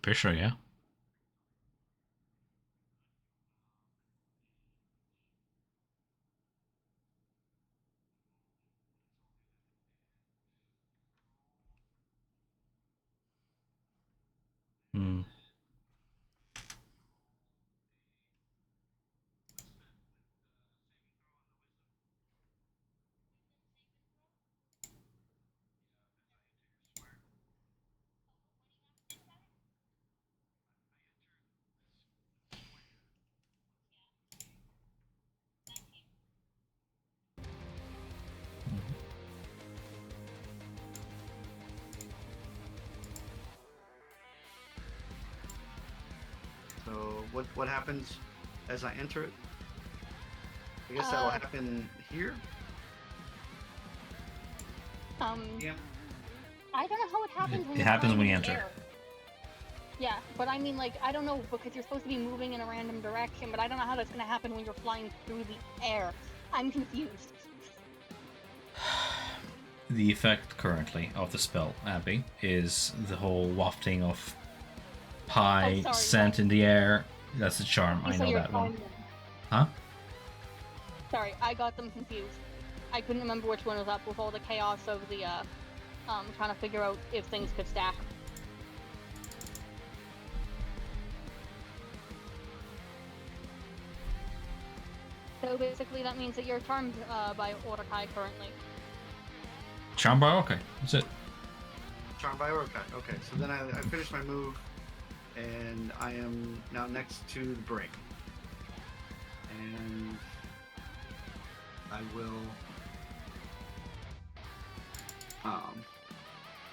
Pretty sure, yeah. Hmm. So what happens as I enter it? I guess that'll happen here. Yeah. I don't know how it happens when It you're happens flying when in you the enter. air. Yeah, but I mean, like, I don't know, because you're supposed to be moving in a random direction, but I don't know how that's gonna happen when you're flying through the air. I'm confused. The effect currently of the spell, Abby, is the whole wafting of pie Sorry, scent in the air. That's a charm. I so know you're that one. flying them. Huh? Sorry, I got them confused. I couldn't remember which one was up with all the chaos of the, trying to figure out if things could stack. So basically that means that you're charmed, by Orakai currently. Charm bar? Okay, that's it. Charmed by Orkai. Okay, so then I finish my move, and I am now next to the break. And I will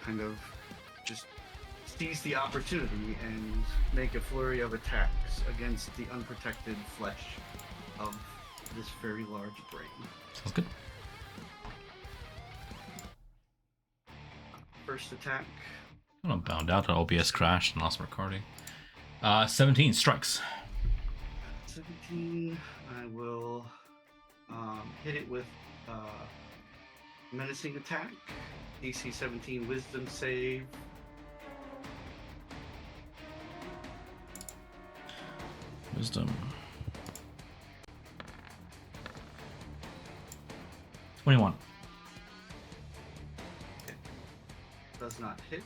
kind of just seize the opportunity and make a flurry of attacks against the unprotected flesh of this very large brain. Sounds good. First attack. I'm gonna bound out. The OBS crashed and lost my recording. 17 strikes. 17. I will hit it with menacing attack. DC 17 wisdom save. Wisdom. 21. Okay. Does not hit.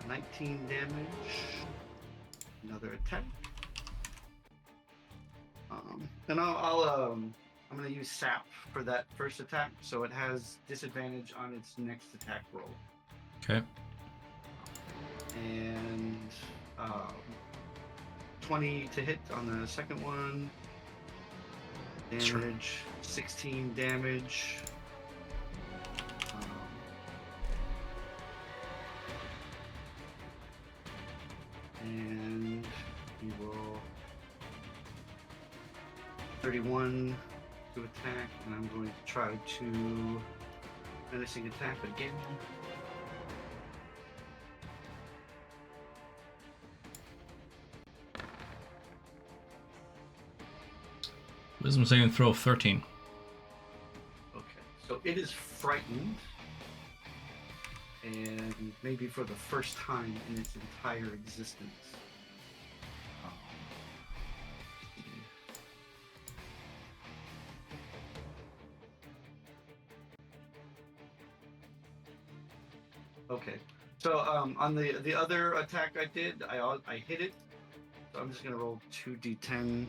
19 damage. Another attack. And I'm gonna use sap for that first attack, so it has disadvantage on its next attack roll. Okay. And 20 to hit on the second one. Damage, Sure. 16 damage. And we will 31 to attack, and I'm going to try to menacing attack again. Wisdom saving throw 13. Okay, so it is frightened, and maybe for the first time in its entire existence. Okay, so on the other attack I did, I hit it. So I'm just gonna roll 2d10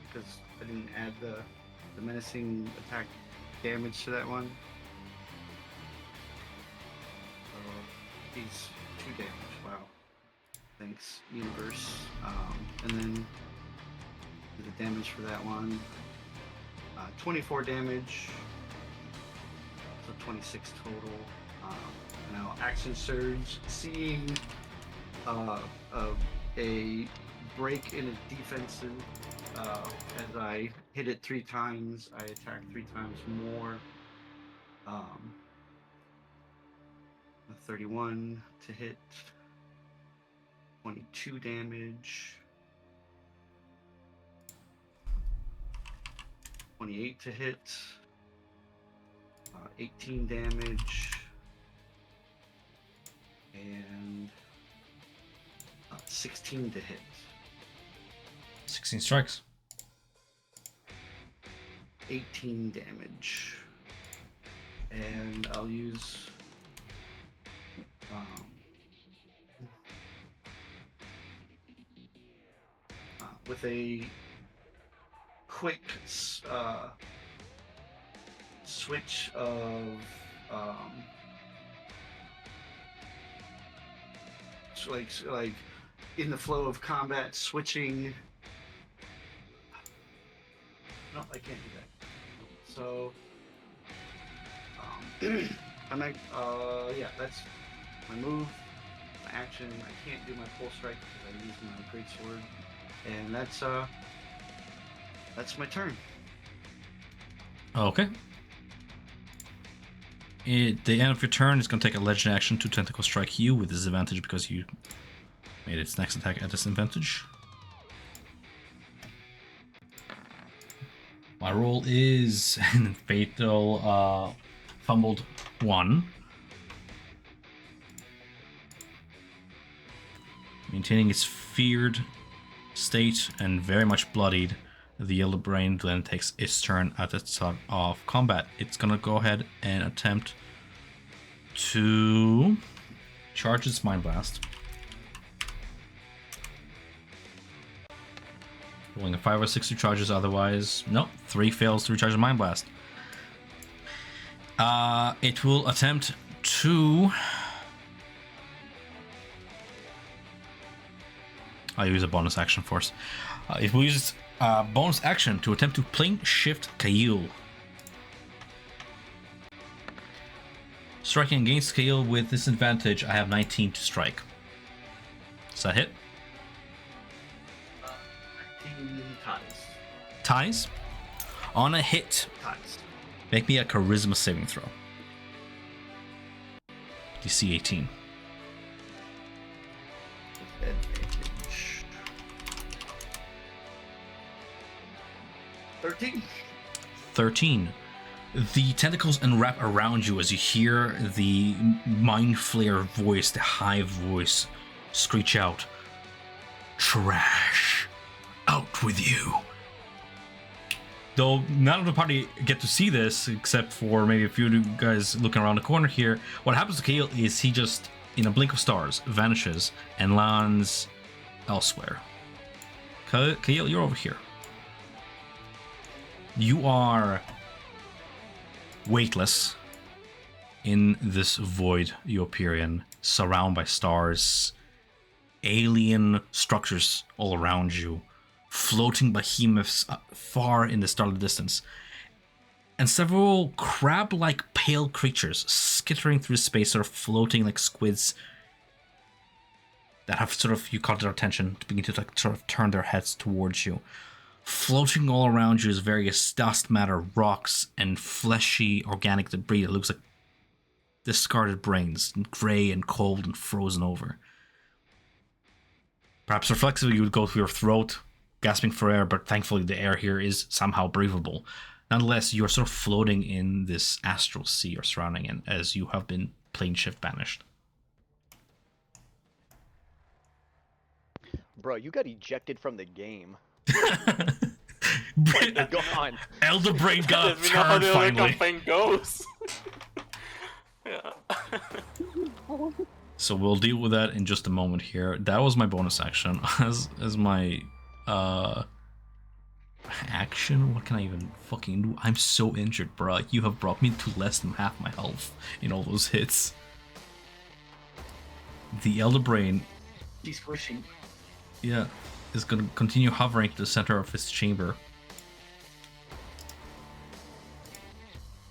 because I didn't add the menacing attack damage to that one. He's 2 damage. Wow. Thanks, universe. And then do the damage for that one. 24 damage. So 26 total. Now action surge. Seeing a break in its defensive. As I hit it 3 times, I attack 3 times more. 31 to hit, 22 damage, 28 to hit, 18 damage, And 16 to hit. 16 strikes. 18 damage. And I'll use with a quick switch of like in the flow of combat, switching. No, I can't do that. So I'm like, yeah, that's my move, my action. I can't do my full strike because I use my great sword, and that's my turn. Okay. At the end of your turn, it's going to take a legend action to tentacle strike you with disadvantage because you made its next attack at disadvantage. My roll is fatal fumbled 1. Maintaining its feared state and very much bloodied, the Yellow Brain then takes its turn at the start of combat. It's gonna go ahead and attempt to charge its Mind Blast. Rolling a 5 or 6 to charges, otherwise, nope, 3 fails to recharge the Mind Blast. It will attempt to... I'll use a bonus action first. It will use bonus action to attempt to plane shift Kail. Striking against Kail with disadvantage, I have 19 to strike. Does that hit? 19 ties. Ties? On a hit, Ties. make me a charisma saving throw. DC 18. Advantage. 13. 13. The tentacles unwrap around you as you hear the Mind Flayer voice, the hive voice, screech out, "Trash! Out with you!" Though none of the party get to see this, except for maybe a few of you guys looking around the corner here, what happens to Kail is he just, in a blink of stars, vanishes and lands elsewhere. Kail, you're over here. You are weightless in this void you appear in, surrounded by stars, alien structures all around you, floating behemoths far in the starlit distance, and several crab-like pale creatures skittering through space, sort of floating like squids that have sort of, you caught their attention to begin to like sort of turn their heads towards you. Floating all around you is various dust matter, rocks, and fleshy organic debris that looks like discarded brains, gray and cold and frozen over. Perhaps reflexively you would go through your throat, gasping for air, but thankfully the air here is somehow breathable. Nonetheless, you're sort of floating in this astral sea you're surrounding in, as you have been plane shift banished. Bro, you got ejected from the game. Go on. Elder Brain got Because we know how turned the other finally. campaign goes. Yeah. So we'll deal with that in just a moment here. That was my bonus action. As my action, what can I even fucking do? I'm so injured, bro. You have brought me to less than half my health in all those hits. The Elder Brain, He's squishing. yeah, is gonna continue hovering to the center of his chamber.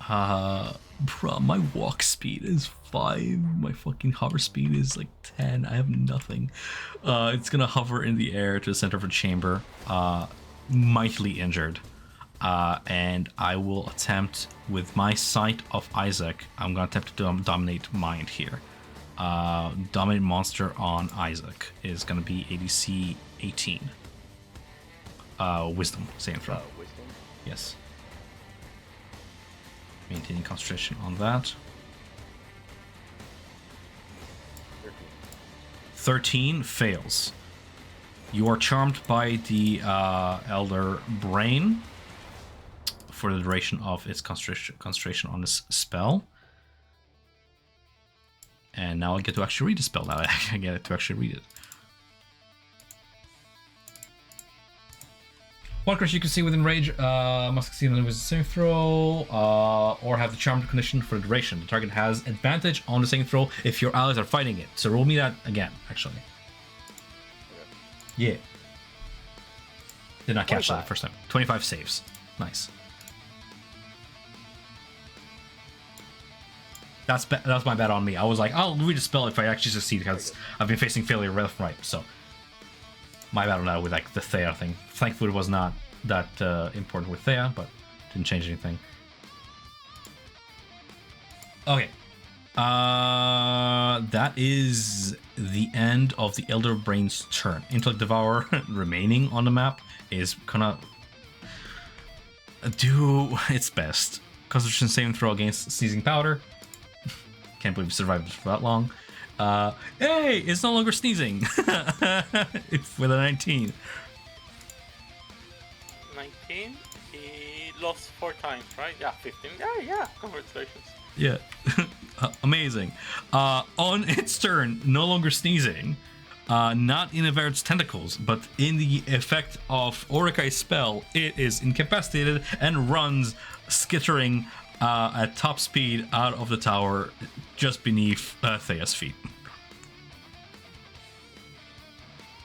Bruh, my walk speed is 5. My fucking hover speed is like 10. I have nothing. It's gonna hover in the air to the center of the chamber, mightily injured. And I will attempt, with my Sight of Isaac, I'm gonna attempt to dominate mind here. Dominate monster on Isaac is gonna be ADC 18. Wisdom, saving throw. Wisdom. Yes. Maintaining concentration on that. 13. 13 fails. You are charmed by the Elder Brain for the duration of its concentration on this spell. And now I get to actually read the spell. Now I get to actually read it. One creature you can see within range must succeed on a wisdom saving throw or have the charmed condition for the duration. The target has advantage on the saving throw if your allies are fighting it. So roll me that again, actually. Yeah. Did not catch that the first time. 25 saves. Nice. That's my bet on me. I was like, I'll read a spell if I actually succeed because I've been facing failure left and right. So my bad on that with like the Thea thing. Thankfully, it was not that important with Thea, but didn't change anything. Okay. That is the end of the Elder Brain's turn. Intellect Devour remaining on the map is gonna do its best. Concentration saving throw against Sneezing Powder. Can't believe we survived for that long. Hey, it's no longer sneezing. With a 19. 19. He lost 4 times, right? Yeah, 15. Yeah. Congratulations. Yeah. Amazing. On its turn, no longer sneezing. Not in Everett's tentacles, but in the effect of Oricai's spell, it is incapacitated and runs, skittering at top speed out of the tower just beneath Thea's feet.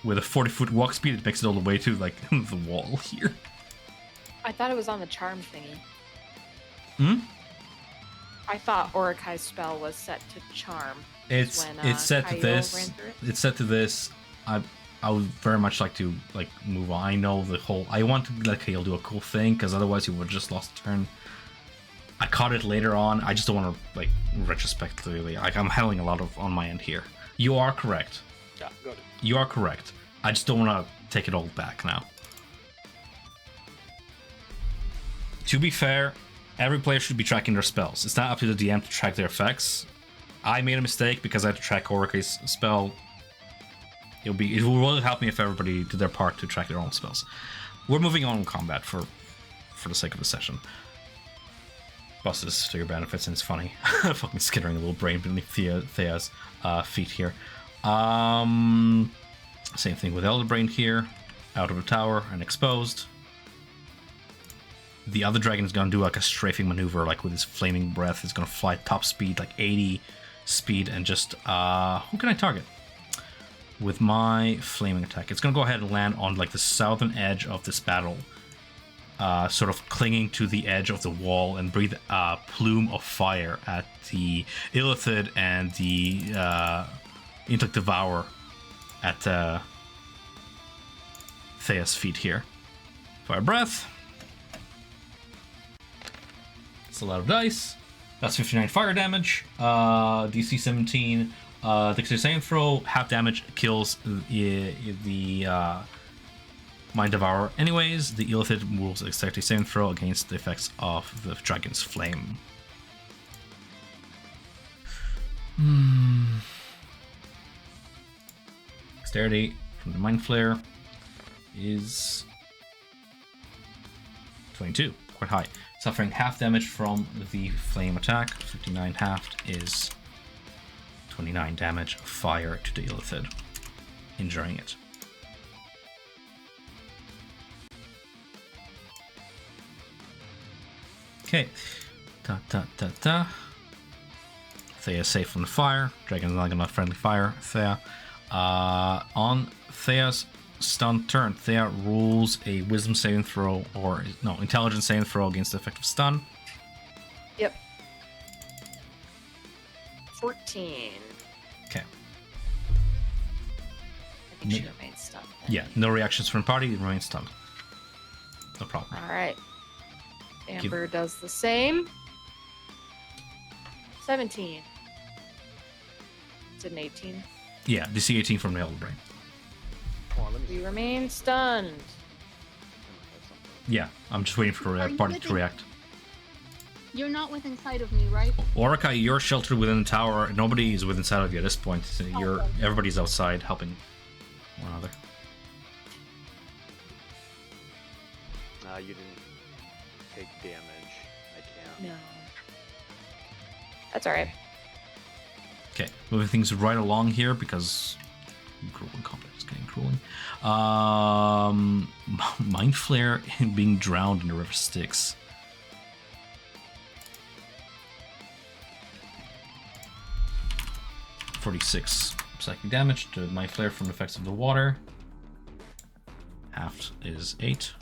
With a 40-foot walk speed, it makes it all the way to like the wall here. I thought it was on the charm thingy. Hmm? I thought Oricai's spell was set to charm. It's set to Kyle this. ran through it. It's set to this. I would very much like to like move on. I know the whole. I want to let Kale do a cool thing because otherwise he would have just lost a turn. I caught it later on. I just don't want to like retrospectively. Like I'm handling a lot of on my end here. You are correct. Yeah, got it. You are correct. I just don't want to take it all back now. To be fair, every player should be tracking their spells. It's not up to the DM to track their effects. I made a mistake because I had to track Oricai's spell. It will really help me if everybody did their part to track their own spells. We're moving on in combat for the sake of the session. Bosses figure benefits and it's funny. Fucking skittering a little brain beneath Thea's feet here. Same thing with Elder Brain here. Out of the tower and exposed. The other dragon is gonna do like a strafing maneuver, like with his flaming breath. It's gonna fly top speed, like 80 speed, and just who can I target with my flaming attack? It's gonna go ahead and land on like the southern edge of this battle, sort of clinging to the edge of the wall and breathe a plume of fire at the Illithid and the Intellect Devour at Thea's feet here. Fire breath. It's a lot of dice. That's 59 fire damage. DC 17. Dexterity saving throw. Half damage kills the Mind Devourer. Anyways, the Illithid moves a dexterity saving throw against the effects of the dragon's flame. Dexterity from the Mind Flare is 22. Quite high. Suffering half damage from the flame attack. 59 halved is 29 damage of fire to the Illithid, injuring it. Okay. Thea is safe from the fire. Dragon's not gonna friendly fire Thea. On Thea's stunned turn, Thea rolls a wisdom saving throw, or no, intelligence saving throw against the effect of stun. Yep. 14. Okay. I think she remains stunned. Yeah, no reactions from party, it remains stunned. No problem. Alright. Amber does the same. 17. It's an 18. Yeah, DC 18 from the Elder Brain. Come on, let me see. We remain stunned. Yeah, I'm just waiting for the party to react. You're not within sight of me, right? Orakai, you're sheltered within the tower. Nobody is within sight of you at this point. So Okay. everybody's outside helping one another. You didn't take damage. I can't. No. That's alright. Okay, moving things right along here because grueling combat is getting grueling. Mind Flare being drowned in the river Styx. .46 psychic damage to Mind Flare from the effects of the water. Halved is 8.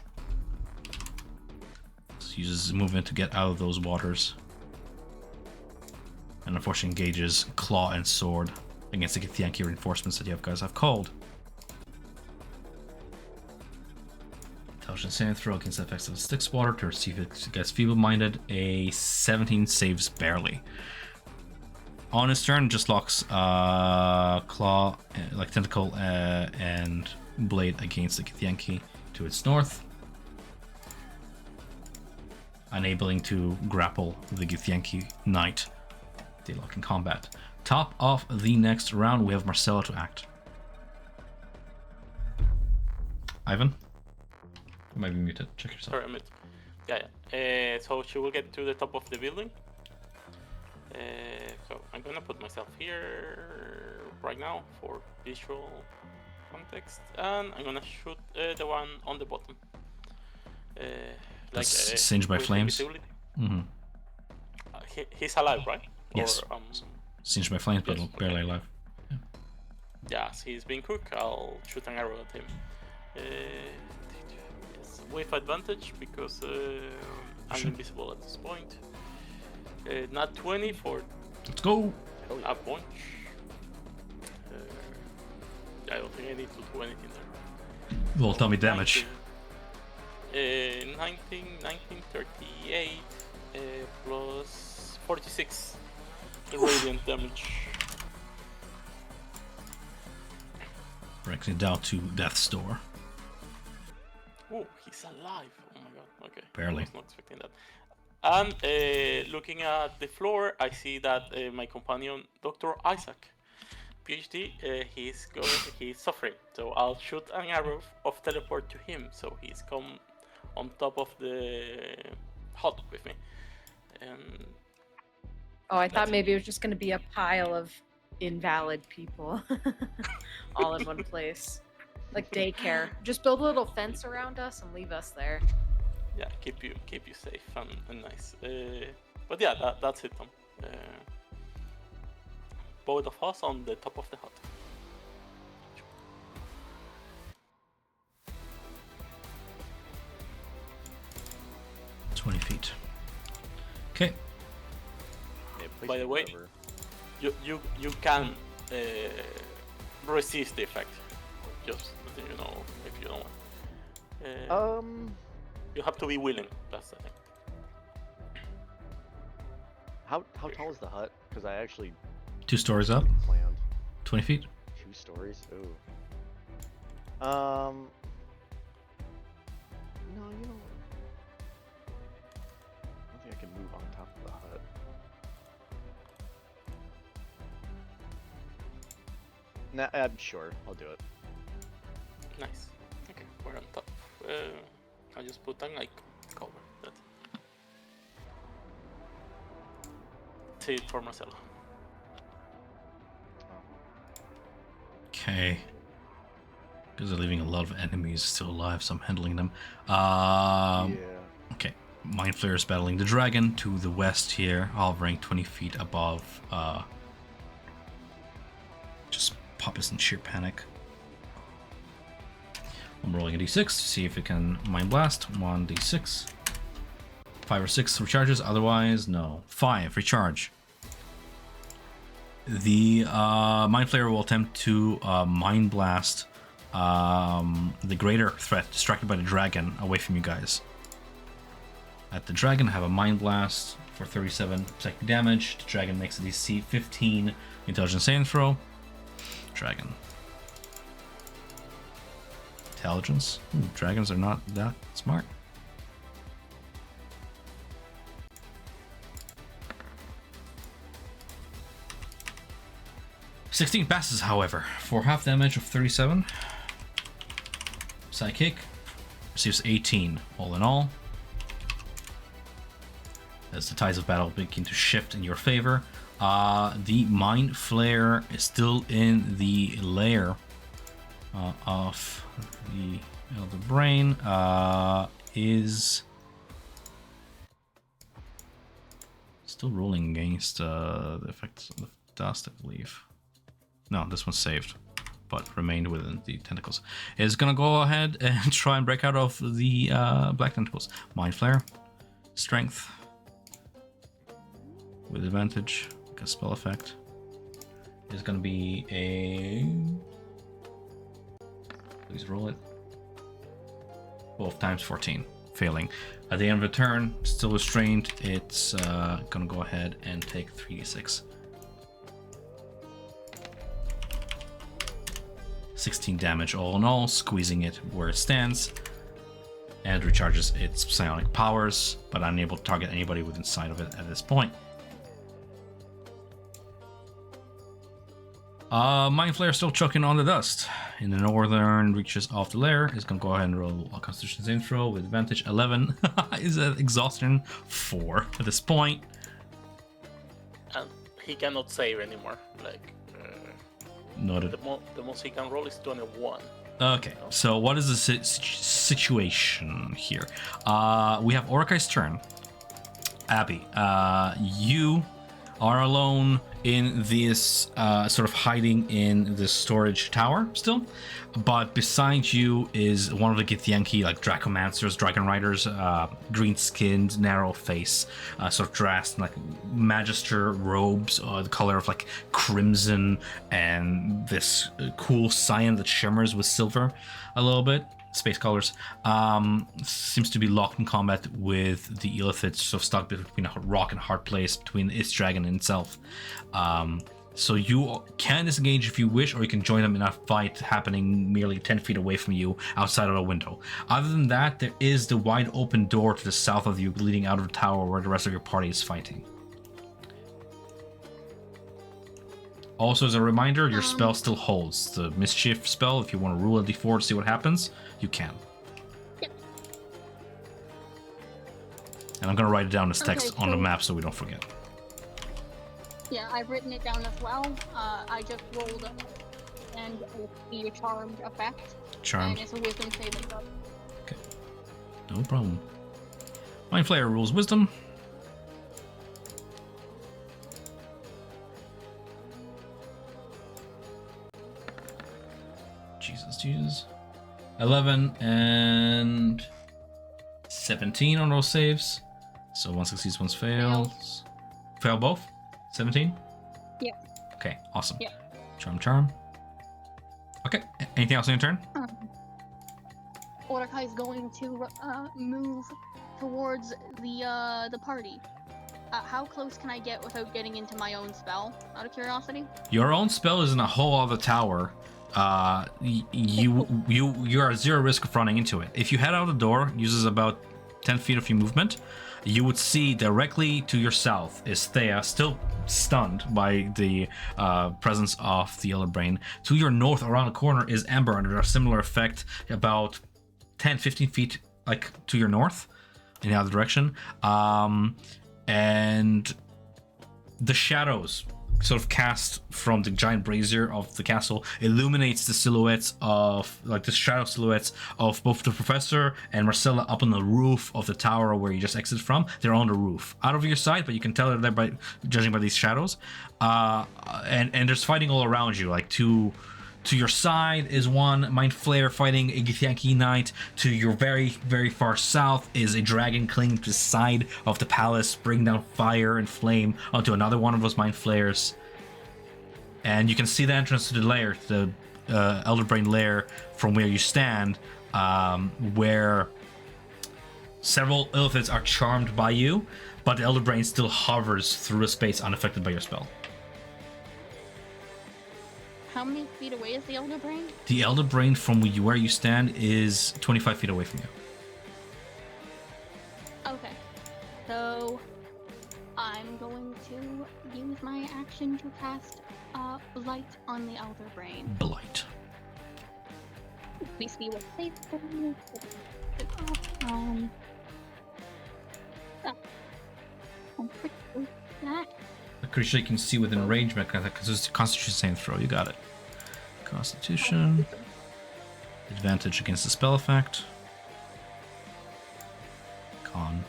So uses his movement to get out of those waters. And unfortunately engages Claw and Sword against the Githyanki reinforcements that you guys have called. Intelligence saving throw against the effects of the Styx water to receive it against feeble-minded. A 17 saves barely. On his turn, just locks Claw, like Tentacle, and Blade against the Githyanki to its north, enabling to grapple the Githyanki Knight. They lock in combat. Top of the next round, we have Marcella to act. Ivan? You might be muted. Check yourself. Sorry, I'm muted. Yeah. So she will get to the top of the building. So I'm gonna put myself here right now for visual context, and I'm gonna shoot the one on the bottom. That's singed by with flames. invisibility. Mm-hmm. He's alive, right? Yes. Or, Singed by flames, but yes, barely okay. alive. Yes, he's being cooked. I'll shoot an arrow at him. Yes, with advantage because I'm Sure. invisible at this point. Not 20 for Let's go! Hell yeah. a bunch. I don't think I need to do anything there. Well, tell me damage. 19, 38 plus 46 radiant damage. Breaking it down to Death's Door. Oh, he's alive! Oh my god, okay. Barely. I was not expecting that. And looking at the floor, I see that my companion, Dr. Isaac, PhD, he's suffering. So I'll shoot an arrow of teleport to him, so he's come on top of the hut with me. And Oh, I thought That's- maybe it was just going to be a pile of invalid people all in one place. Like daycare. Just build a little fence around us and leave us there. yeah, keep you safe and nice. But yeah, that's it, Tom. Both of us on the top of the hut. 20 feet. Okay. Yeah, place By the it way, wherever. You can resist the effect. Just letting you know if you don't want. You have to be willing. That's the thing. How tall is the hut? Because I actually 2 stories up, planned 20 feet. 2 stories. Ooh. No, you know. I don't think I can move on top of the hut. Nah, I'm sure. I'll do it. Nice. Okay, we're on top. I just put an icon cover that. See it for Marcelo. Okay. Because they're leaving a lot of enemies still alive, so I'm handling them. Yeah. Okay. Mind Flayer is battling the dragon to the west here, hovering 20 feet above. Just pop us in sheer panic. I'm rolling a d6 to see if it can Mind Blast. 1d6. 5 or 6 recharges, otherwise, no. 5, recharge. The Mind Flayer will attempt to Mind Blast the greater threat distracted by the dragon away from you guys. At the dragon, have a Mind Blast for 37 psychic damage. The dragon makes a DC 15 intelligence saving throw. Dragon. Intelligence. Ooh, dragons are not that smart. 16 passes, however, for half damage of 37. Psychic receives 18 all in all. As the tides of battle begin to shift in your favor. The Mind Flare is still in the lair of the Elder Brain. Is still rolling against the effects of dust, I believe. No, this one's saved, but remained within the tentacles. Is gonna go ahead and try and break out of the black tentacles. Mind Flare, Strength, with advantage, like a spell effect. Is gonna be a. Please roll it. Both times 14, failing. At the end of the turn, still restrained. It's gonna go ahead and take 3d6. 16 damage all in all, squeezing it where it stands, and recharges its psionic powers, but unable to target anybody within sight of it at this point. Mind Flare still choking on the dust. In the northern reaches of the lair, is gonna go ahead and roll a Constitution saving throw with advantage. 11 is an exhaustion 4 at this point. And he cannot save anymore. Like Noted. the most he can roll is 21. Okay, so what is the situation here? We have Orkai's turn. Abby, you are alone in this sort of hiding in the storage tower still, but beside you is one of the Githyanki, like Dracomancers, Dragon Riders, green-skinned, narrow face, sort of dressed in like Magister robes, the color of like crimson, and this cool cyan that shimmers with silver a little bit. Space colors. Seems to be locked in combat with the Illithid, sort of stuck between a rock and hard place between its dragon and itself. So you can disengage if you wish, or you can join them in a fight happening merely 10 feet away from you outside of a window. Other than that, there is the wide open door to the south of you leading out of the tower where the rest of your party is fighting. Also, as a reminder, your spell still holds. The Mischief spell, if you want to roll a d4 to see what happens, you can. Yep. And I'm going to write it down as text Okay, on the so- map so we don't forget. Yeah, I've written it down as well. I just rolled and the charmed effect. Charmed. And it's a wisdom saving throw. Okay. No problem. Mind Flayer rules wisdom. Jesus. 11 and 17 on those saves. So one succeeds, one fails. Fail both? 17? Yeah. Okay, awesome. Yeah. Charm. Okay, anything else on your turn? Mordecai is going to move towards the party. How close can I get without getting into my own spell? Out of curiosity. Your own spell is in a whole other tower. You are at 0 risk of running into it. If you head out the door, uses about 10 feet of your movement, you would see directly to your south is Thea, still stunned by the presence of the Elder Brain. To your north, around the corner, is Amber under a similar effect, about 10-15 feet like to your north in the other direction. And the shadows sort of cast from the giant brazier of the castle illuminates the silhouettes of, like, the shadow silhouettes of both the professor and Marcella up on the roof of the tower where you just exited from. They're on the roof, out of your sight, but you can tell they're there by judging by these shadows. And there's fighting all around you, like to your side is one Mind Flayer fighting a Githyanki knight. To your very, very far south is a dragon clinging to the side of the palace, bringing down fire and flame onto another one of those Mind Flayers. And you can see the entrance to the lair, the Elder Brain lair, from where you stand, where several Illithids are charmed by you, but the Elder Brain still hovers through the space unaffected by your spell. How many feet away is the Elder Brain? The Elder Brain from where you stand is 25 feet away from you. Okay. So I'm going to use my action to cast Blight on the outer brain. Blight. We see what safe I'm pretty sure that. A creature you can see within range mechanism because it's a Constitution saving throw. You got it. Constitution. Advantage against the spell effect. Con.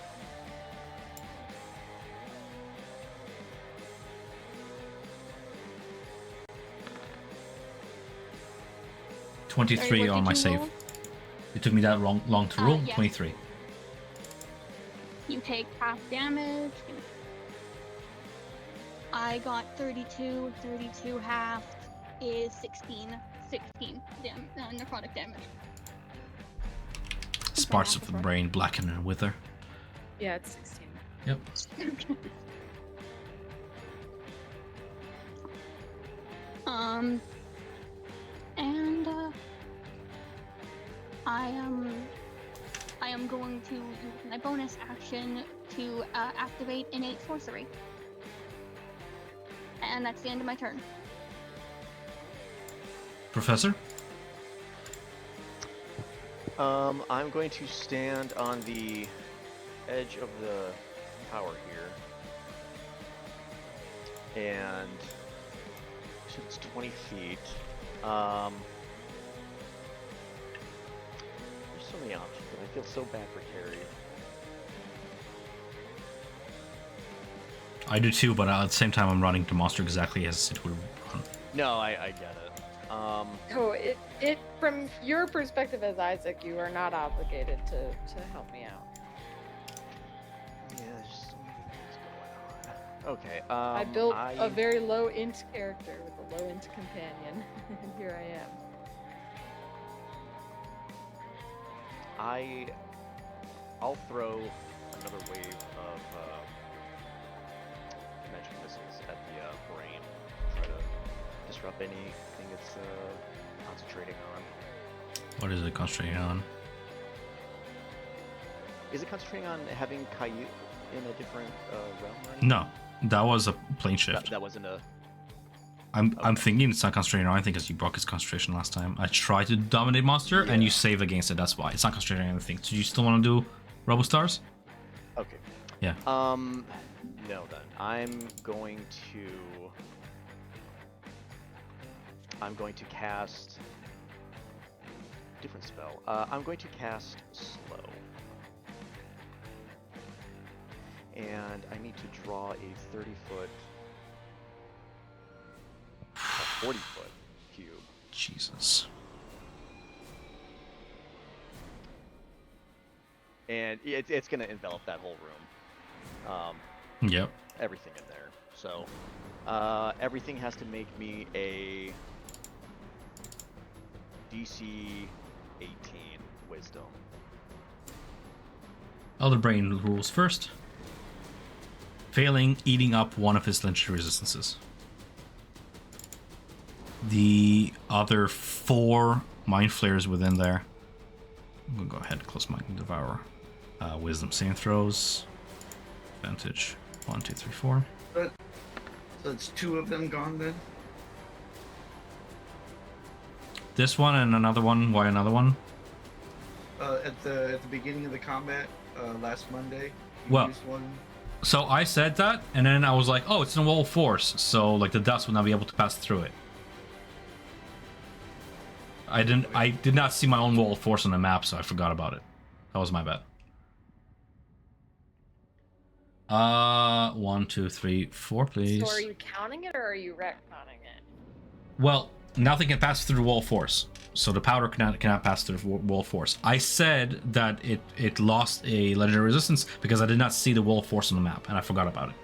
Sorry, 23 what on did my you save. roll? It took me that long to roll. Yeah. 23. You take half damage. I got 32. 32 half is 16. 16 necrotic damage. Sparks of the brain blacken and wither. Yeah, it's 16. Yep. And I am going to use my bonus action to activate innate sorcery. And that's the end of my turn. Professor? I'm going to stand on the edge of the tower here. And it's 20 feet. There's so many options, and I feel so bad for Carrie. I do too, but at the same time I'm running the monster exactly as it would run. No, I get it. Oh, it from your perspective as Isaac, you are not obligated to help me out. Yeah, there's just so many things going on. Okay, I built a very low int character with a low int companion, and here I am. I'll throw another wave of magic missiles at the brain. Try to disrupt anything it's concentrating on. What is it concentrating on? Is it concentrating on having Caillou in a different realm? Or anything? No, that was a plane shift. That wasn't a. I'm thinking it's not concentrating on anything because you broke his concentration last time. I tried to dominate monster and you saved against it. That's why it's not concentrating on anything. So you still want to do Robo Stars? Okay. Yeah. No then. I'm going to cast different spell. I'm going to cast Slow. And I need to draw a 30-foot, a 40-foot cube. Jesus. And it's going to envelop that whole room. Yep. Everything in there. So, everything has to make me a DC 18 Wisdom. Elder Brain rules first. Failing, eating up one of his legendary resistances. The other 4 mind flayers within there. I'm gonna go ahead and close Mind and Devour. Wisdom saving throws. Advantage. 1, 2, 3, 4. So it's 2 of them gone then? This one and another one. Why another one? At the beginning of the combat last Monday, you Well, used one. so I said that, and then I was like, oh, it's in a wall of force, so like the dust would not be able to pass through it. I did not see my own wall of force on the map, so I forgot about it. That was my bad. 1, 2, 3, 4, please. So are you counting it or are you retconning it? Well, nothing can pass through the wall of force, so the powder cannot pass through the wall of force. I said that it lost a legendary resistance because I did not see the wall of force on the map, and I forgot about it.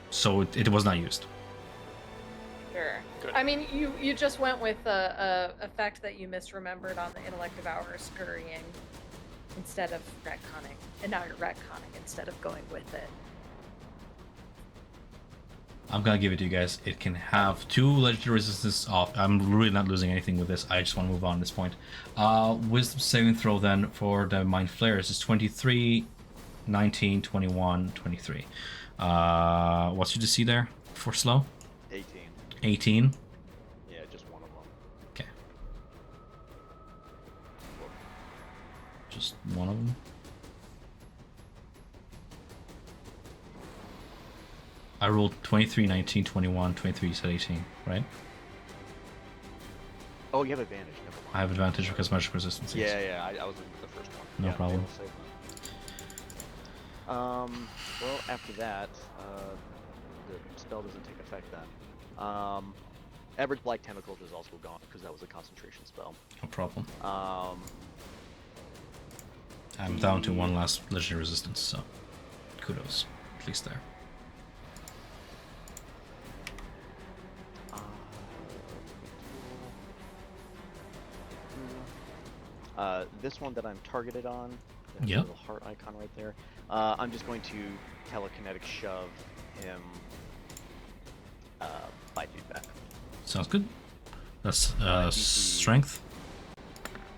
So it was not used. Sure. Good. I mean, you just went with a effect that you misremembered on the intellect of our scurrying instead of retconning, and now you're retconning instead of going with it. I'm gonna give it to you guys. It can have 2 legendary resistances off. I'm really not losing anything with this. I just want to move on at this point. Wisdom saving throw then for the Mind Flayers is 23, 19, 21, 23. What's your DC there? for slow? 18. 18. Yeah, just one of them. Okay. Just one of them. I rolled 23, 19, 21, 23, you said 18, right? Oh, you have advantage. Never mind. I have advantage because magic resistance. Yeah, I was looking at the first one. No Yeah, problem. we'll save that. Well, after that, the spell doesn't take effect then. Average Black Tentacles is also gone because that was a concentration spell. No problem. Um, I'm down to one last legendary resistance, so kudos. At least there. This one that I'm targeted on, there's Yep. a little heart icon right there. I'm just going to telekinetic shove him 5 feet back. Sounds good. That's DC. strength.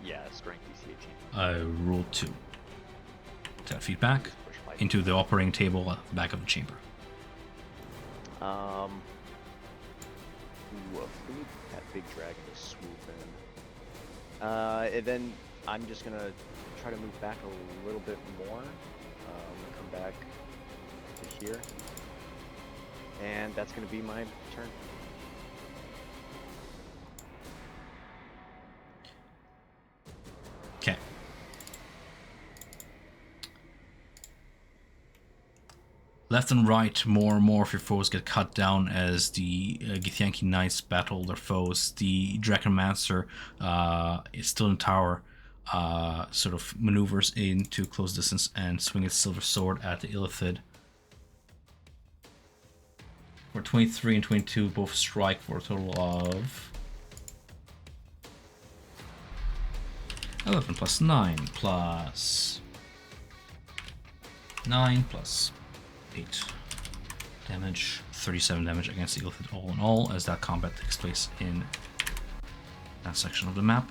Yeah, strength DC 18. I rolled 2. 10 feet back Just push 5 into the operating table at the back of the chamber. Woof. We need that big dragon to swoop in. And then I'm just gonna try to move back a little bit more. Come back to here. And that's gonna be my turn. Okay. Left and right, more and more of your foes get cut down as the Githyanki Knights battle their foes. The Draconmancer is still in tower, sort of maneuvers into close distance and swing its silver sword at the Illithid. For 23 and 22, both strike for a total of 11 plus 9 plus 9 plus 8 damage, 37 damage against the Illithid all in all, as that combat takes place in that section of the map.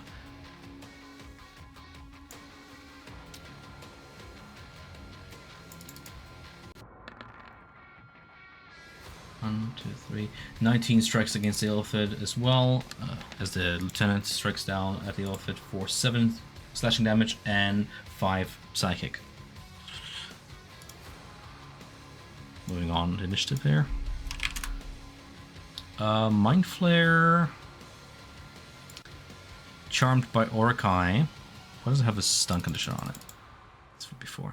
One, two, three. 19 strikes against the Illithid as well, as the Lieutenant strikes down at the Illithid for 7 slashing damage and 5 psychic. Moving on to initiative here. Mind Flare. Charmed by Orakai. Why does it have a stun condition on it? That's from before.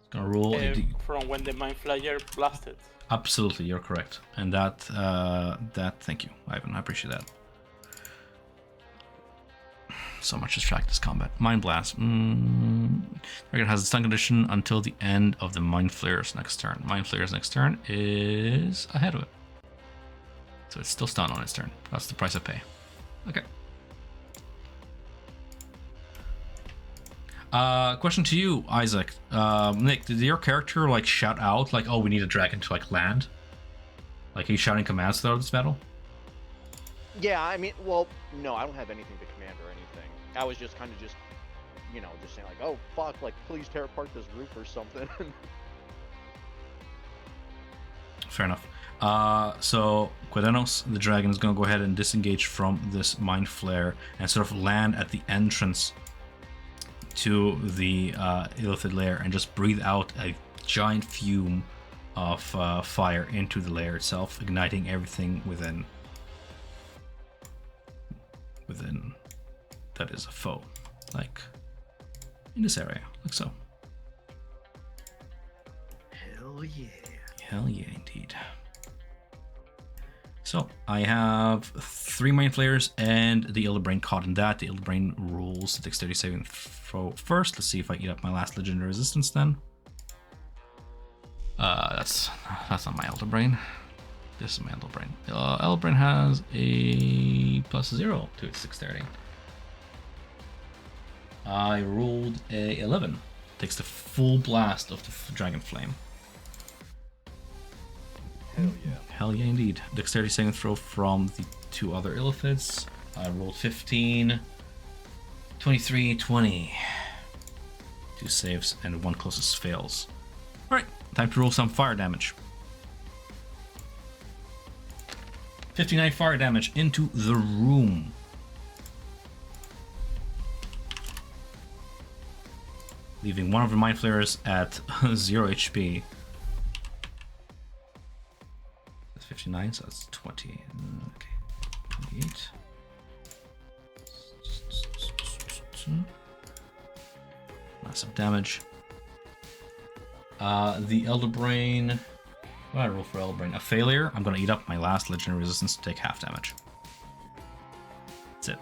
It's gonna roll a d. From when the Mind Flyer blasted. Absolutely, you're correct. And that, thank you, Ivan. I appreciate that. So much distract this combat. Mind Blast. Target has a stun condition until the end of the Mind Flayer's next turn. Mind Flayer's next turn is ahead of it. So it's still stunned on its turn. That's the price I pay. Okay. Question to you, Isaac. Nick, did your character like shout out like, "Oh, we need a dragon to like land"? Like, are you shouting commands throughout this battle? Yeah, I mean, well, no, I don't have anything to command or anything. I was just kind of just, just saying like, oh, fuck, like, please tear apart this roof or something. Fair enough. So Quadenos, the dragon, is going to go ahead and disengage from this Mind Flare and sort of land at the entrance to the Illithid lair and just breathe out a giant fume of fire into the lair itself, igniting everything within that is a foe, like in this area, like so. Hell yeah. Hell yeah, indeed. So I have 3 Mind Flayers and the Elder Brain caught in that. The Elder Brain rolls the Dexterity saving throw first. Let's see if I eat up my last legendary resistance then. That's not my Elder Brain. This is my Elder Brain. Elder Brain has a +0 to its Dexterity. I rolled a 11. Takes the full blast of the Dragon Flame. Hell yeah. Hell yeah, indeed. Dexterity saving throw from the 2 other Illithids. I rolled 15, 23, 20. 2 saves, and 1 closest fails. Alright, Time to roll some fire damage. 59 fire damage into the room. Leaving one of the mind flayers at 0 HP. That's 59, so that's 20. Okay, 28. Massive damage. The Elder Brain. What did I roll for Elder Brain? A failure. I'm gonna eat up my last legendary resistance to take half damage. That's it.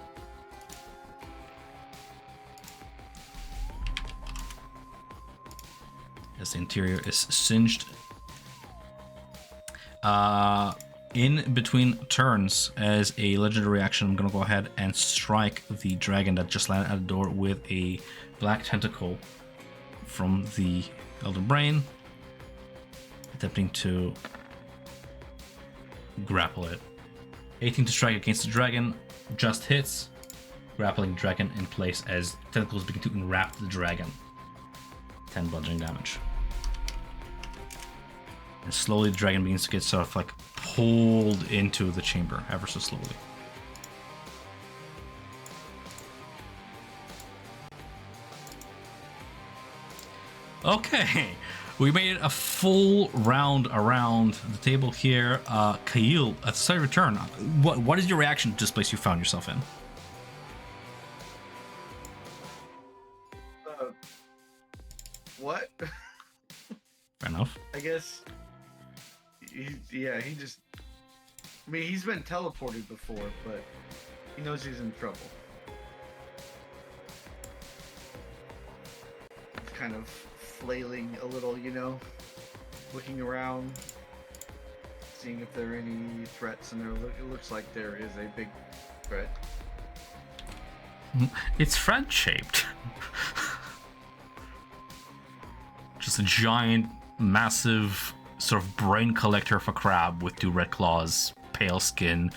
As the interior is singed. In between turns, as a legendary action, I'm gonna go ahead and strike the dragon that just landed at the door with a black tentacle from the Elder Brain, attempting to grapple it. 18 to strike against the dragon, just hits, grappling the dragon in place as tentacles begin to enwrap the dragon. 10 bludgeoning damage. And slowly the dragon begins to get sort of like pulled into the chamber, ever so slowly. Okay, we made it a full round around the table here. Kyle, at the start of your turn, what is your reaction to this place you found yourself in? What? Fair enough. I guess. He just. I mean, he's been teleported before, but he knows he's in trouble. He's kind of flailing a little, looking around, seeing if there are any threats, and it looks like there is a big threat. It's French-shaped. Just a giant, massive sort of brain collector of a crab with 2 red claws, pale skin,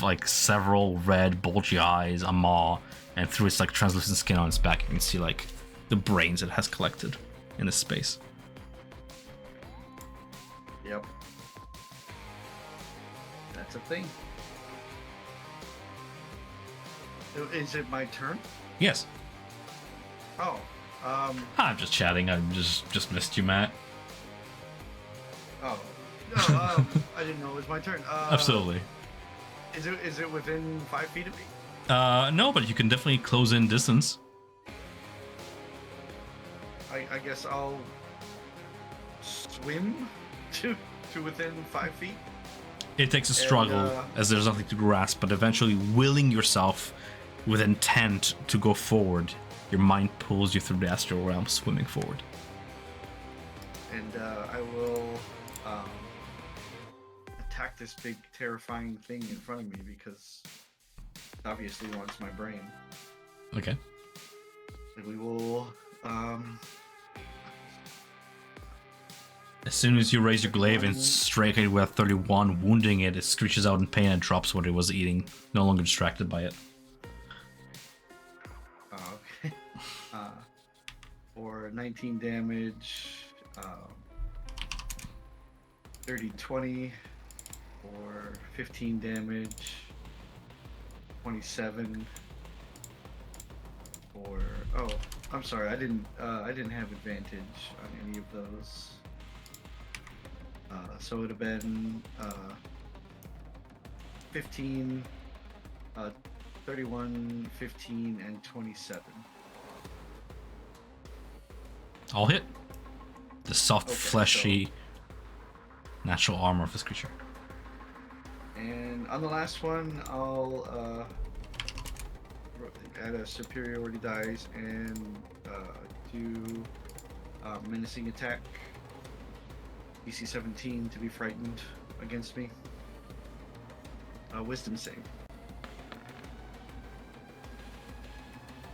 like several red bulgy eyes, a maw, and through its like translucent skin on its back, you can see like the brains it has collected in this space. Yep. That's a thing. Is it my turn? Yes. Oh. I'm just chatting. I just missed you, Matt. Oh. No, I didn't know it was my turn. Absolutely. Is it within 5 feet of me? No, but you can definitely close in distance. I guess I'll swim to within 5 feet. It takes a struggle, as there's nothing to grasp, but eventually willing yourself with intent to go forward, your mind pulls you through the astral realm, swimming forward. And I will attack this big, terrifying thing in front of me because it obviously wants my brain. Okay. And we will. As soon as you raise your glaive and strike it with 31, wounding it, it screeches out in pain and drops what it was eating, no longer distracted by it. Okay. For 19 damage, 30, 20, for 15 damage, 27, for, oh, I'm sorry, I didn't have advantage on any of those. So it would have been 15, 31, 15, and 27. All hit. The soft, Okay, fleshy, natural armor of this creature. And on the last one, I'll add a superiority dice and do menacing attack. DC 17 to be frightened against me. Wisdom save.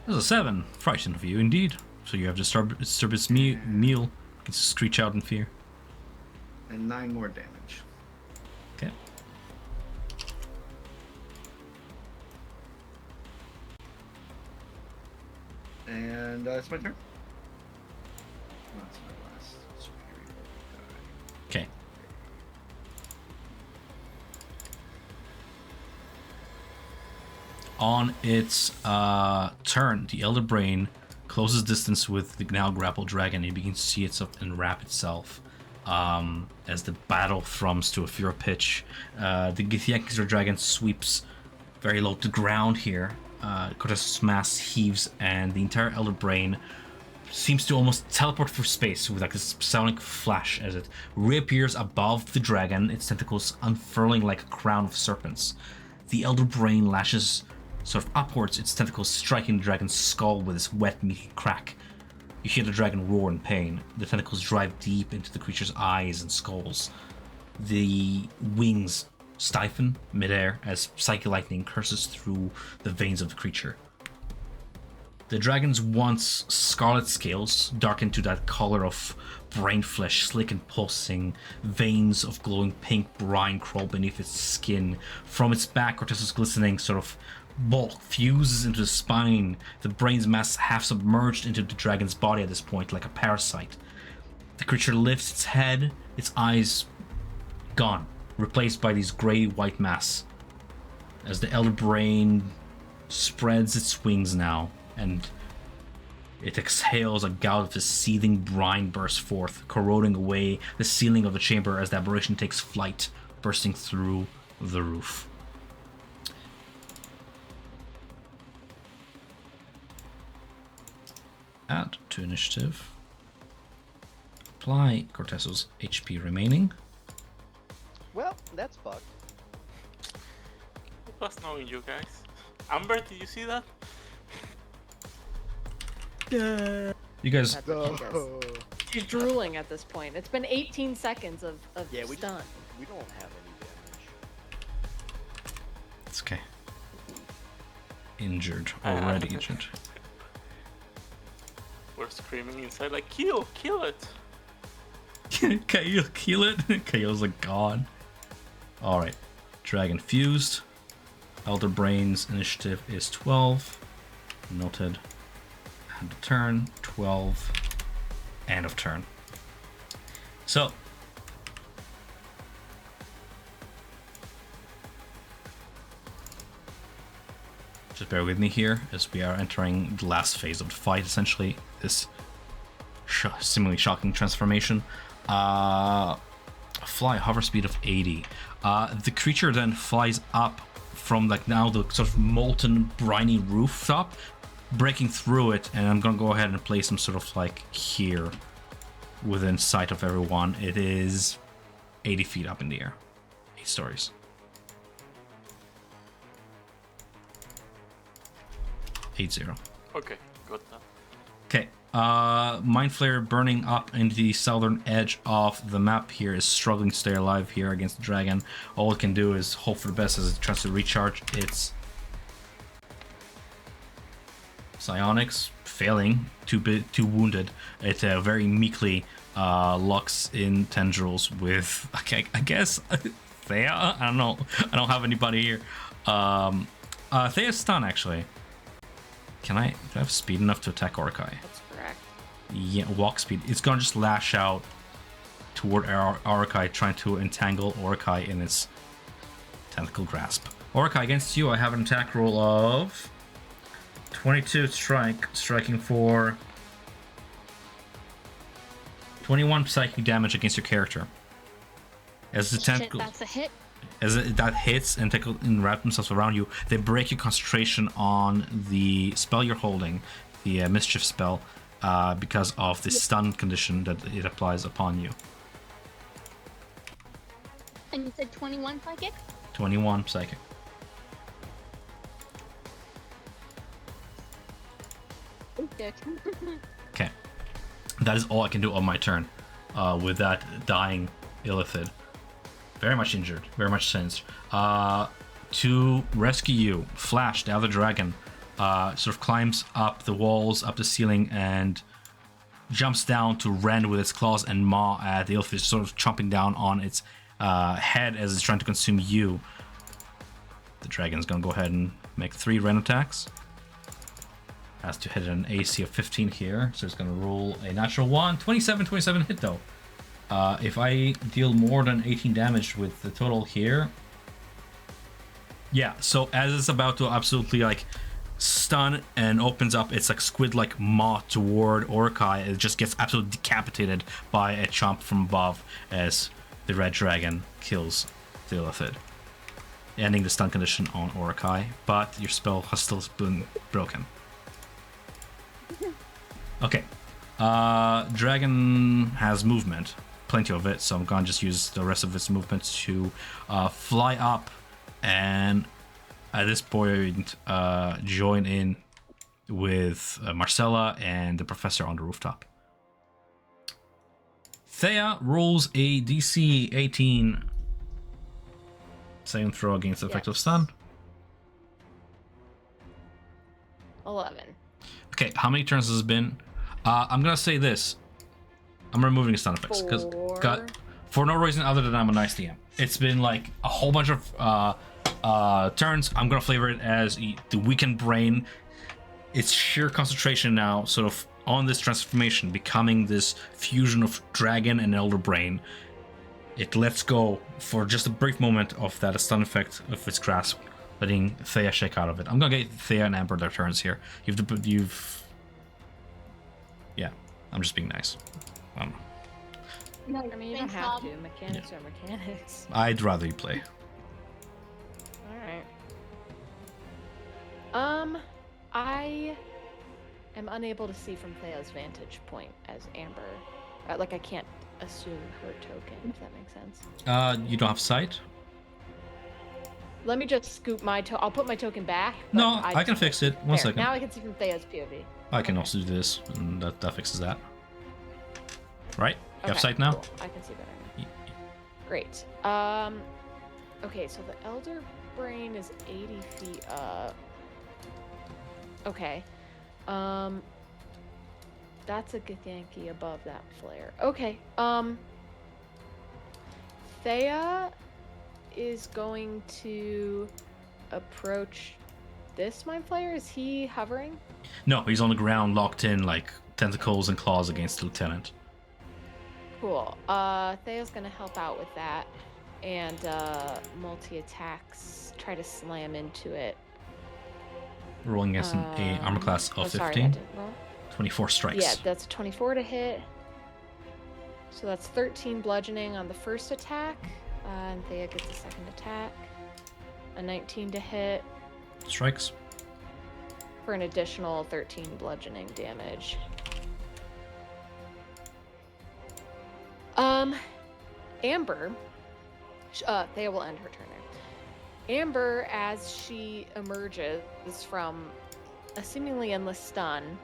There's a 7. Frightened of you, indeed. So you have disturbance meal. You can screech out in fear. And 9 more damage. Okay. And it's my turn. That's my last superiority. On its turn, the Elder Brain closes distance with the now grappled dragon. You begin to see itself enwrap itself as the battle thrums to a fewer pitch. The Githyankizer dragon sweeps very low to ground here. Corteso's mass heaves, and the entire Elder Brain seems to almost teleport through space with like this sonic flash as it reappears above the dragon, its tentacles unfurling like a crown of serpents. The Elder Brain lashes sort of upwards, its tentacles striking the dragon's skull with its wet, meaty crack. You hear the dragon roar in pain. The tentacles drive deep into the creature's eyes and skulls. The wings stiffen midair as psychic lightning curses through the veins of the creature. The dragon's once scarlet scales darken to that color of brain flesh, slick and pulsing. Veins of glowing pink brine crawl beneath its skin. From its back, Corteso's glistening sort of bulk fuses into the spine. The brain's mass half submerged into the dragon's body at this point, like a parasite. The creature lifts its head, its eyes gone, replaced by these gray-white mass. As the Elder Brain spreads its wings now, and it exhales, a gout of this seething brine bursts forth, corroding away the ceiling of the chamber as the aberration takes flight, bursting through the roof. Add to initiative. Apply Corteso's HP remaining. Well, that's fucked. It was knowing you guys. Amber, did you see that? You guys, That's what she does. She's drooling at this point. It's been 18 seconds of Yeah, we stun. We don't have any damage. it's okay. Injured, already injured. We're screaming inside like, kill it! Kael, kill it. Kael's a god. Alright. Dragon fused. Elder Brain's initiative is 12. Noted. End of turn. 12. End of turn. So. Just bear with me here as we are entering the last phase of the fight, essentially. This seemingly shocking transformation. Fly, hover speed of 80. The creature then flies up from like now the sort of molten briny rooftop, breaking through it, and I'm gonna go ahead and place him sort of like here within sight of everyone. It is 80 feet up in the air. 8 stories. Zero. Okay, got that. Okay. Mind Flare burning up into the southern edge of the map here is struggling to stay alive here against the dragon. All it can do is hope for the best as it tries to recharge its psionics, failing, too wounded. It very meekly locks in tendrils with, okay, I guess, Thea? I don't know. I don't have anybody here. Thea's stun, actually. Do I have speed enough to attack Orkai? That's correct. Yeah, walk speed. It's gonna just lash out toward Orkai, trying to entangle Orkai in its tentacle grasp. Orkai, against you, I have an attack roll of 22 striking for 21 psychic damage against your character. As the Shit, tentacle, that's a hit. that hits and wrap themselves around you, they break your concentration on the spell you're holding, the mischief spell, because of the stun condition that it applies upon you. And you said 21 psychic? 21 psychic. Oh, shit. Okay. That is all I can do on my turn with that dying Illithid. Very much injured, very much singed. To rescue you, Flash, the other dragon, sort of climbs up the walls, up the ceiling, and jumps down to rend with its claws and maw at the Illithid, sort of chomping down on its head as it's trying to consume you. The dragon's gonna go ahead and make 3 rend attacks. Has to hit an AC of 15 here, so it's gonna roll a natural 1. 27 hit though. If I deal more than 18 damage with the total here, Yeah, so as it's about to absolutely like stun and opens up its like squid-like maw toward Orkai, it just gets absolutely decapitated by a chomp from above as the red dragon kills the Illithid, ending the stun condition on Orkai, but your spell has still been broken. Okay. Dragon has movement, plenty of it, so I'm gonna just use the rest of its movement to fly up and at this point join in with Marcella and the professor on the rooftop. Thea rolls a DC 18 saving throw against the effective stun. 11. Okay, how many turns has it been? I'm gonna say this. I'm removing the stun effects because for no reason other than I'm a nice DM. It's been like a whole bunch of turns. I'm gonna flavor it as the weakened brain. It's sheer concentration now, sort of on this transformation, becoming this fusion of dragon and elder brain. It lets go for just a brief moment of that stun effect of its grasp, letting Thea shake out of it. I'm gonna get Thea and Amber their turns here. Yeah, I'm just being nice. No, I mean, you don't have to. Mechanics are mechanics. I'd rather you play. Alright. I am unable to see from Thea's vantage point as Amber. Like, I can't assume her token, if that makes sense. You don't have sight? Let me just scoop my I'll put my token back. No, I can fix it. One second. Now I can see from Thea's POV. I can also do this, and that fixes that. Right? You have Okay, sight now? cool. I can see better now. Great. Okay, so the Elder Brain is 80 feet up. Okay. That's a Githyanki above that flare. Okay. Thea is going to approach this Mind Flayer. Is he hovering? No, he's on the ground, locked in, like tentacles and claws against the lieutenant. Cool. Thea's gonna help out with that, and multi-attacks, try to slam into it. Rolling against an armor class of 15. Sorry, I didn't roll. 24 strikes. Yeah, that's a 24 to hit. So that's 13 bludgeoning on the first attack, and Thea gets a second attack. A 19 to hit Strikes. for an additional 13 bludgeoning damage. Amber, Thea will end her turn there. Amber, as she emerges from a seemingly endless stun,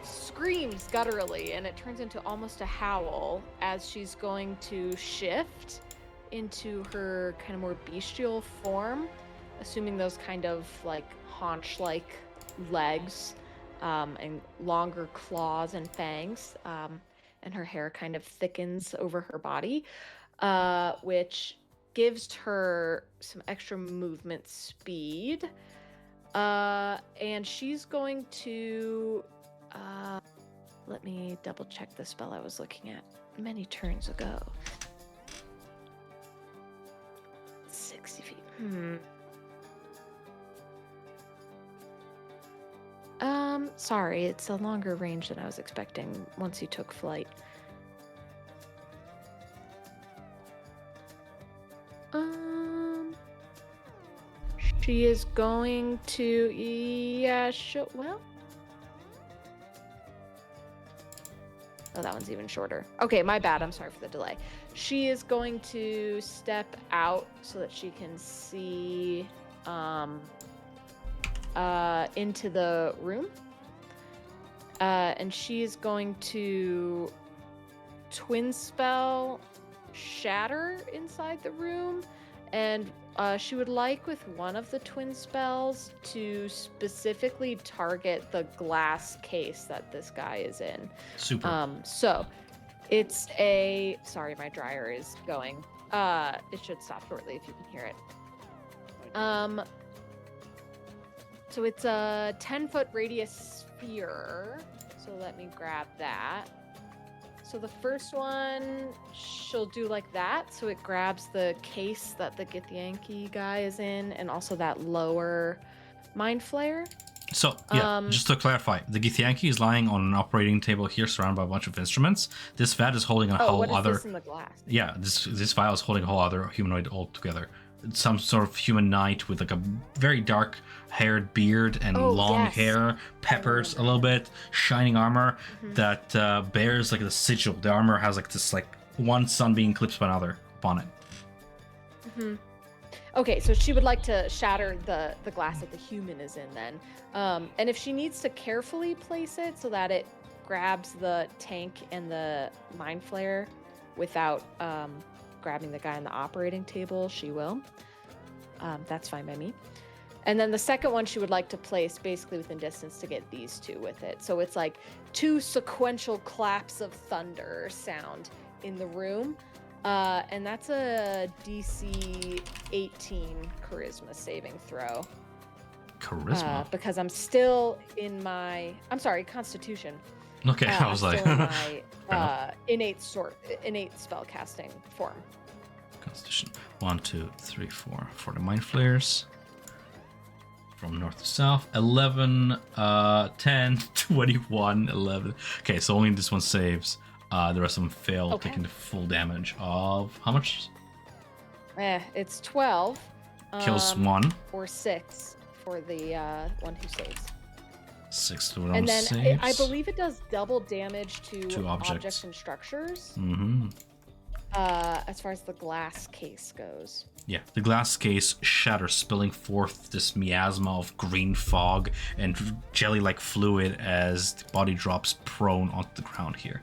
screams gutturally, and it turns into almost a howl as she's going to shift into her kind of more bestial form, assuming those kind of like haunch-like legs and longer claws and fangs. And her hair kind of thickens over her body, which gives her some extra movement speed. And she's going to... let me double check the spell I was looking at many turns ago. 60 feet. Sorry, it's a longer range than I was expecting once you took flight. She is going to, yeah, well. Oh, that one's even shorter. Okay, my bad. I'm sorry for the delay. She is going to step out so that she can see into the room. And she is going to twin spell shatter inside the room. And she would like with one of the twin spells to specifically target the glass case that this guy is in. Super. So it's a, sorry, my dryer is going. It should stop shortly if you can hear it. So it's a 10-foot radius sphere. So let me grab that. So the first one, she'll do like that. So it grabs the case that the Githyanki guy is in, and also that lower mind flare. So, yeah, just to clarify, the Githyanki is lying on an operating table here, surrounded by a bunch of instruments. This vat is holding a whole what is other. this in the glass? Yeah, this vial is holding a whole other humanoid altogether. Some sort of human knight with like a very dark haired beard and long yes. hair, peppers a little bit, shining armor that bears like the sigil. The armor has like this like one sun being eclipsed by another upon it. Mm-hmm. Okay, so she would like to shatter the glass that the human is in then. And if she needs to carefully place it so that it grabs the tank and the mind flare without grabbing the guy on the operating table, she will. That's fine by me. And then the second one she would like to place basically within distance to get these two with it. So it's like two sequential claps of thunder sound in the room. And that's a DC 18 charisma saving throw. Charisma? Because I'm still in my... I'm sorry, Constitution. Okay, I was like... still in my innate spellcasting form. Constitution. 1, 2, 3, 4 for the mind flares. From north to south. 11, 10, 21, 11. Okay, so only this one saves. The rest of them fail, taking the full damage of how much? It's 12. Kills one. Or 6 for the one who saves. 6 to one and then saves. I believe it does double damage to objects. objects and structures. Mm-hmm. As far as the glass case goes. Yeah, the glass case shatters, spilling forth this miasma of green fog and jelly-like fluid as the body drops prone onto the ground here.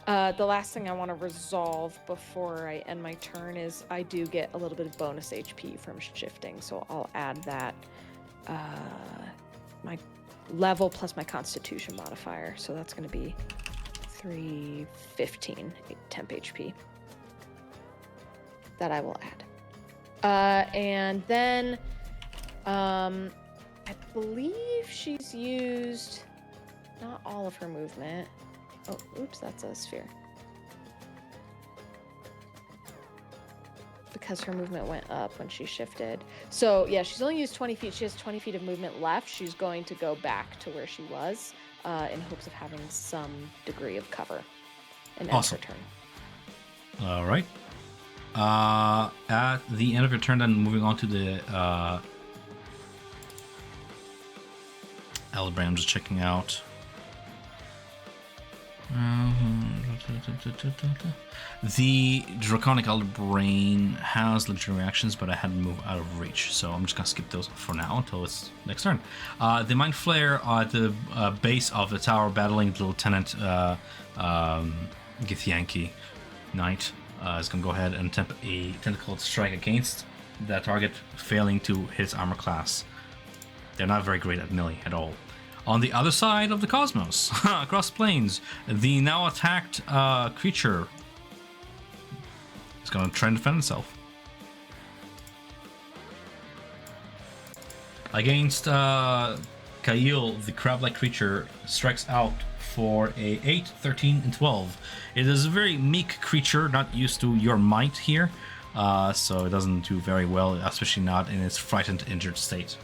The last thing I want to resolve before I end my turn is I do get a little bit of bonus HP from shifting, so I'll add that my level plus my Constitution modifier, so that's going to be 315 temp HP that I will add. And then I believe she's used not all of her movement. Oh, oops, that's a sphere. Because her movement went up when she shifted. So, yeah, she's only used 20 feet. She has 20 feet of movement left. She's going to go back to where she was in hopes of having some degree of cover. And end her turn. All right. At the end of your turn, then moving on to the Albrain, I'm just checking out. The Draconic Albrain has legendary reactions, but I had to move out of reach, so I'm just gonna skip those for now until it's next turn. The Mind Flare at the base of the tower, battling the Lieutenant Githyanki Knight, is gonna go ahead and attempt a tentacle strike against that target, failing to hit its armor class. They're not very great at melee at all. On the other side of the cosmos, across planes, the now attacked creature is going to try and defend itself. Against Kail, the crab-like creature strikes out for a 8, 13, and 12. It is a very meek creature, not used to your might here, so it doesn't do very well, especially not in its frightened, injured state.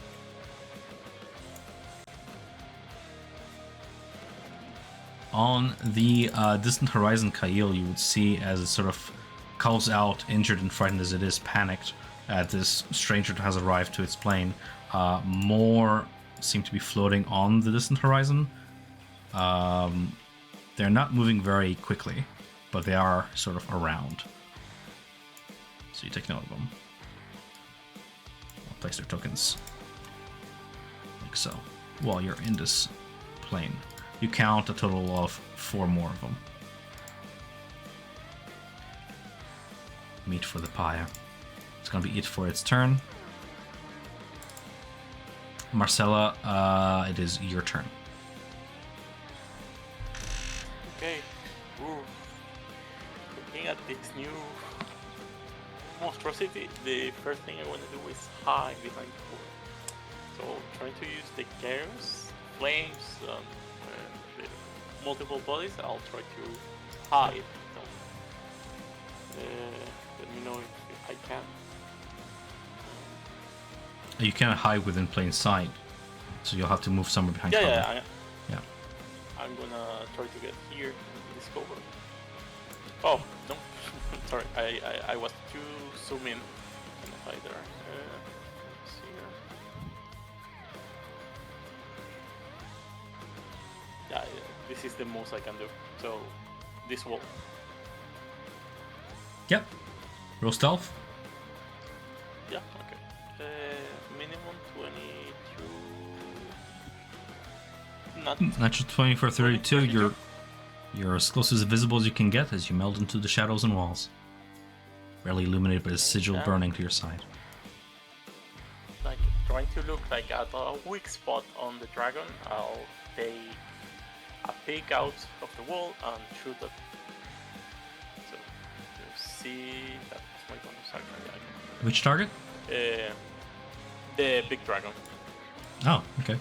On the distant horizon, Kail, you would see as it sort of calls out, injured and frightened as it is, panicked at this stranger that has arrived to its plane. More seem to be floating on the distant horizon. They're not moving very quickly, but they are sort of around. So you take note of them. I'll place their tokens like so while you're in this plane. You count a total of 4 more of them. Meat for the pyre. It's gonna be it for its turn. Marcella, it is your turn. Okay. Ooh. Looking at this new monstrosity, the first thing I want to do is hide behind the wall. So trying to use the chaos, flames, multiple bodies, I'll try to hide them. Let me know if I can. You can't hide within plain sight, so you'll have to move somewhere behind cover. Yeah. I'm gonna try to get here in this cover. Oh, no. Sorry, I was too zoom in and hide there. Let's see here. Yeah, this is the most I can do. So, this wall. Yep. Roll stealth. Yeah, okay. Minimum 22. Natural 20 for 32. You're as close as visible as you can get as you meld into the shadows and walls. Barely illuminated by the sigil burning to your side. Like, trying to look like at a weak spot on the dragon, I'll take a peek out of the wall and shoot it. So, you see that's my bonus action. Which target? The big dragon. Oh, okay.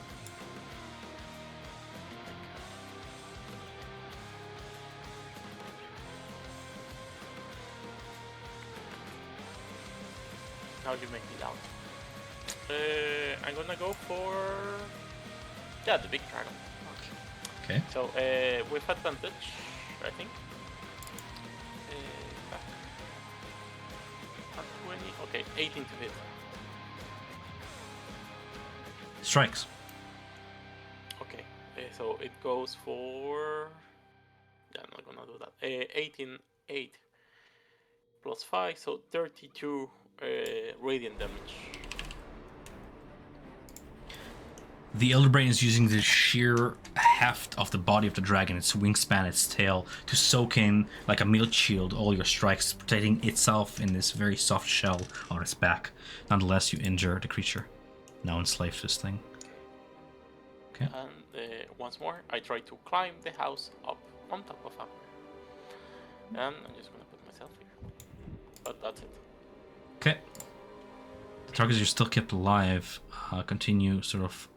Now you make me down. I'm gonna go for the big dragon. Okay. So with advantage, I think. Back. 20. Okay, 18 to hit. Strikes. Okay, so it goes for. Yeah, I'm not gonna do that. 18, 8 plus 5, so 32 radiant damage. The Elder Brain is using the sheer heft of the body of the dragon, its wingspan, its tail, to soak in, like a meal shield, all your strikes, protecting itself in this very soft shell on its back. Nonetheless, you injure the creature, now enslaved to this thing. Okay. And once more, I try to climb the house up on top of her. And I'm just gonna put myself here. But that's it. Okay. The targets you're still kept alive continue sort of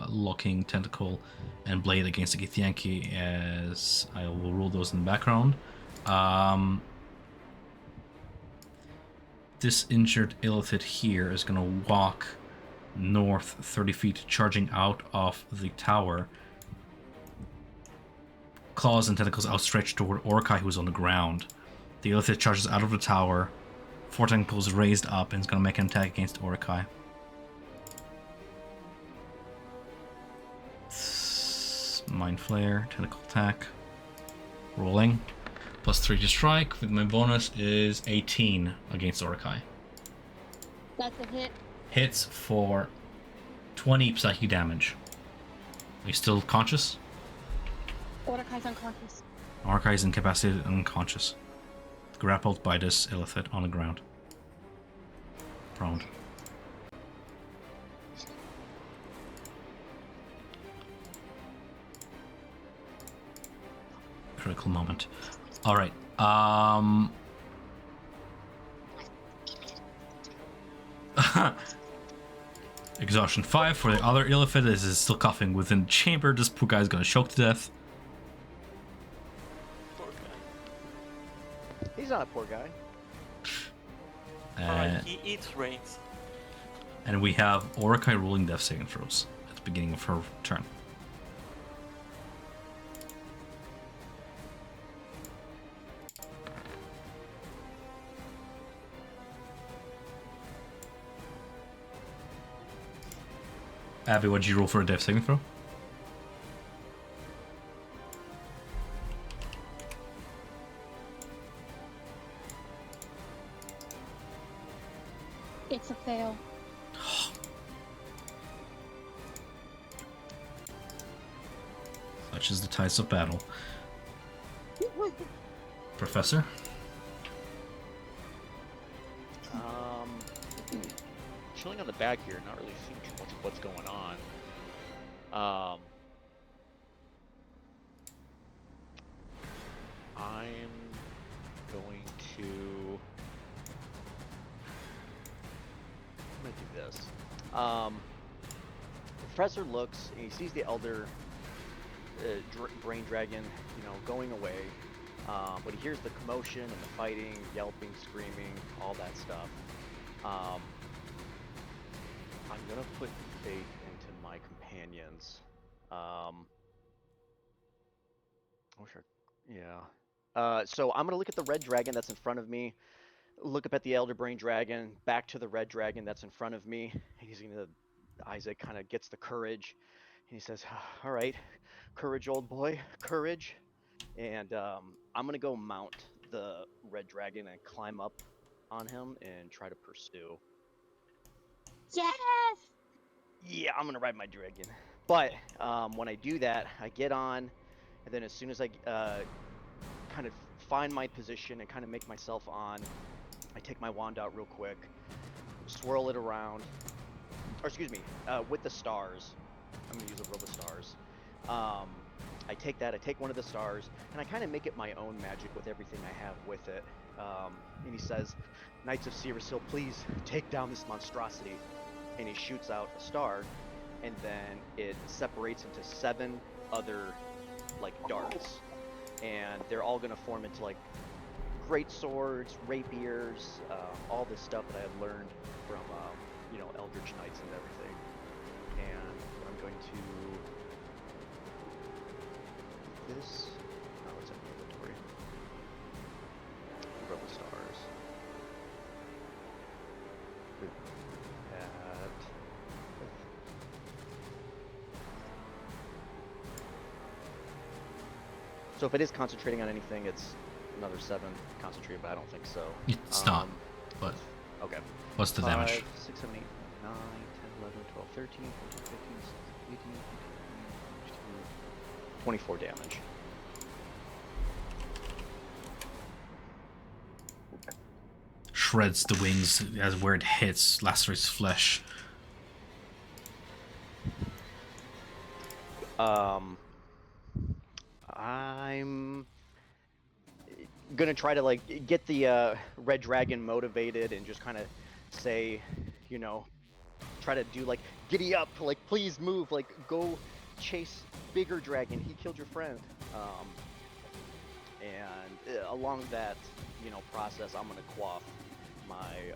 locking tentacle and blade against the Githyanki, as I will rule those in the background. This injured Illithid here is going to walk north 30 feet, charging out of the tower. Claws and tentacles outstretched toward Orkai, who is on the ground. The Illithid charges out of the tower. 4 tentacles raised up, and it's going to make an attack against Orkai. Mind Flare, tentacle attack. Rolling. Plus 3 to strike, with my bonus is 18 against Orkai. That's a hit. Hits for 20 psychic damage. Are you still conscious? Mordecai's unconscious. Orkai is incapacitated and unconscious. Grappled by this Illithid on the ground. Prone. Critical moment. Alright. Exhaustion 5 for the other Illithid. This is still coughing within the chamber. This poor guy is gonna choke to death. Poor guy. He's not a poor guy. He eats brains. And we have Orkai rolling death saving throws at the beginning of her turn. Abby, what did you roll for a death saving throw? It's a fail. Such is the tides of battle. Professor? Chilling on the back here, not really seeing too much of what's going on. I'm going to. I'm gonna do this. The professor looks and he sees the elder brain dragon, going away. But he hears the commotion and the fighting, yelping, screaming, all that stuff. I'm gonna put faith into my companions. So I'm gonna look at the red dragon that's in front of me. Look up at the elder brain dragon. Back to the red dragon that's in front of me. Isaac kind of gets the courage, and he says, "All right, courage, old boy, courage." And I'm gonna go mount the red dragon and climb up on him and try to pursue. Yes! Yeah, I'm gonna ride my dragon. But when I do that, I get on, and then as soon as I kind of find my position and kind of make myself on, I take my wand out real quick, swirl it around, or excuse me, with the stars. I'm gonna use a row of stars. I take one of the stars, and I kind of make it my own magic with everything I have with it. And he says, "Knights of Cyril, please take down this monstrosity." And he shoots out a star, and then it separates into 7 other, like, darts. And they're all gonna form into, like, great swords, rapiers, all this stuff that I have learned from, Eldritch Knights and everything. And I'm going to... This... Oh, it's in my inventory. Row of stars. So if it is concentrating on anything, it's another 7 concentrated, but I don't think so. It's not, but okay. What's the damage? 6, 7, 8, 9, 10, 11, 12, 13, 14, 15, 16, 18, 19, 24 damage. Shreds the wings as where it hits, lacerates flesh. I'm gonna try to get the red dragon motivated and just kind of say, try to do giddy up, please move, go chase bigger dragon. He killed your friend. And along that process, I'm gonna quaff my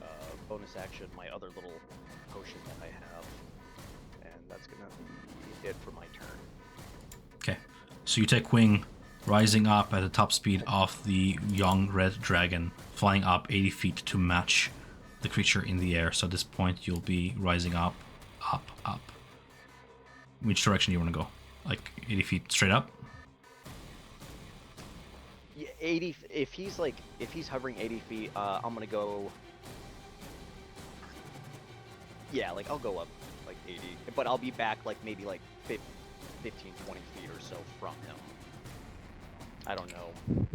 bonus action, my other little potion that I have, and that's gonna be it for my turn. Okay, so you take wing, rising up at the top speed of the young red dragon, flying up 80 feet to match the creature in the air. So at this point, you'll be rising up, up, up. Which direction do you want to go? 80 feet straight up? Yeah, 80. If he's hovering 80 feet, I'm gonna go. Yeah, I'll go up 80, but I'll be back maybe 15, 20 feet or so from him. I don't know. I'm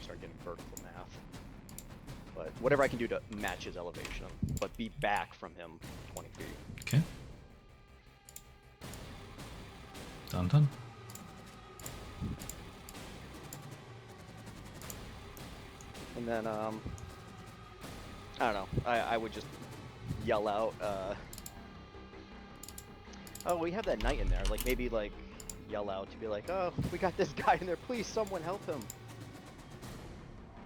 start getting vertical math. But whatever I can do to match his elevation, but be back from him 20 feet. Okay. Done. And then, I don't know. I would just yell out, oh, we have that knight in there. Maybe, yell out to be oh, we got this guy in there. Please, someone help him.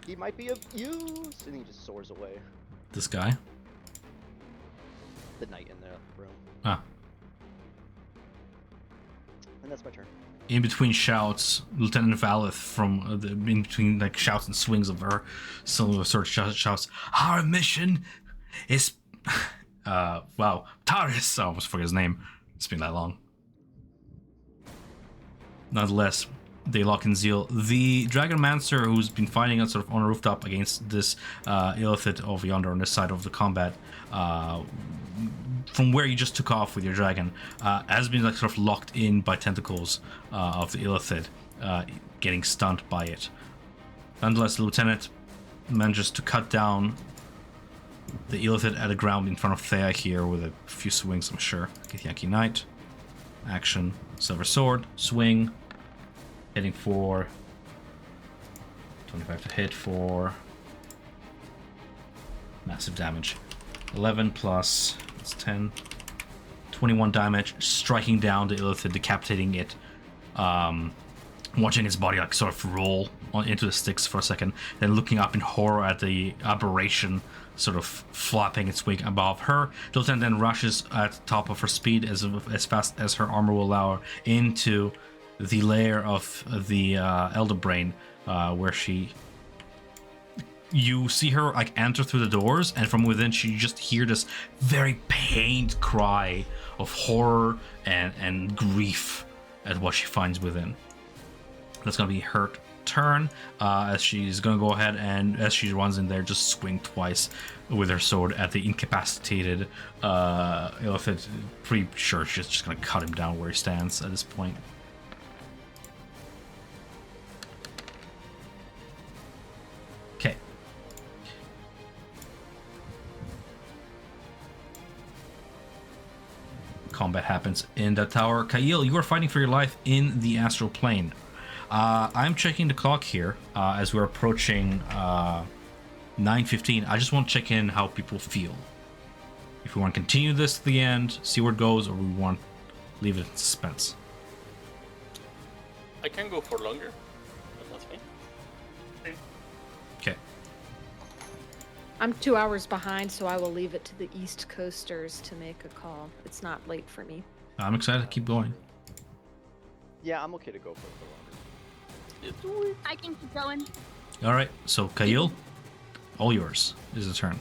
He might be of use. And he just soars away. This guy? The knight in the room. Ah. And that's my turn. In between shouts, Lieutenant Valeth in between shouts and swings of her silver sword shouts, "Our mission is wow, Taris." I almost forgot his name. It's been that long. Nonetheless, they lock in zeal. The Dragonmancer, who's been fighting on a rooftop against this Illithid over yonder on this side of the combat, from where you just took off with your dragon, has been locked in by tentacles of the Illithid, getting stunned by it. Nonetheless, the lieutenant manages to cut down the Illithid at the ground in front of Thea here with a few swings, I'm sure. Githyanki Knight, action, silver sword, swing, hitting for 25 to hit for massive damage. 11 plus 10, 21 damage, striking down the Illithid, decapitating it watching its body like sort of roll into the sticks for a second, then looking up in horror at the aberration sort of flapping its wing above her. The lieutenant then rushes at the top of her speed as fast as her armor will allow her into the lair of the Elder Brain, where you see her like enter through the doors, and from within you just hear this very pained cry of horror and grief at what she finds within. That's gonna be her turn, as she's gonna go ahead and as she runs in there, just swing twice with her sword at the incapacitated elephant. Pretty sure she's just gonna cut him down where he stands at this point. Okay. Combat happens in the tower. Kail, you are fighting for your life in the astral plane. I'm checking the clock here as we're approaching 9:15. I just want to check in how people feel. If we want to continue this to the end, see where it goes, or we want to leave it in suspense. I can go for longer. That's me. Okay. I'm 2 hours behind, so I will leave it to the East Coasters to make a call. It's not late for me. I'm excited to keep going. Yeah, I'm okay to go for longer. I can keep going. All right. So Kail, all yours is the turn.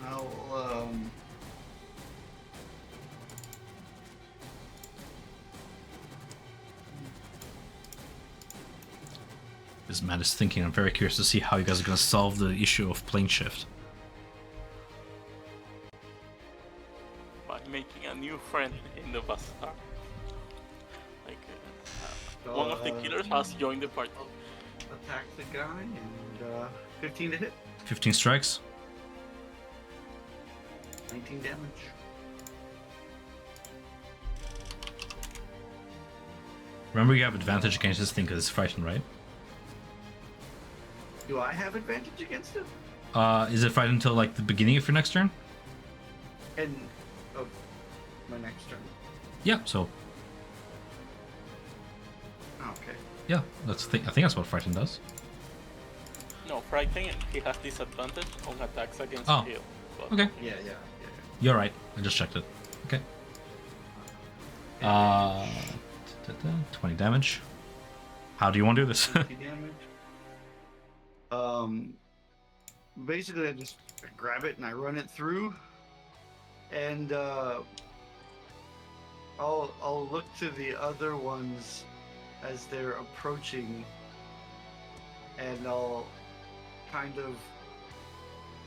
I'll This man is thinking. I'm very curious to see how you guys are going to solve the issue of plane shift. By making a new friend in the bazaar. Like, one of the killers has joined the party. attack the guy and 15 to hit, 15 strikes. 19 damage. Remember, you have advantage against this thing because it's frightened, right? Do I have advantage against it? Is it frightened until like the beginning of your next turn? And oh, my next turn. Yeah. So Okay. yeah, that's I think that's what frightened does. No, frightened, he has disadvantage on attacks against Oh. heal. But Okay. Yeah. You're right. I just checked it. Okay. 20 damage. How do you want to do this? 20 damage. Basically, I just grab it and I run it through, and I'll look to the other ones as they're approaching, and I'll kind of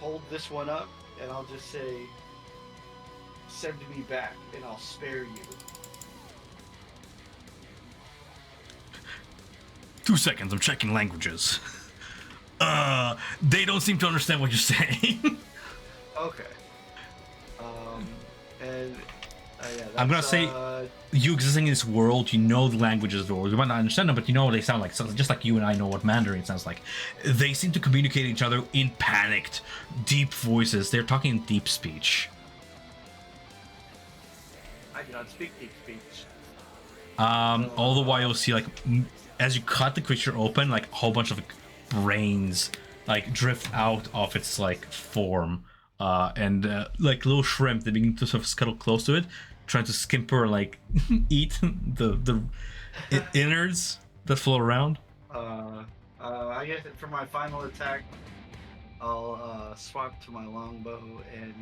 hold this one up, and I'll just say, "Send me back, and I'll spare you." 2 seconds. I'm checking languages. They don't seem to understand what you're saying. Okay. And yeah, I'm gonna that's, say you existing in this world, you know the languages of the world. You might not understand them, but you know what they sound like. So just like you and I know what Mandarin sounds like. They seem to communicate with each other in panicked, deep voices. They're talking in deep speech. I do not speak deep speech. All the while you'll see like as you cut the creature open, like a whole bunch of brains like drift out of its like form, and like little shrimp that begin to sort of scuttle close to it, trying to skimper like eat the innards that float around. I guess for my final attack, I'll swap to my longbow and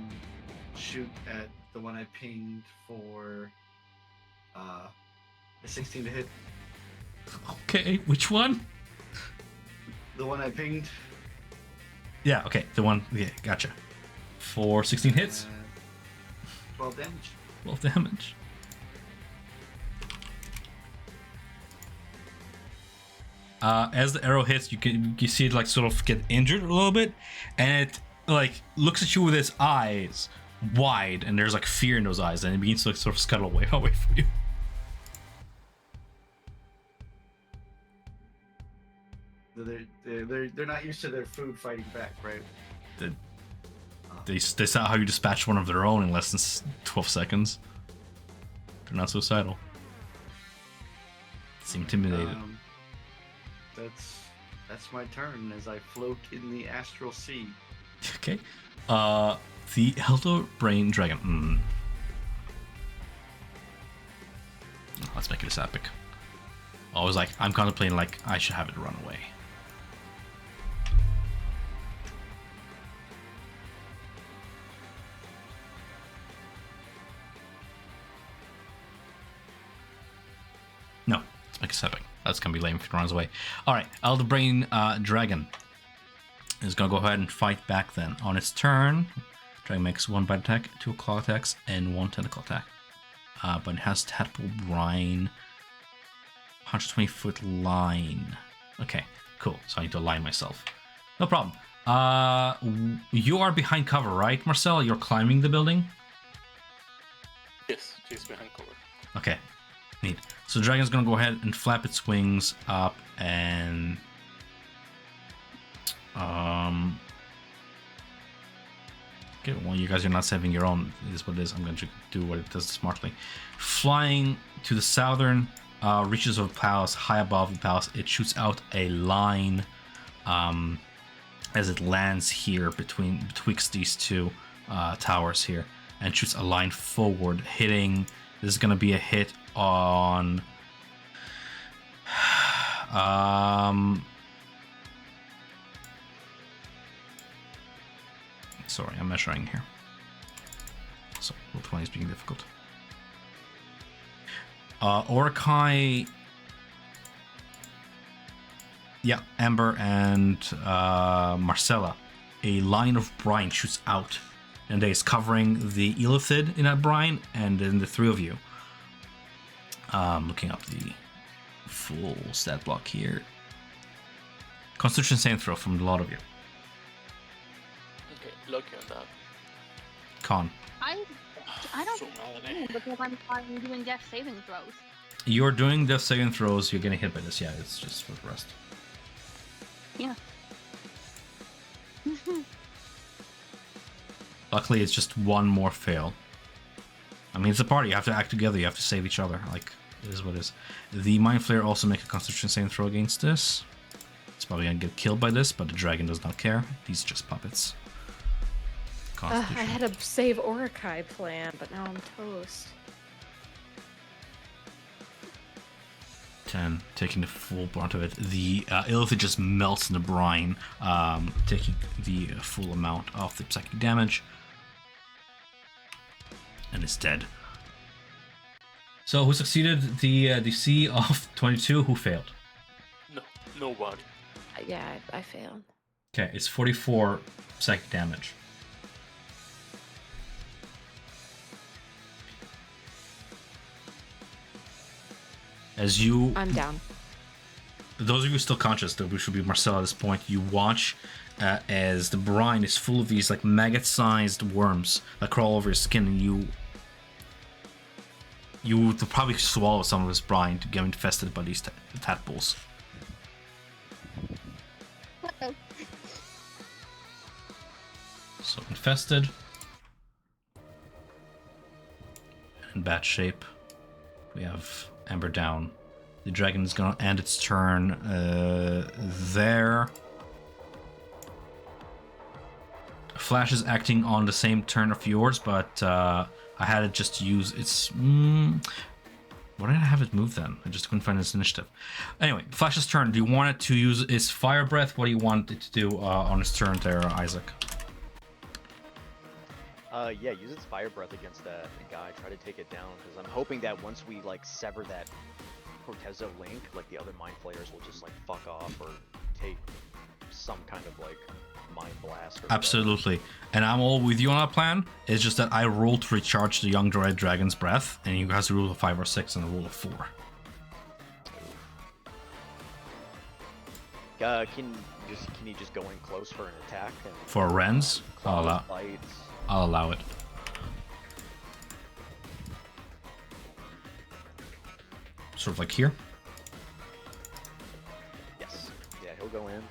shoot at the one I pinged for a 16 to hit. Okay, which one? The one I pinged. Yeah, okay, the one. Yeah, gotcha. For 16 hits, 12 damage. 12 damage. As the arrow hits, you see it like sort of get injured a little bit, and it like looks at you with its eyes wide, and there's like fear in those eyes, and it begins to like sort of scuttle away from you. They're not used to their food fighting back, right? They saw how you dispatch one of their own in less than 12 seconds. You're not suicidal. It's intimidated. That's my turn as I float in the astral sea. Okay. The Elder Brain Dragon. Let's make it this epic. I was like, I'm contemplating like I should have it run away. No, let's make it epic. That's gonna be lame if it runs away. Alright, Elder Brain Dragon is gonna go ahead and fight back then. On its turn, Dragon makes 1 bite attack, 2 claw attacks, and 1 tentacle attack. But it has Tadpole Brine, 120-foot line. Okay, cool. So I need to align myself. No problem. You are behind cover, right, Marcel? You're climbing the building? Yes, she's behind cover. Okay, neat. So the dragon's gonna go ahead and flap its wings up and okay, well, you guys are not saving your own. It is what it is. I'm going to do what it does smartly. Flying to the southern reaches of the palace, high above the palace, it shoots out a line as it lands here betwixt these two towers here, and shoots a line forward, hitting. This is going to be a hit on. Sorry, I'm measuring here. So, roll 20 is being difficult. Orakai. Yeah, Amber and Marcella. A line of brine shoots out, and it is covering the Elithid in that brine, and then the three of you. Looking up the full stat block here. Constitution saving throw from a lot of you. Okay, lucky on that. Con. I don't So mad. know because I'm doing death saving throws. You're doing death saving throws, you're getting hit by this. Yeah, it's just for the rest. Yeah. Luckily, it's just one more fail. I mean, it's a party. You have to act together. You have to save each other. Like, it is what it is. The Mind Flayer also make a Constitution saving throw against this. It's probably going to get killed by this, but the dragon does not care. These are just puppets. I had a save Orakai plan, but now I'm toast. 10, taking the full brunt of it. The Illithid just melts in the brine, taking the full amount of the psychic damage. And is dead. So, who succeeded the DC of 22? Who failed? No, nobody. Yeah, I failed. Okay, it's 44 psychic damage. As you... I'm down. Those of you still conscious, though, we should be Marcel at this point, you watch as the brine is full of these like maggot-sized worms that crawl over your skin, and you would probably swallow some of this brine to get infested by these tadpoles. Uh-oh. So infested. In bad shape. We have Amber down. The dragon is gonna end its turn there. Flash is acting on the same turn of yours, but I had it just use its... Why did I have it move then? I just couldn't find its initiative. Anyway, Flash's turn. Do you want it to use its fire breath? What do you want it to do on its turn there, Isaac? Yeah, use its fire breath against that guy. Try to take it down, because I'm hoping that once we like sever that Corteso link, like the other mind flayers will just like fuck off or take some kind of like mind blast. Or Absolutely. And I'm all with you on that plan. It's just that I rolled to recharge the young red dragon's breath, and you guys roll a 5 or 6 and a roll of 4. Can you just go in close for an attack? And For Ren's, claws, bites? I'll allow it. Sort of like here. Yes. Yeah, he'll go in.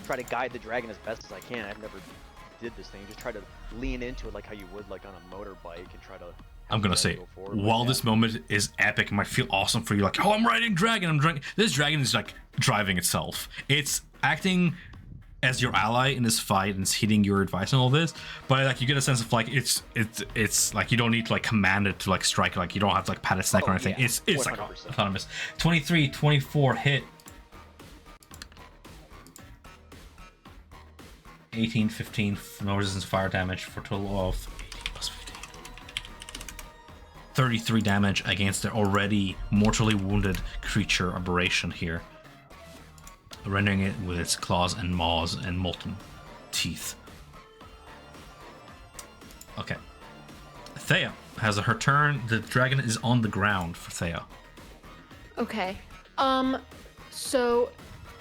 Try to guide the dragon as best as I can. I've never did this thing. Just try to lean into it like how you would like on a motorbike and try to I'm gonna say, go forward, but while yeah. this moment is epic, it might feel awesome for you, like, oh, I'm riding dragon, this dragon is like driving itself. It's acting as your ally in this fight and it's heeding your advice and all this, but like you get a sense of like it's like you don't need to like command it to like strike, like you don't have to like pat its neck or anything. Yeah, It's like 100%. autonomous. 23, 24 hit. 18, 15, no resistance fire damage for a total of 18 plus 15. 33 damage against the already mortally wounded creature aberration here, rendering it with its claws and maws and molten teeth. Okay. Thea has her turn. The dragon is on the ground for Thea. Okay. So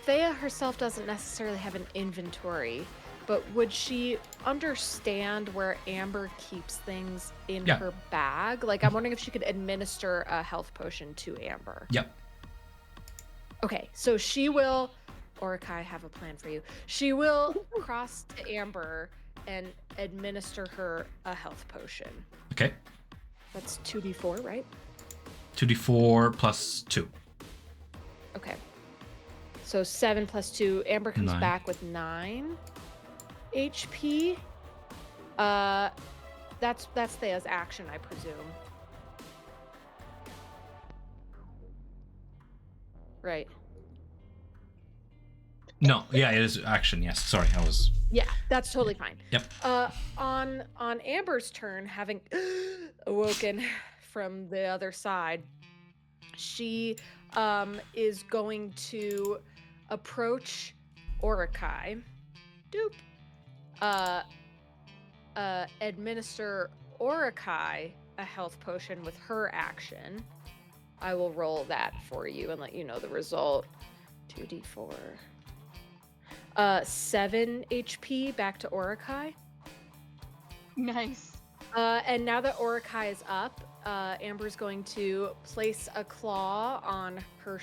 Thea herself doesn't necessarily have an inventory, but would she understand where Amber keeps things in Yeah. her bag? Like, I'm wondering if she could administer a health potion to Amber. Yep. Okay, so she will, Orikai, I have a plan for you. She will cross to Amber and administer her a health potion. Okay. That's 2d4, right? 2d4 plus 2. Okay. So 7 plus 2. Amber comes 9. back with 9 HP. That's Thea's action, I presume. Right. No, yeah, it is action. Yes, sorry, I was. Yeah, that's totally fine. Yep. On Amber's turn, having awoken from the other side, she is going to approach Orikai. Doop. Administer Orikai a health potion with her action. I will roll that for you and let you know the result. 2d4. 7 HP back to Orikai. Nice. And now that Orikai is up, Amber's going to place a claw on her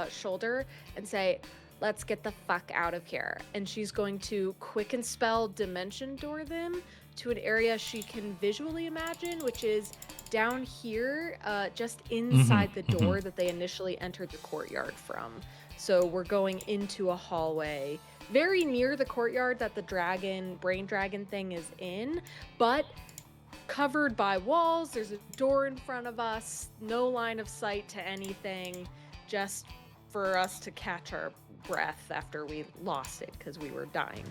shoulder and say, "Let's get the fuck out of here." And she's going to quicken spell Dimension Door them to an area she can visually imagine, which is down here, just inside the door that they initially entered the courtyard from. So we're going into a hallway very near the courtyard that the brain dragon thing is in, but covered by walls. There's a door in front of us, no line of sight to anything, just for us to catch our breath after we lost it because we were dying.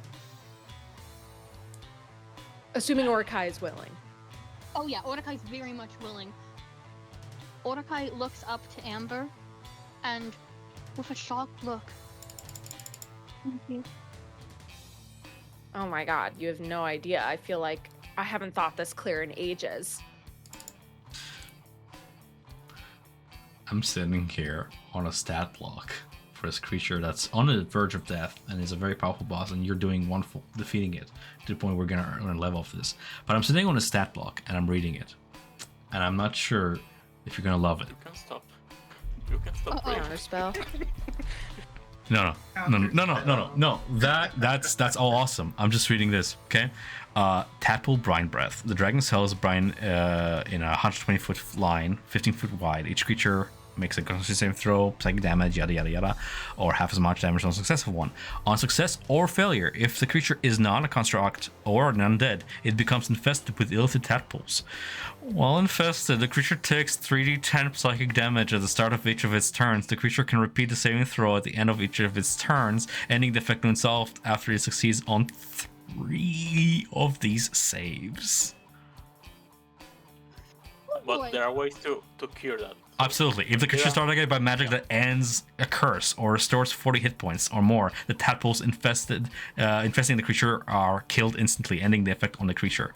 Assuming Orikai is willing. Oh yeah, Ordakai's very much willing. Ordakai looks up to Amber, and with a shocked look. Thank you. Oh my god, you have no idea. I feel like I haven't thought this clear in ages. I'm sitting here on a stat block for this creature that's on the verge of death and is a very powerful boss, and you're doing wonderful defeating it to the point we're gonna earn a level off this. But I'm sitting on a stat block and I'm reading it, and I'm not sure if you're gonna love it. You can stop. You can stop. Uh-oh. Brave. Counterspell. No. That's all awesome. I'm just reading this, okay? Tadpole Brine Breath. The dragon cells brine in a 120-foot line, 15 foot wide. Each creature makes a constitution saving throw, psychic damage, yada yada yada, or half as much damage on a successful one. On success or failure, if the creature is not a construct or an undead, it becomes infested with illicit tadpoles. While infested, the creature takes 3d10 psychic damage at the start of each of its turns. The creature can repeat the saving throw at the end of each of its turns, ending the effect on itself after it succeeds on 3 of these saves. But Boy. there are ways to cure that. Absolutely. If the creature is targeted by magic that ends a curse or restores 40 hit points or more, the tadpoles infesting the creature are killed instantly, ending the effect on the creature.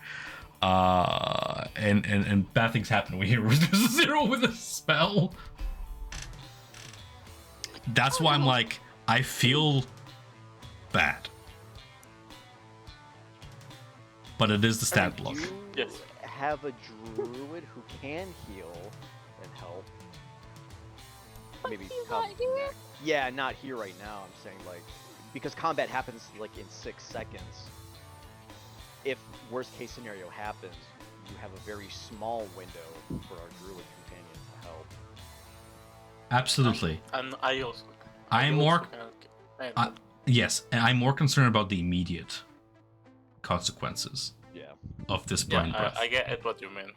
And bad things happen when you reduce a 0 with a spell. That's why I'm like, I feel bad. But it is the stat block. You Yes. have a druid who can heal and help. Maybe he's come not here. next. Yeah, not here right now. I'm saying like because combat happens like in 6 seconds. If worst case scenario happens, you have a very small window for our druid companion to help. Absolutely. And I also. I'm more. can- Yes, and I'm more concerned about the immediate consequences Yeah. of this Yeah, blind breath. I get what you mean.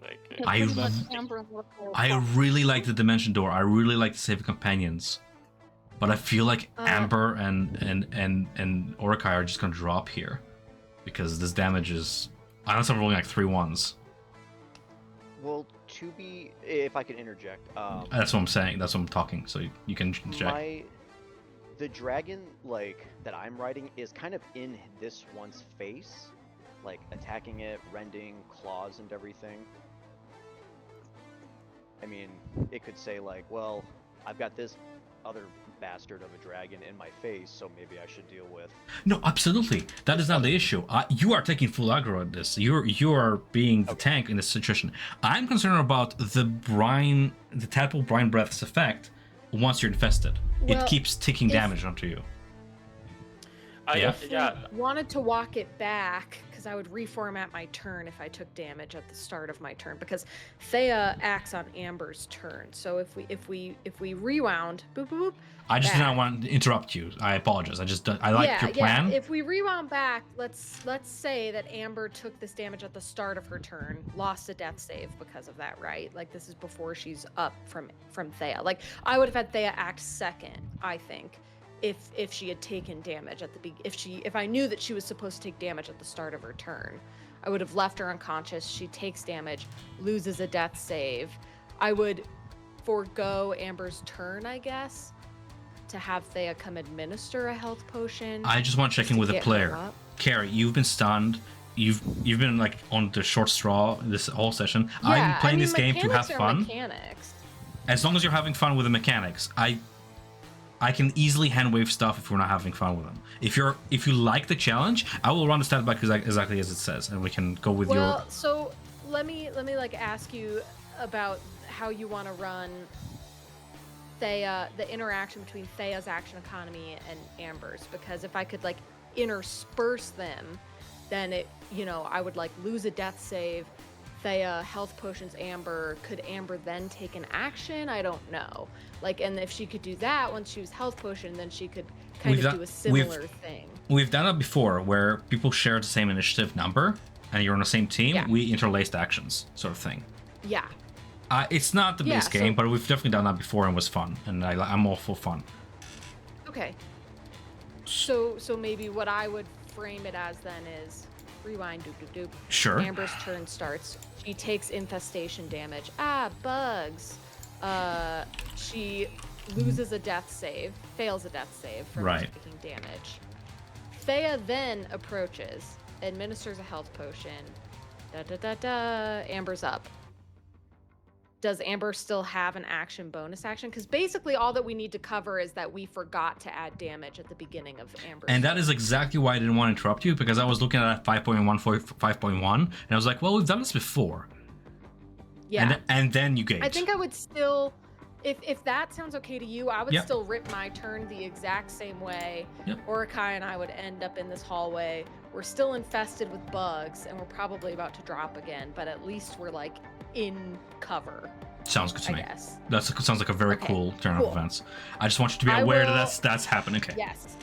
Like, Because I pretty much r- Amber and Orca I are really like the dimension door. I really like the saving companions, but I feel like Amber and Orakai are just gonna drop here because this damage is. Unless I'm rolling like 3 ones. Well, if I can interject, That's what I'm saying. That's what I'm talking. So you can check. The dragon like that I'm riding is kind of in this one's face, like attacking it, rending claws and everything. I mean, it could say like, well, I've got this other bastard of a dragon in my face, so maybe I should deal with. No, absolutely. That is not the issue. You are taking full aggro at this. You are being the tank in this situation. I'm concerned about the tadpole brine breath's effect once you're infested. Well, it keeps taking if- damage onto you. Yeah. Yeah. Wanted to walk it back because I would reformat my turn if I took damage at the start of my turn because Thea acts on Amber's turn. So if we rewound, boop boop boop. I just did not back. want to interrupt you. I apologize. I like your plan. Yeah. If we rewound back, let's say that Amber took this damage at the start of her turn, lost a death save because of that, right? Like this is before she's up from Thea. Like I would have had Thea act second, I think, if she had taken damage at the if I knew that she was supposed to take damage at the start of her turn. I would have left her unconscious. She takes damage, loses a death save. I would forego Amber's turn, I guess, to have Thea come administer a health potion. I just want to check in to with the get her player. up. Carrie, you've been stunned. You've been like on the short straw this whole session. I'm playing this game to have mechanics are fun. Mechanics. As long as you're having fun with the mechanics, I can easily hand wave stuff if we're not having fun with them. If you like the challenge, I will run the stat back exactly as it says, and we can go with Well, so let me like ask you about how you want to run Thea, the interaction between Thea's action economy and Amber's, because if I could like intersperse them, then I would like lose a death save. Thea health potions Amber. Could Amber then take an action? I don't know. Like, and if she could do that once she was health potion, then she could kind of do a similar thing. We've done that before, where people share the same initiative number, and you're on the same team. Yeah. We interlaced actions, sort of thing. Yeah. It's not the base game, but we've definitely done that before and it was fun, and I'm all for fun. Okay. So maybe what I would frame it as then is rewind, doop doop doop. Sure. Amber's turn starts. She takes infestation damage. Bugs. She loses a death save, fails a death save from taking damage. Thea then approaches, administers a health potion. Amber's up. Does Amber still have an bonus action? Because basically all that we need to cover is that we forgot to add damage at the beginning of Amber's And that turn. is exactly why I didn't want to interrupt you, because I was looking at 5.1, and I was like, well, we've done this before. Yeah. And then you gauge. I think I would still, if that sounds okay to you, I would Yep. still rip my turn the exact same way. Yep. Orakai and I would end up in this hallway. We're still infested with bugs, and we're probably about to drop again, but at least we're like in cover. Sounds good to I me. guess. That sounds like a very cool turn of events. I just want you to be I aware will- that that's happening. Okay. Yes.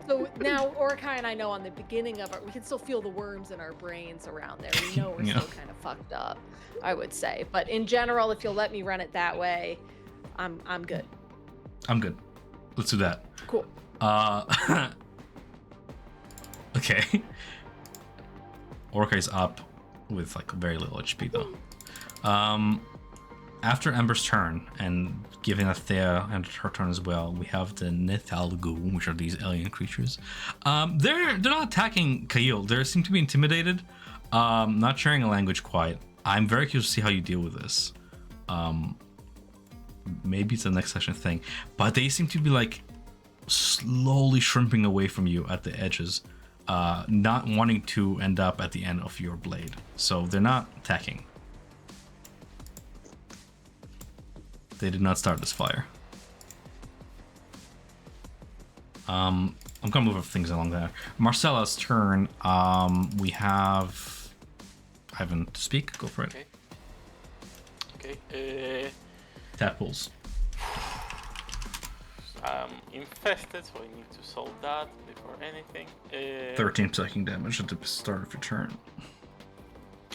So now Orakai and I know on the beginning of it, we can still feel the worms in our brains around there. We know we're Yeah. still kind of fucked up, I would say. But in general, if you'll let me run it that way, I'm good. I'm good. Let's do that. Cool. Okay. Orcai's up with like very little HP though. After Ember's turn, and giving that Thea and her turn as well, we have the Nithalgu, which are these alien creatures. They're not attacking Kail. They seem to be intimidated. Not sharing a language quite. I'm very curious to see how you deal with this. Maybe it's a next session thing, but they seem to be like slowly shrimping away from you at the edges, not wanting to end up at the end of your blade. So they're not attacking. They did not start this fire. I'm gonna move things along there. Marcella's turn. We have Ivan to speak. Go for it. Okay. Tadpoles. I'm infested, so I need to solve that before anything. 13 psychic damage at the start of your turn.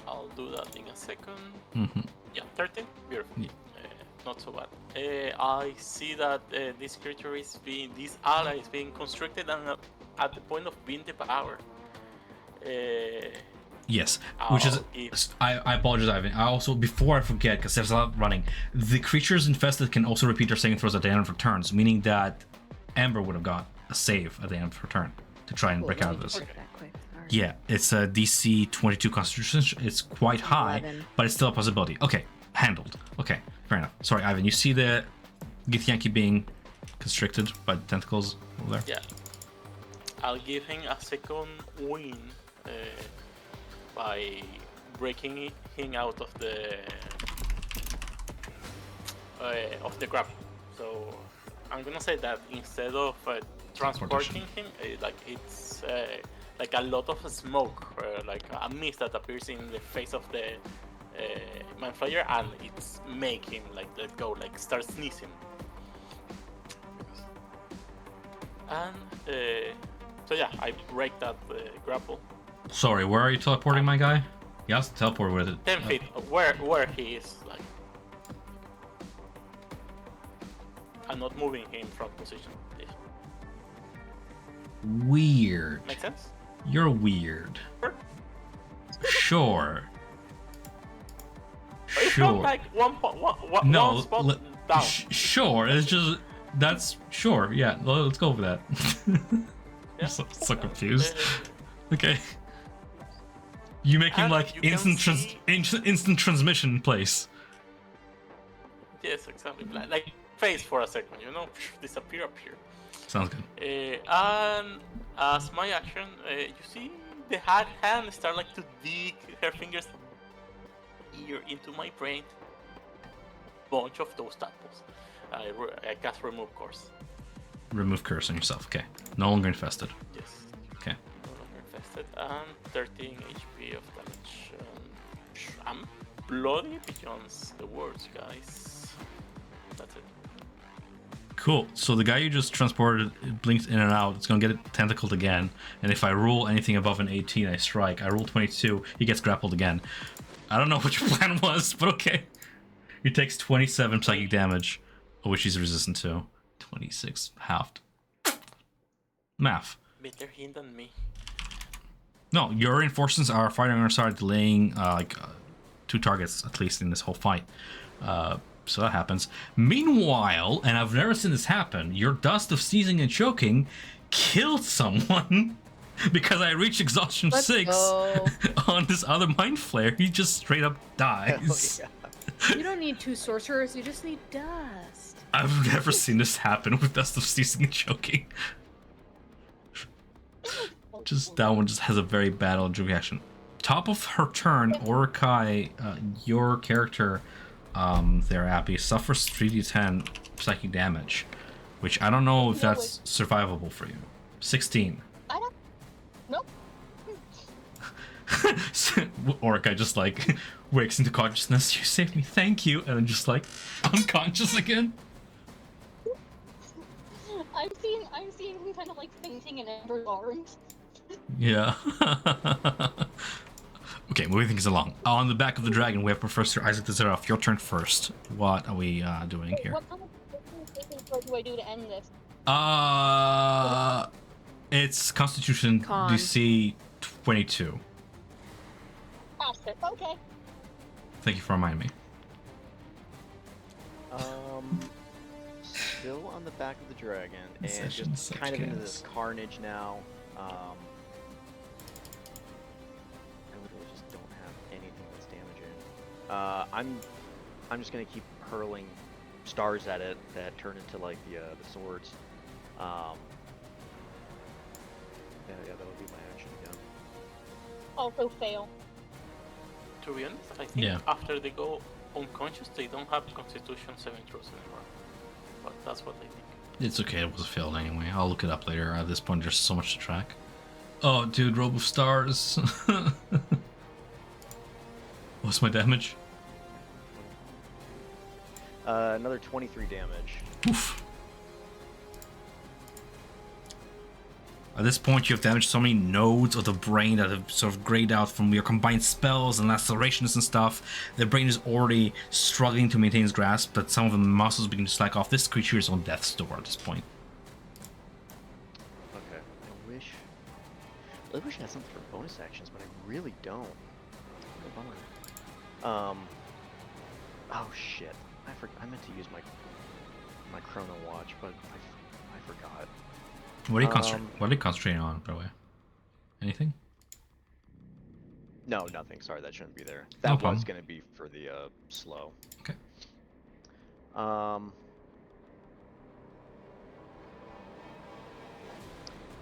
I'll do that in a second. Mm-hmm. Yeah, 13. Beautiful. Yeah. Not so bad. I see that this ally is being constricted and at the point of being devoured. Yes, which is... I apologize, Ivan. I also, before I forget, because there's a lot running, the creatures infested can also repeat their saving throws at the end of their turns, meaning that Amber would have got a save at the end of her turn to try and break out of this. That quick. All right. Yeah, it's a DC 22 Constitution. It's quite high, 11. but it's still a possibility. Okay, handled. Okay, fair enough. Sorry, Ivan. You see the Githyanki being constricted by the tentacles over there? Yeah. I'll give him a second win by breaking him out of the grapple. So I'm gonna say that instead of transporting him, it's like a lot of smoke, like a mist that appears in the face of the mind flayer, and it's make him like let go, like start sneezing. And so yeah, I break that grapple. Sorry, where are you teleporting, my guy? Yes, teleport with it. 10 feet, where he is, like. I'm not moving him from position. Weird. Make sense? You're weird. Sure. It's Sure. not like one No, spot down. sure. It's just that's sure. Yeah, let's go for that. Yeah. I'm so confused. Okay. You make him And like you can see- instant transmission place. Yes, exactly. Like face for a second, disappear up here. Sounds good. And as my action, you see the hand start like to dig her fingers here into my brain. Bunch of those tadpoles. I cast remove course. Remove curse on yourself. Okay. No longer infested. Yes. Okay. No longer infested, and 13 HP of damage. I'm bloody beyond the words, guys. That's it. Cool. So the guy you just transported it blinks in and out. It's gonna get it tentacled again. And if I roll anything above an 18, I strike. I roll 22, he gets grappled again. I don't know what your plan was, but okay. He takes 27 psychic damage, which he's resistant to. 26 halved. Math. Better him than me. No, your reinforcements are fighting on our side, delaying 2 targets at least in this whole fight. So that happens. Meanwhile, and I've never seen this happen, your dust of sneezing and choking killed someone because I reached exhaustion Let's 6 go. on this other mind flare. He just straight up dies. You don't need 2 sorcerers, you just need dust. I've never seen this happen with dust of sneezing and choking. Just that one just has a very bad reaction. Top of her turn, Orakai, your character there, Abby, suffers 3d10 psychic damage, which I don't know if that's survivable for you. 16. I don't. Nope. Orakai just like wakes into consciousness. You saved me, thank you, and then just like unconscious again. I'm seeing him kind of like fainting in Amber's arms. Yeah. Okay, moving things along. On the back of the dragon, we have Professor Isaac the Zeraf. Your turn first. What are we doing here? What kind of saving throw do I do to end this? It's Constitution Con. DC 22. Pass it. Okay. Thank you for reminding me. Still on the back of the dragon, and Session just such kind of into chaos. this carnage now. I literally just don't have anything that's damaging. I'm just gonna keep hurling stars at it that turn into like the swords. Yeah, that'll be my action again. Also fail. To be honest, I think Yeah. after they go unconscious, they don't have Constitution 7 throws anymore. But that's what I think. It's okay, it was a failed anyway. I'll look it up later. At this point, there's so much to track. Oh, dude, Robe of Stars. What's my damage? Another 23 damage. Oof. At this point, you have damaged so many nodes of the brain that have sort of grayed out from your combined spells and lacerations and stuff. The brain is already struggling to maintain its grasp, but some of the muscles begin to slack off. This creature is on death's door at this point. Okay. I wish I had something for bonus actions, but I really don't. What a bummer. Oh shit. I meant to use my chrono watch, but I forgot. What are you concentrating on, by the way? Anything? No, nothing. Sorry, that shouldn't be there. No That problem. was gonna be for the slow. Okay. I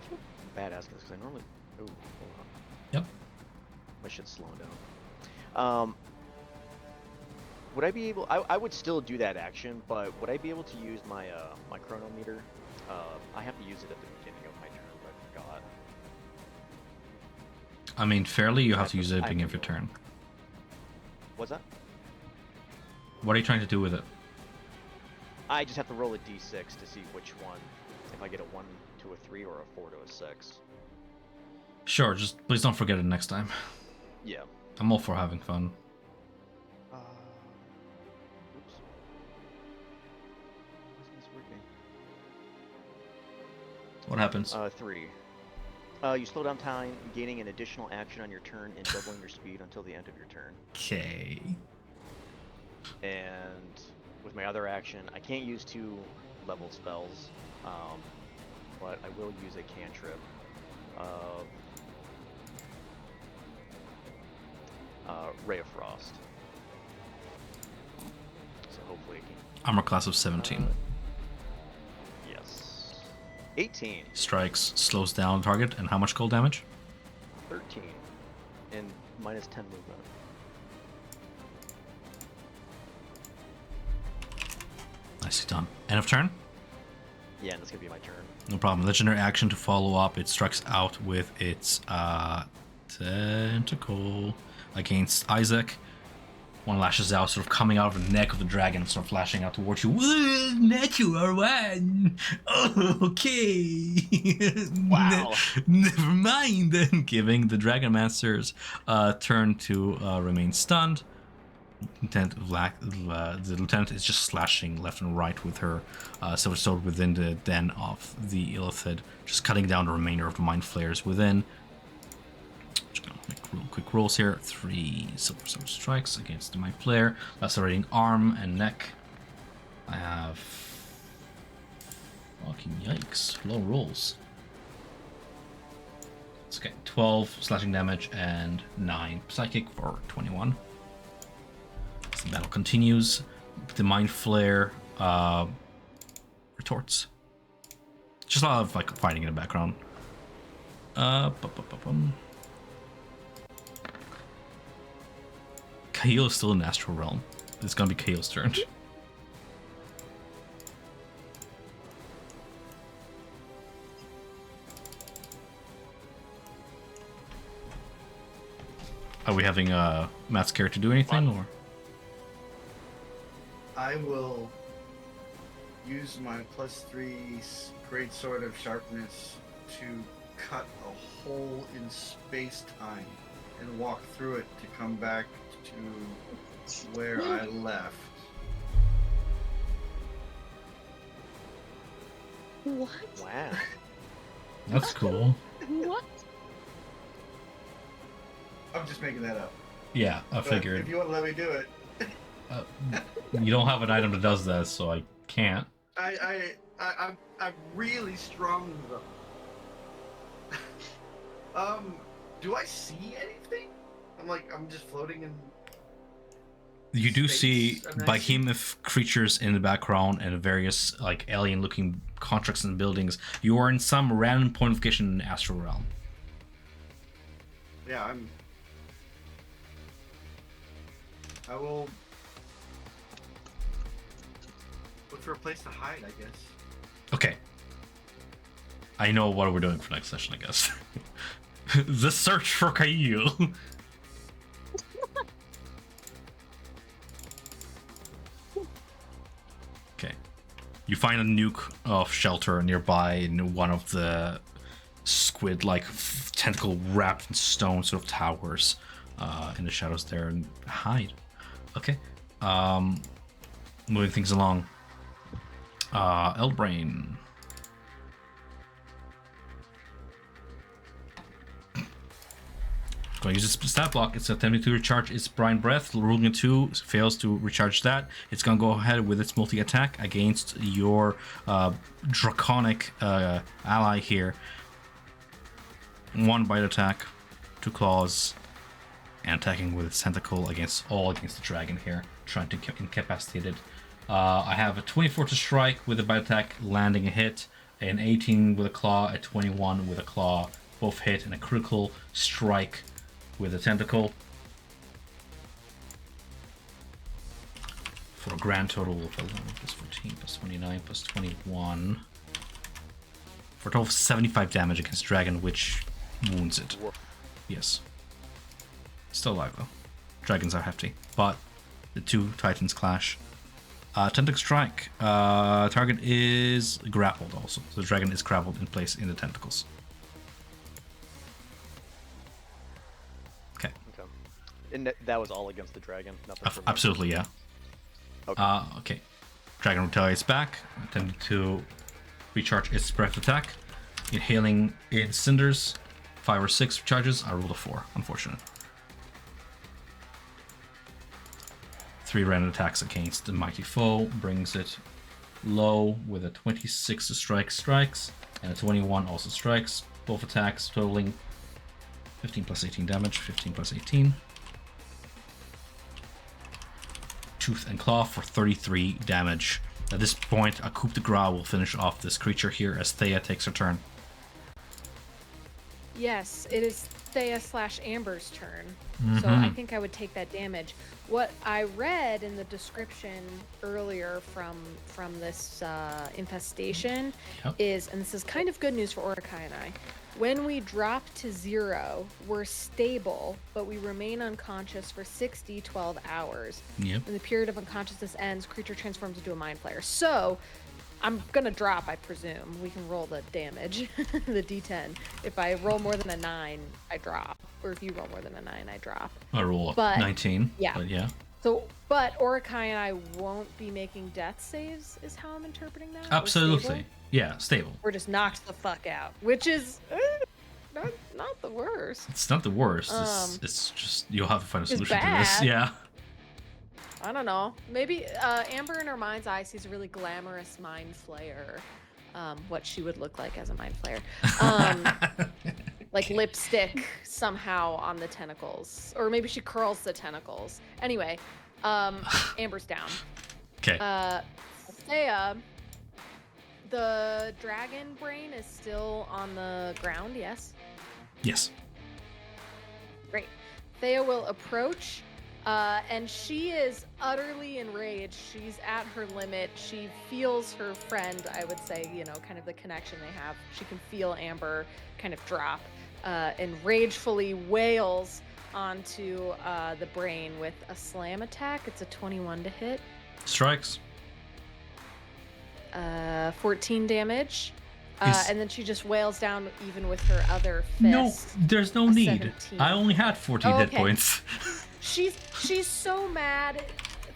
feel bad asking this because I normally. Oh, hold on. Yep. My shit's slowing down. Would I be able? I would still do that action, but would I be able to use my my chronometer? I have to use it at the beginning of my turn, but I forgot. I mean, fairly, you have to use it at the beginning of your turn. What's that? What are you trying to do with it? I just have to roll a d6 to see which one. If I get a 1 to a 3 or a 4 to a 6. Sure, just please don't forget it next time. Yeah. I'm all for having fun. Oops. Why isn't this working? What happens? 3. You slow down time, gaining an additional action on your turn and doubling your speed until the end of your turn. Okay. And with my other action, I can't use 2 leveled spells, but I will use a cantrip. Ray of Frost. So hopefully it can... Armor class of 17. Yes. 18. Strikes, slows down the target, and how much cold damage? 13. And minus 10 movement. Nicely done. End of turn? Yeah, and that's gonna be my turn. No problem. Legendary action to follow up. It strikes out with its tentacle against Isaac. One lashes out, sort of coming out of the neck of the dragon, sort of flashing out towards you. Natural one. Oh, okay. Wow. Never mind. Then giving the Dragon Master's turn to remain stunned. The lieutenant is just slashing left and right with her silver sword within the den of the Illithid, just cutting down the remainder of the mind flayers within. Just gonna make real quick rolls here. 3 silver sword strikes against the mind flayer, lacerating arm and neck. I have fucking yikes, low rolls. It's okay. 12 slashing damage and 9 psychic for 21. The battle continues. The mind flare retorts. Just a lot of like fighting in the background. Kael is still in the Astral Realm. It's gonna be Kael's turn. Are we having Matt's character do anything, or? I will use my +3 great sword of sharpness to cut a hole in space-time and walk through it to come back to where I left. What? Wow. That's cool. What? I'm just making that up. Yeah, I But figured. if you want to let me do it, You don't have an item that does that, so I can't. I'm really strong though. Do I see anything? I'm just floating in. You do see Space, and I behemoth creatures in the background and various like alien-looking constructs and buildings. You are in some random point of location in the astral realm. Yeah, I will look for a place to hide, I guess. Okay. I know what we're doing for next session, I guess. The search for Kael. You find a nuke of shelter nearby in one of the squid-like tentacle wrapped in stone sort of towers in the shadows there and hide. Okay. Moving things along. Elbrain. Going to use its stat block. It's attempting to recharge its Brine Breath. Rolling a 2, fails to recharge that. It's going to go ahead with its multi-attack against your draconic ally here. 1 bite attack, 2 claws, and attacking with its tentacle against the dragon here, trying to incapacitate it. I have a 24 to strike with a bite attack, landing a hit, an 18 with a claw, a 21 with a claw, both hit, and a critical strike with a tentacle. For a grand total of 11 plus 14 plus 29 plus 21. For a total of 75 damage against dragon, which wounds it. Yes. Still alive though. Dragons are hefty. But the 2 titans clash. Tentacle strike. Target is grappled also. So the dragon is grappled in place in the tentacles. Okay. And that was all against the dragon? Nothing for me. Absolutely, yeah. Okay. Okay. Dragon retaliates back, attempting to recharge its breath attack. Inhaling in cinders. 5 or 6 charges. I rolled a 4, unfortunate. 3 random attacks against the mighty foe brings it low with a 26 to strikes, and a 21 also strikes. Both attacks totaling 15 plus 18 damage, 15 plus 18. Tooth and Claw for 33 damage. At this point, a coup de grace will finish off this creature here as Thea takes her turn. Yes, it is Thea/Amber's turn. So I think I would take that damage. What I read in the description earlier from this infestation is, and this is kind of good news for Orakai and I, when we drop to 0, we're stable, but we remain unconscious for 6d12 hours. Yep. When the period of unconsciousness ends, creature transforms into a mind flayer. So I'm gonna drop, I presume. We can roll the damage, the d10. If I roll more than a 9, I drop. Or if you roll more than a 9, I drop. I roll 19. Yeah. But yeah. So, but Orakai and I won't be making death saves, is how I'm interpreting that? Absolutely. Yeah, stable. We're just knocked the fuck out, which is not the worst. It's not the worst. It's just you'll have to find a solution to this. bad. Yeah. I don't know. Maybe Amber in her mind's eye sees a really glamorous mind flayer. What she would look like as a mind flayer. Like lipstick somehow on the tentacles. Or maybe she curls the tentacles. Anyway, Amber's down. Okay. Thea, the dragon brain is still on the ground, yes? Yes. Great. Thea will approach, and she is utterly enraged. She's at her limit. She feels her friend, I would say, you know, kind of the connection they have. She can feel Amber kind of drop, and ragefully wails onto the brain with a slam attack. It's a 21 to hit. Strikes. 14 damage. Is- And then she just wails down even with her other fist. No, there's no A need. 17. I only had 14 hit Okay. points. She's so mad.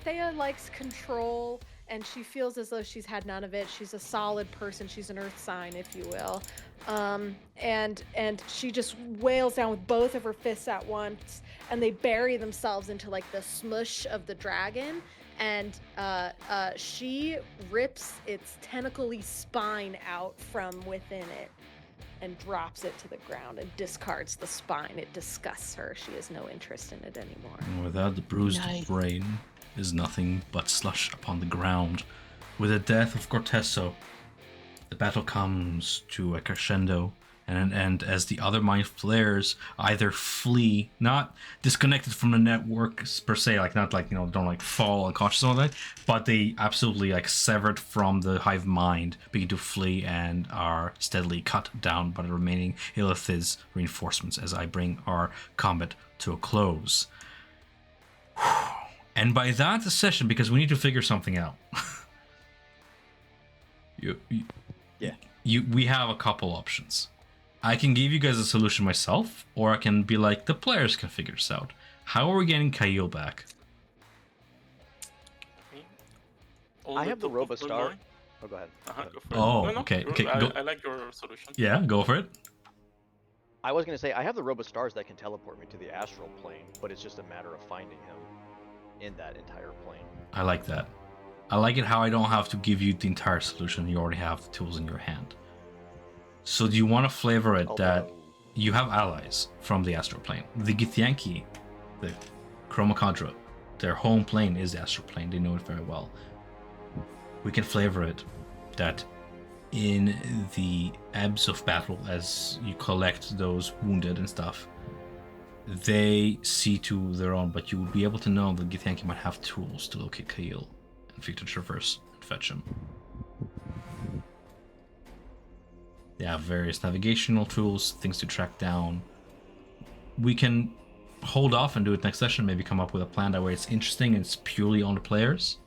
Thea likes control, and she feels as though she's had none of it. She's a solid person. She's an earth sign, if you will. And she just wails down with both of her fists at once, and they bury themselves into like the smush of the dragon. And she rips its tentacly spine out from within it and drops it to the ground and discards the spine. It disgusts her. She has no interest in it anymore. Without the bruised Nice. brain is nothing but slush upon the ground. With the death of Corteso, the battle comes to a crescendo and an end as the other mind flares either flee, not disconnected from the network per se, like not like, you know, don't like fall unconscious or that, but they absolutely like severed from the hive mind, begin to flee and are steadily cut down by the remaining Illithid's reinforcements as I bring our combat to a close. And by that, the session, because we need to figure something out. Yeah. We have a couple options. I can give you guys a solution myself, or I can be like, the players can figure this out. How are we getting Kyle back? I have the top of my Robostar. mind. Oh, go ahead. Go for it. Oh, No, okay, go- okay, I, go- I like your solution. Yeah, go for it. I was gonna say I have the Robostars that can teleport me to the astral plane, but it's just a matter of finding him in that entire plane. I like that. I like it how I don't have to give you the entire solution. You already have the tools in your hand. So do you want to flavor it that Although- you have allies from the astral plane? The Githyanki, the Chromacadra, their home plane is the astral plane. They know it very well. We can flavor it that in the ebbs of battle, as you collect those wounded and stuff, they see to their own, but you will be able to know that Githyanki might have tools to locate Kyle and Victor Traverse and fetch him. They have various navigational tools, things to track down. We can hold off and do it next session, maybe come up with a plan that way it's interesting and it's purely on the players.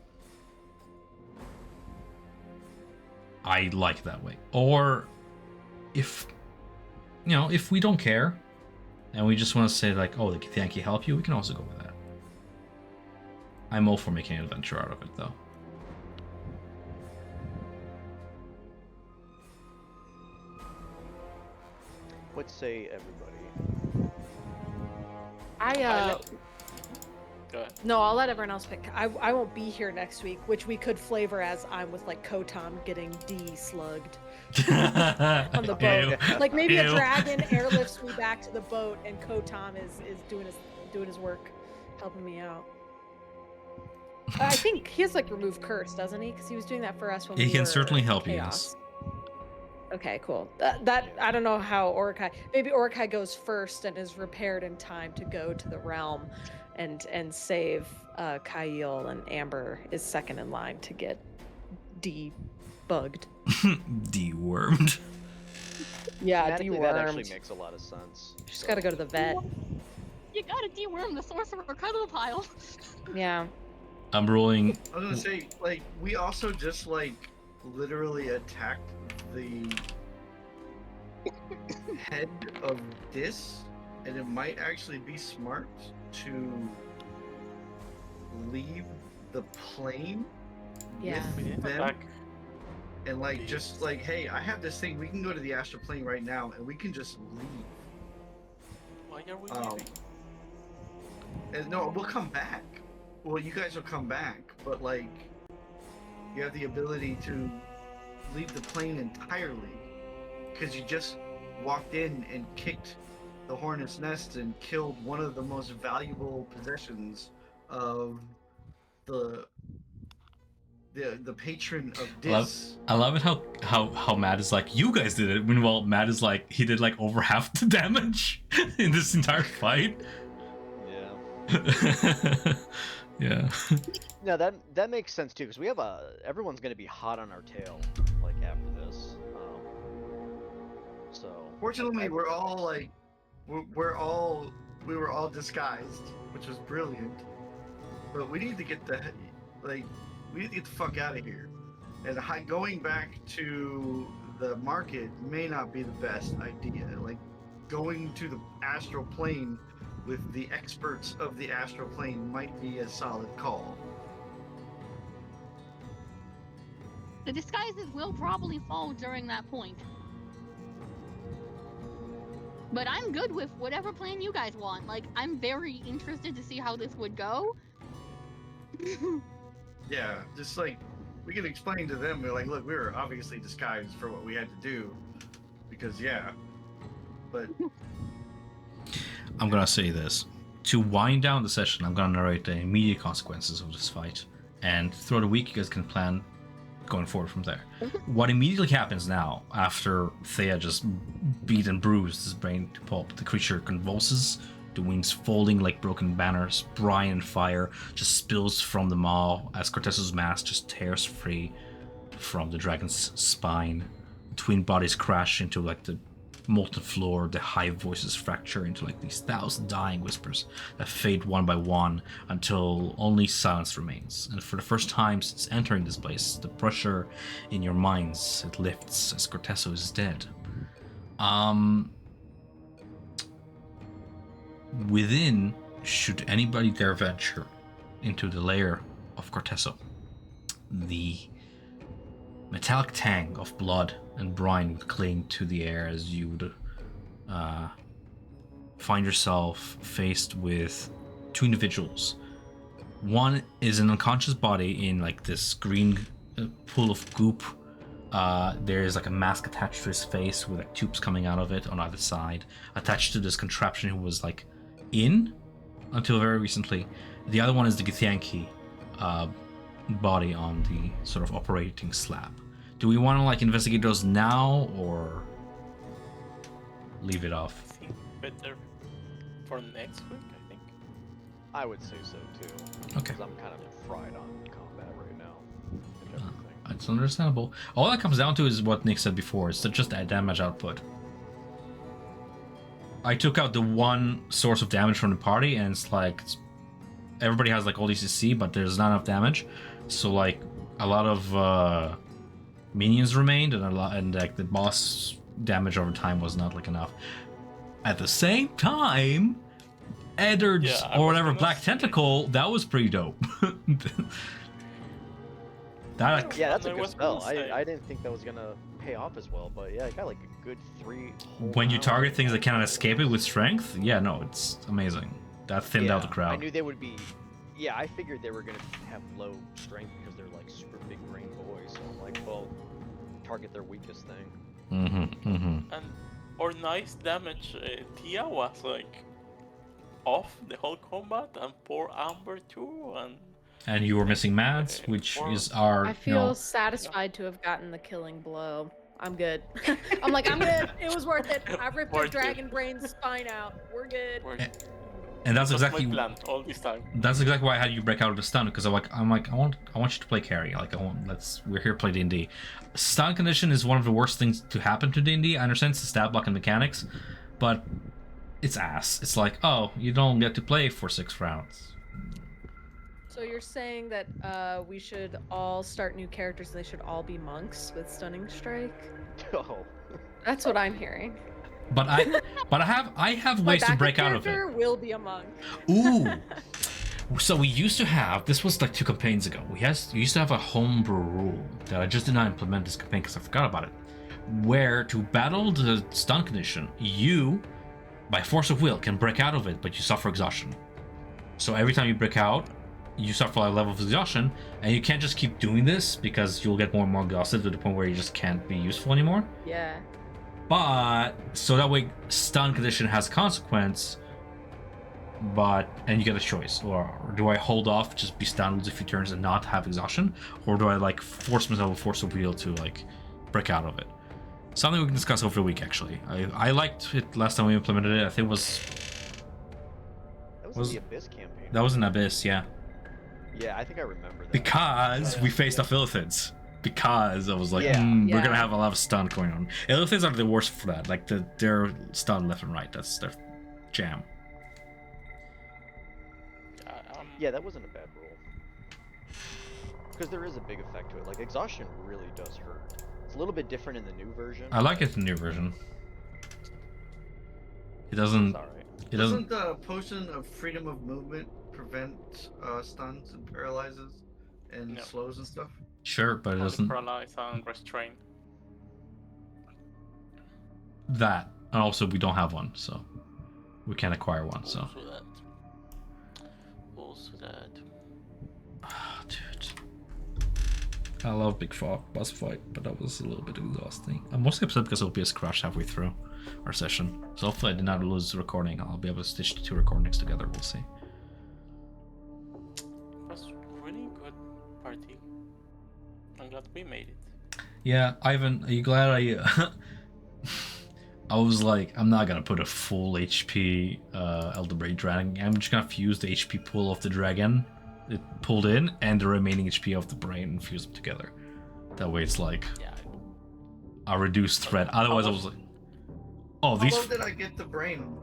I like that way. Or if we don't care and we just want to say like, oh, the Githyanki help you, we can also go with that. I'm all for making an adventure out of it though. What say everybody? Go ahead. No, I'll let everyone else pick. I won't be here next week, which we could flavor as I'm with like Kotam getting de-slugged on the boat. Like maybe Ew. a dragon airlifts me back to the boat, and Kotam is doing his work, helping me out. I think he has like remove curse, doesn't he? Because he was doing that for us when He we can were certainly in help you, chaos. yes. Okay, cool. That I don't know how Orakai. Maybe Orakai goes first and is repaired in time to go to the realm, and save Kyle, and Amber is second in line to get debugged. Dewormed. Yeah, Thematically, that actually dewormed. makes a lot of sense. She's got to go to the vet. You gotta deworm the sorcerer cuddle pile. Yeah. I'm rolling. I was gonna say, like, we also just like literally attacked the head of this, and it might actually be smart to leave the plane Yeah. We need with to them, attack. and like just like, hey, I have this thing. We can go to the astral plane right now, and we can just leave. Why are we Um, leaving? And no, we'll come back. Well, you guys will come back, but like, you have the ability to leave the plane entirely because you just walked in and kicked the hornet's nest and killed one of the most valuable possessions of the patron of Dis. I love it how Matt is like, you guys did it. Meanwhile, Matt is like, he did like over half the damage in this entire fight. Yeah. Yeah. No, that makes sense too, because we have everyone's gonna be hot on our tail like after this. So. Fortunately, we're all like, we were all disguised, which was brilliant. But we need to get the fuck out of here. And going back to the market may not be the best idea. Like, going to the astral plane with the experts of the astral plane might be a solid call. The disguises will probably fall during that point. But I'm good with whatever plan you guys want. Like, I'm very interested to see how this would go. Yeah, just like, we can explain to them, we're like, look, we were obviously disguised for what we had to do. Because, yeah. But I'm gonna say this. To wind down the session, I'm gonna narrate the immediate consequences of this fight. And throughout the week, you guys can plan going forward from there. What immediately happens now, after Thea just beat and bruised his brain to pulp, the creature convulses, the wings folding like broken banners, brine and fire just spills from the maw as Corteso's mask just tears free from the dragon's spine. Twin bodies crash into like the molten floor, the high voices fracture into like these thousand dying whispers that fade one by one until only silence remains. And for the first time since entering this place, the pressure in your minds, it lifts as Corteso is dead. Within, should anybody dare venture into the lair of Corteso, the metallic tang of blood and brine would cling to the air as you would find yourself faced with two individuals. One is an unconscious body in like this green pool of goop. There is like a mask attached to his face with like tubes coming out of it on either side, attached to this contraption who was like in until very recently. The other one is the Githyanki body on the sort of operating slab. Do we want to like investigate those now or leave it off? I think better for next week, I think. I would say so too. Okay. Because I'm kind of fried on combat right now. and everything. It's understandable. All that comes down to is what Nick said before. It's just a damage output. I took out the one source of damage from the party, and it's like everybody has like all these CC, but there's not enough damage. So like a lot of minions remained, and like the boss damage over time was not like enough. At the same time, Eddard's or whatever Black Tentacle, that was pretty dope. That Yeah, that's a I good was spell. gonna say- I didn't think that was gonna pay off as well, but yeah, I got like a good 3 whole when you rounds. target things that cannot escape it with strength, yeah, no, it's amazing. That thinned out the I crowd. knew they would be. Yeah, I figured they were gonna have low strength because they're like super big brain boys. So I'm like, well, target their weakest thing. And our nice damage, Tia was like off the whole combat, and poor Amber too, And you were missing Mads, which is our. I feel satisfied to have gotten the killing blow. I'm good. I'm good. It was worth it. I ripped Worth his it. dragon brain's spine out. We're good. And that's That's exactly my plan all this time. That's exactly why I had you break out of the stun, because I want you to play carry. Like we're here to play D&D. Stun condition is one of the worst things to happen to D&D. I understand it's the stat block and mechanics, but it's ass. It's like, oh, you don't get to play for 6 rounds. So you're saying that we should all start new characters and they should all be monks with stunning strike? Oh. That's what I'm hearing. But I have ways to break out of it. character will be a monk. Ooh. So we used to have, this was like 2 campaigns ago, we used to have a homebrew rule that I just did not implement this campaign because I forgot about it, where to battle the stun condition, you, by force of will, can break out of it, but you suffer exhaustion. So every time you break out, you suffer a level of exhaustion, and you can't just keep doing this because you'll get more and more exhausted to the point where you just can't be useful anymore. Yeah. But so that way stun condition has consequence, and you get a choice. Or do I hold off, just be stunned a few turns and not have exhaustion? Or do I like force myself with force of will to like break out of it? Something we can discuss over the week actually. I liked it last time we implemented it. I think it was That was the Abyss campaign. that was an Abyss, yeah. Yeah, I think I remember that. Because we faced off Illithids. Because I was like, Yeah. we're Yeah. gonna have a lot of stun going on. Illithids are the worst for that. Like they're stun left and right. That's their jam. Yeah, that wasn't a bad roll. Because there is a big effect to it. Like, exhaustion really does hurt. It's a little bit different in the new version. I like it in the new version. It doesn't. It's alright. It doesn't. Doesn't the potion of freedom of movement prevent stuns and paralyzes and No. slows and stuff? Sure, but it Only doesn't. paralyze and restrain. That, and also we don't have one, so we can't acquire one. So, Also that. Also that. dude, I love Big boss fight, but that was a little bit exhausting. I'm mostly upset because OBS crashed halfway through our session. So hopefully I did not lose the recording. I'll be able to stitch the 2 recordings together. We'll see. It was really good party. I'm glad we made it. Yeah, Ivan, are you glad I? I was like, I'm not gonna put a full HP Elder Brain Dragon. I'm just gonna fuse the HP pool of the dragon it pulled in and the remaining HP of the brain and fuse them together. That way it's like Yeah. a reduced threat. Otherwise I was like, Oh, How these low did I get the brain?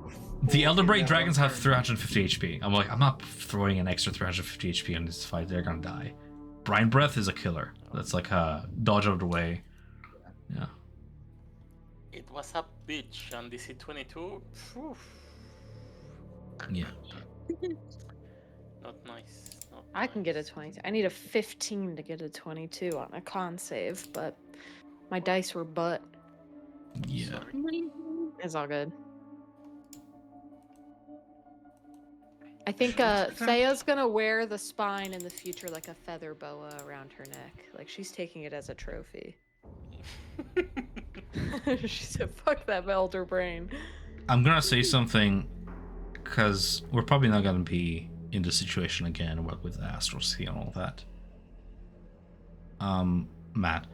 the Elder in Brain that dragons one have turn? 350 HP. I'm like, I'm not throwing an extra 350 HP on this fight. They're gonna die. Brine Breath is a killer. That's like a dodge out of the way. Yeah. It was a bitch on DC 22. Phew. Yeah. Not nice. Not I can get a nice. 22. I need a 15 to get a 22 on a con save, but my dice were butt. Yeah. Sorry. It's all good. I think Sure, it's Thea's gonna wear the spine in the future like a feather boa around her neck. Like she's taking it as a trophy. She said, fuck that elder brain. I'm gonna say something because we're probably not gonna be in this situation again with Astral Sea and all that. Matt,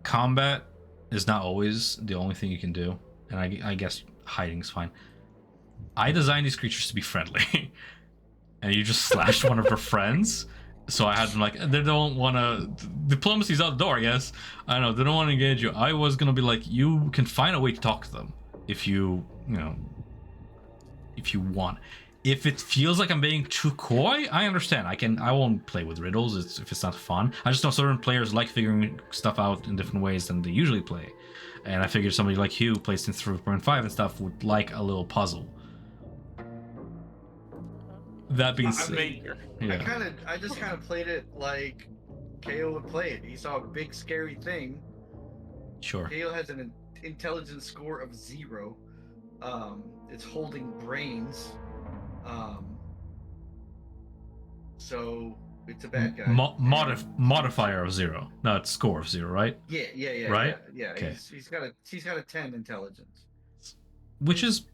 combat is not always the only thing you can do, and I guess hiding's fine. I designed these creatures to be friendly, and you just slashed one of her friends. So I had them like, they don't want to. Diplomacy's out the door, yes. I know they don't want to engage you. I was gonna be like, you can find a way to talk to them if you if you want. If it feels like I'm being too coy, I understand. I won't play with riddles if it's not fun. I just know certain players like figuring stuff out in different ways than they usually play, and I figured somebody like Hugh, placed in 3.5 and stuff, would like a little puzzle. That being said, Baker. yeah. I just kind of played it like KO would play it. He saw a big scary thing. Sure. KO has an intelligence score of 0. It's holding brains. So it's a bad guy. Modifier of 0, not score of 0, right? Yeah. Right? Yeah. Okay. He's got a 10 intelligence. Which is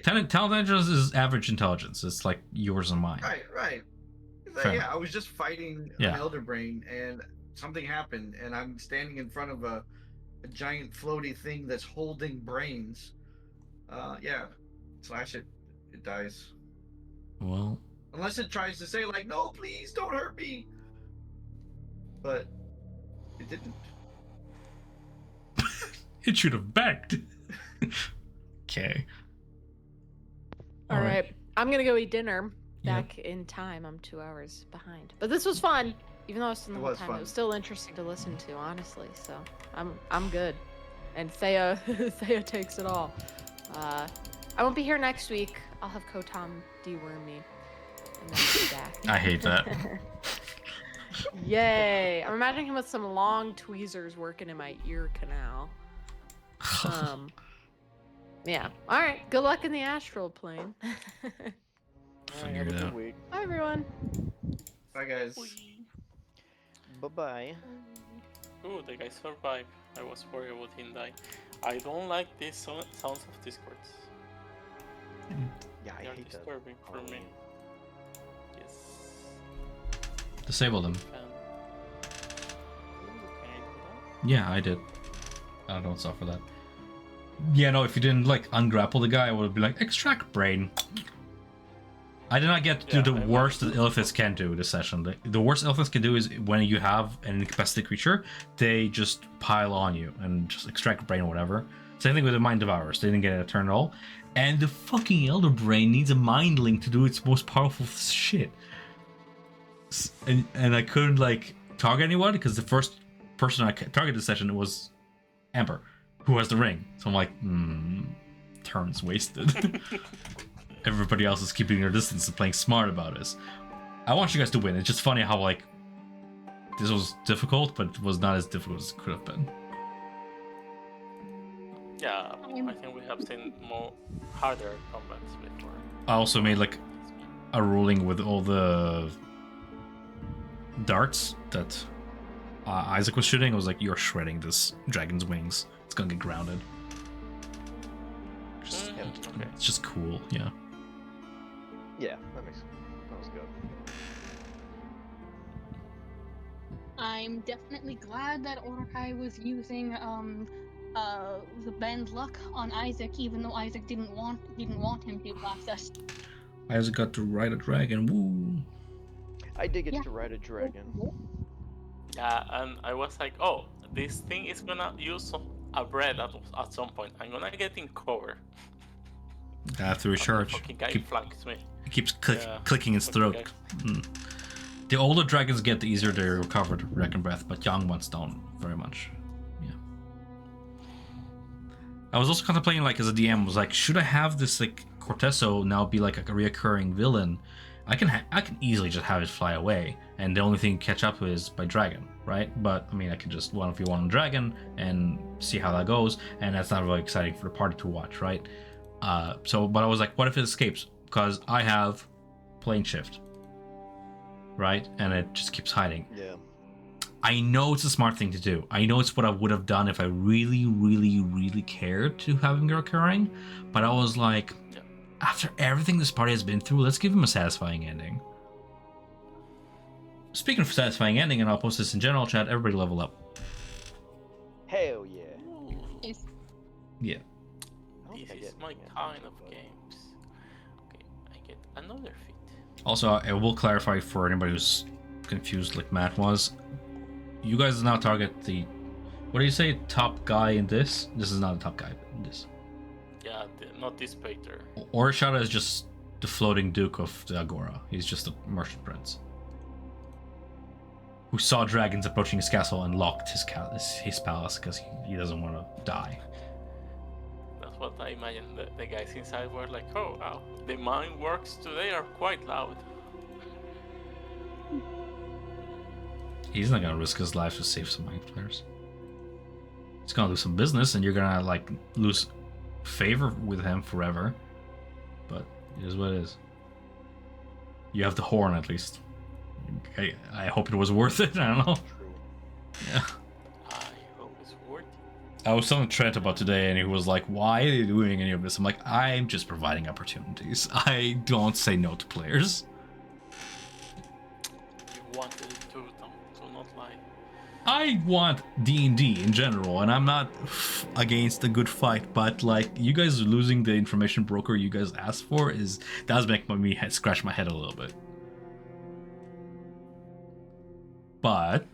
10 intelligence is average intelligence. It's like yours and mine. Right. Fair. Yeah, I was just fighting Yeah. an elder brain, and something happened, and I'm standing in front of a giant floaty thing that's holding brains. Yeah, slash it, it dies. Well, Unless it tries to say like, no, please don't hurt me. But it didn't. it should have begged. Okay. All right. I'm gonna go eat dinner. Yep. Back in time. I'm 2 hours behind. But this was fun. Even though I was in the It whole was time, fun. it was still interesting to listen to, honestly. So I'm good. And Thea Thea takes it all. I won't be here next week. I'll have Kotam deworm me. And then I'll be back. I hate that. Yay! I'm imagining him with some long tweezers working in my ear canal. Yeah. All right. Good luck in the astral plane. Alright, have a Figured good out. week. Bye, everyone. Bye, guys. Bye bye. Ooh, the guy survived. I was worried about him dying. I don't like these sounds of discords. Yeah, I They are hate that. disturbing for me. Halloween. Yes. Disable them. Ooh, can I do that? Yeah, I did. I don't suffer that. Yeah, no, if you didn't like ungrapple the guy, I would be like, extract brain. I did not get to do Yeah, the I worst that wanted to. Illithys can do this session. The worst Illithys can do is when you have an incapacitated creature, they just pile on you and just extract brain or whatever. Same thing with the Mind Devourers. They didn't get a turn at all. And the fucking Elder Brain needs a Mind Link to do its most powerful shit. And I couldn't like target anyone because the first person I targeted this session was Amber, who has the ring. So I'm like, turns wasted. Everybody else is keeping their distance and playing smart about this. I want you guys to win. It's just funny how like this was difficult, but it was not as difficult as it could have been. Yeah, I think we have seen more harder combats before. I also made like a ruling with all the darts that Isaac was shooting. I was like, you're shredding this dragon's wings. It's gonna get grounded. Just, Okay. It's just cool, yeah. Yeah, that was good. I'm definitely glad that Orakai was using the bend luck on Isaac, even though Isaac didn't want him to last us. Isaac got to ride a dragon. Woo! I did get Yeah. to ride a dragon. Yeah, and I was like, oh, this thing is gonna use a bread at some point. I'm gonna get in cover. After a And the charge, fucking guy flanks me. it keeps Yeah, clicking its fucking throat. guy. Mm. The older dragons get, the easier they recover the Wreck and Breath, but young ones don't very much. Yeah. I was also contemplating, like, as a DM, was like, should I have this, like, Corteso now be like a reoccurring villain? I can easily just have it fly away, and the only thing to catch up with is by dragon, right? But I mean, I can just 1v1 on dragon and see how that goes, and that's not really exciting for the party to watch, right? But I was like, what if it escapes? Because I have plane shift, right? And it just keeps hiding. Yeah. I know it's a smart thing to do. I know it's what I would have done if I really, really, really cared to have him recurring. But I was like, after everything this party has been through, let's give him a satisfying ending. Speaking of satisfying ending, and I'll post this in general chat, everybody level up. Hell yeah. Is Yeah. I don't This think I is get my any kind of of that, games. Okay, I get another feat. Also, I will clarify for anybody who's confused like Matt was. You guys now target the... What do you say? Top guy in this? This is not a top guy in this. Yeah, not this Pater. Orishada is just the floating duke of the Agora. He's just a merchant prince who saw dragons approaching his castle and locked his palace because he doesn't want to die. That's what I imagine. The guys inside were like, oh, wow, the mine works today are quite loud. He's not gonna risk his life to save some mind players. He's gonna do some business, and you're gonna like lose favor with him forever. But it is what it is. You have the horn at least. I hope it was worth it. I don't know. True. Yeah. I hope it's worth it. I was telling Trent about today, and he was like, "Why are you doing any of this?" I'm like, "I'm just providing opportunities. I don't say no to players." You wanted it to not lie. I want D&D in general, and I'm not against a good fight, but like you guys losing the information broker you guys asked for does make me scratch my head a little bit. But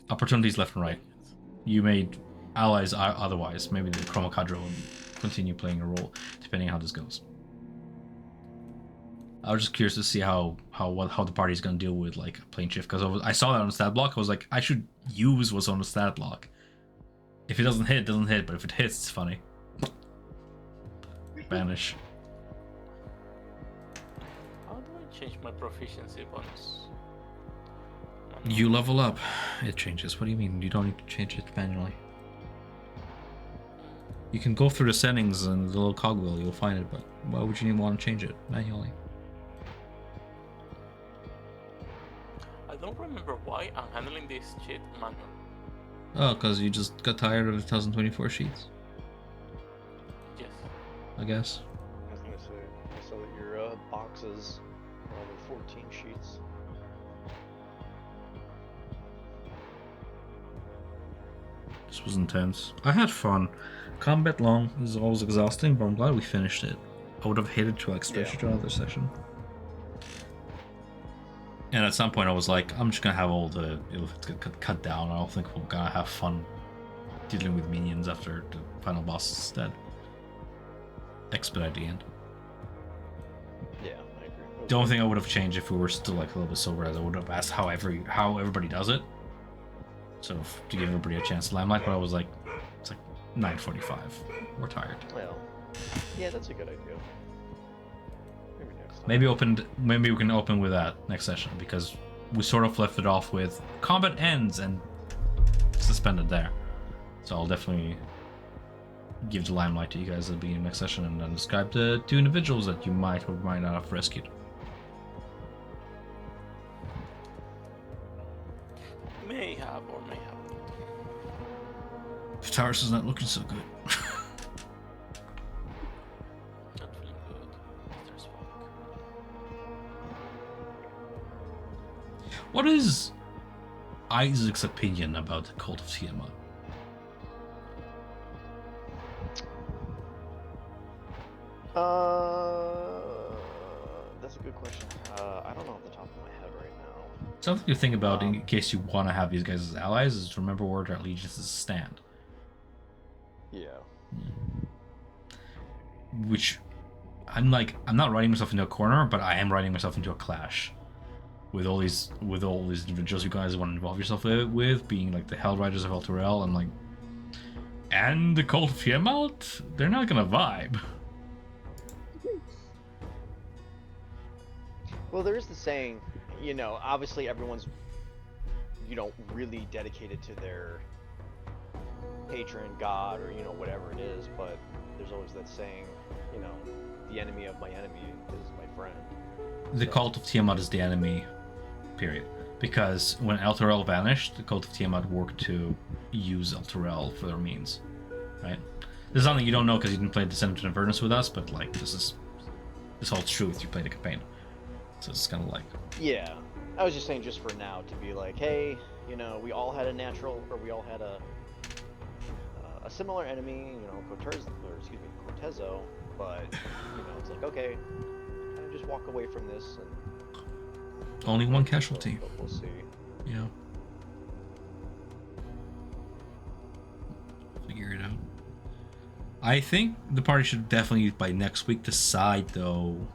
opportunities left and right. You made allies otherwise. Maybe the Chroma Cadre will continue playing a role depending on how this goes. I was just curious to see how the party's gonna deal with like plane shift, because I saw that on the stat block. I was like, I should use what's on the stat block. If it doesn't hit, it doesn't hit. But if it hits, it's funny. Banish. How do I change my proficiency bonus? You level up, it changes. What do you mean? You don't need to change it manually. You can go through the settings and the little cogwheel, you'll find it, but why would you even want to change it manually? I don't remember why I'm handling this shit manually. Oh, because you just got tired of the 1024 sheets, Yes. I guess. I was gonna say, I saw that your boxes are over 14 sheets. This was intense. I had fun. Combat long is always exhausting, but I'm glad we finished it. I would have hated to like stretch it to another session. And at some point I was like, I'm just gonna have all the elephants get cut down. I don't think we're gonna have fun dealing with minions after the final boss is dead. Expedite the end. Yeah, I agree. The only thing I would have changed if we were still like a little bit sober is I would have asked how everybody does it. So to give everybody a chance to limelight, but I was like, it's like 9:45. We're tired. Well, yeah, that's a good idea. Maybe next time. Maybe we can open with that next session, because we sort of left it off with combat ends and suspended there. So I'll definitely give the limelight to you guys at the beginning of next session, and then describe the two individuals that you might or might not have rescued. May have or may have not. Tars is not looking so good. Not feeling good. There's smoke. What is Isaac's opinion about the cult of Tiamat? That's a good question. I don't know off the top of my head right now. Something to think about in case you want to have these guys as allies is to remember where their allegiances stand. Yeah. Which I'm not writing myself into a corner, but I am writing myself into a clash with all these individuals you guys want to involve yourself with being like the Hell Riders of Elturel and like, and the Cult of Tiamat. They're not gonna vibe. Well, there is the saying, you know, obviously everyone's, you know, really dedicated to their patron god or, you know, whatever it is, but there's always that saying, you know, the enemy of my enemy is my friend. The So- Cult of Tiamat is the enemy, period. Because when Elturel vanished, the Cult of Tiamat worked to use Elturel for their means, right? This is something you don't know because you didn't play Descent of Avernus with us, but like this holds true if you play the campaign. So it's kind of like, Yeah, I was just saying, just for now, to be like, hey, you know, we all had a similar enemy, you know, Corteso, but you know, it's like, okay, kind of just walk away from this and only one casualty. but we'll see. Yeah. Figure it out. I think the party should definitely by next week decide though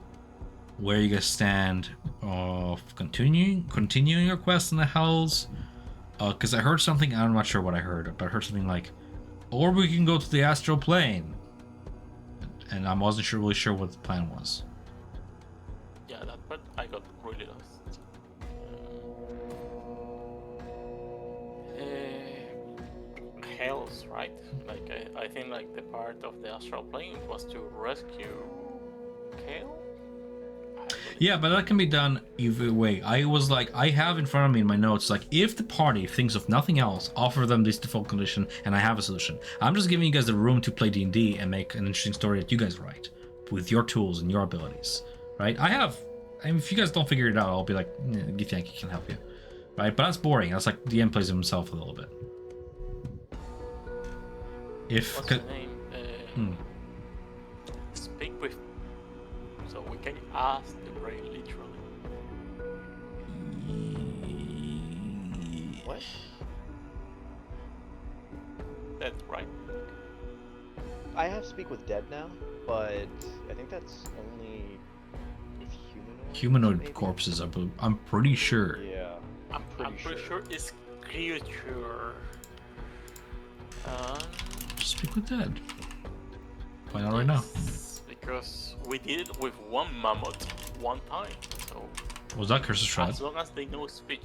where you guys stand of continuing your quest in the Hells. Because I heard something, I'm not sure what I heard, but I heard something like, or we can go to the astral plane. And I wasn't really sure what the plan was. Yeah, that part I got really lost. Hells, right? Like I think like the part of the astral plane was to rescue Kale. Yeah, but that can be done either way. I was like, I have in front of me in my notes, like, if the party thinks of nothing else, offer them this default condition, and I have a solution. I'm just giving you guys the room to play D&D and make an interesting story that you guys write with your tools and your abilities, right? If you guys don't figure it out, I'll be like, Githyanki can help you, right? But that's boring. That's like DM plays himself a little bit. What's the name? Speak with. So we can ask the brain literally. What? That's right. I have Speak with Dead now, but I think that's only with Humanoid maybe? corpses, I'm pretty sure. Yeah, I'm pretty sure it's creature. Just speak with dead. Find out right now. Because we did it with one mammoth one time, so Was that Curse of Shroud? as long as they know speech.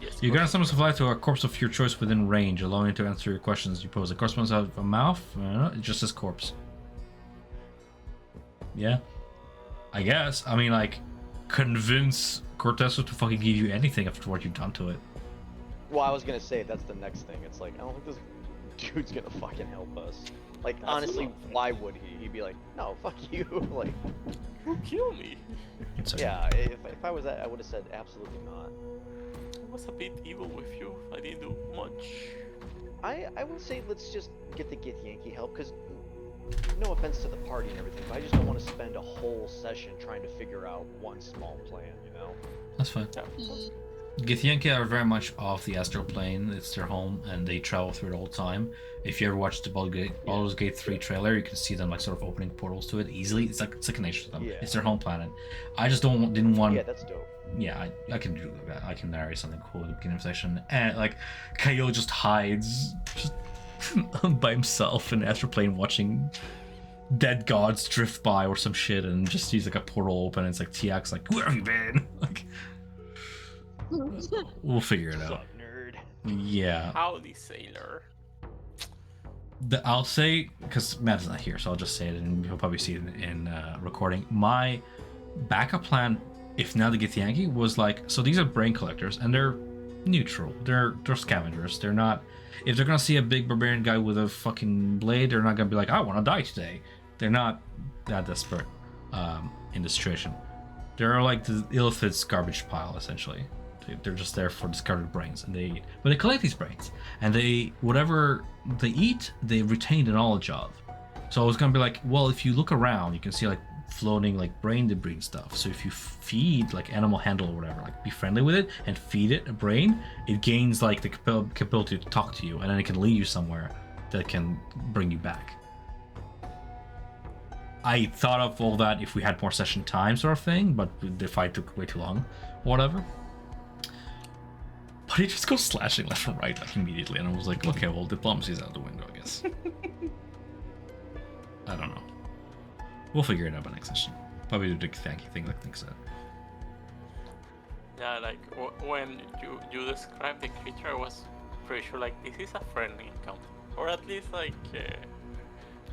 Yes. You grant summons to fly to a corpse of your choice within range, allowing it to answer your questions you pose. The corpse must have a mouth. It just says corpse. Yeah, I guess. I mean, like, convince Corteso to fucking give you anything after what you've done to it. Well, I was gonna say that's the next thing. It's like, I don't think this dude's gonna fucking help us. Like, That's honestly, enough. why would he? He'd be like, no, fuck you. Like, Who killed me? It's yeah, if I was that, I would have said absolutely not. I was a bit evil with you. I didn't do much. I will say let's just get the Githyanki help, because no offense to the party and everything, but I just don't want to spend a whole session trying to figure out one small plan, you know? That's fine. Githyanki are very much off the astral plane. It's their home, and they travel through it all the time. If you ever watch the Baldur's Gate 3 trailer, you can see them like sort of opening portals to it easily. It's like second nature to them. Yeah. It's their home planet. I just didn't want. Yeah, that's dope. Yeah, I can do that. I can narrate something cool at the beginning of the session, and like Kayo just hides just by himself in the astral plane, watching dead gods drift by or some shit, and just sees like a portal open. And it's like TX, like, where have you been? Like, we'll figure it out. Suck, nerd. Yeah. Howdy, sailor. I'll say, because Matt is not here, so I'll just say it, and he'll probably see it in recording. My backup plan, if now the Githyanki, was like, so these are brain collectors, and they're neutral. They're scavengers. They're not. If they're gonna see a big barbarian guy with a fucking blade, they're not gonna be like, I want to die today. They're not that desperate in this situation. They're like the Illithid's garbage pile, essentially. They're just there for discarded brains, and they eat. But they collect these brains, and whatever they eat, they retain the knowledge of. So I was gonna be like, well, if you look around, you can see like floating like brain debris and stuff. So if you feed like animal handle or whatever, like be friendly with it and feed it a brain, it gains like the capability to talk to you, and then it can lead you somewhere that can bring you back. I thought of all that if we had more session time sort of thing, but the fight took way too long, whatever. But he just goes slashing left and right like immediately, and I was like, okay, well, diplomacy's out the window, I guess. I don't know. We'll figure it out by next session. Probably do the thanky thing like Nick said. Yeah, like when you described the creature, I was pretty sure like this is a friendly encounter, or at least like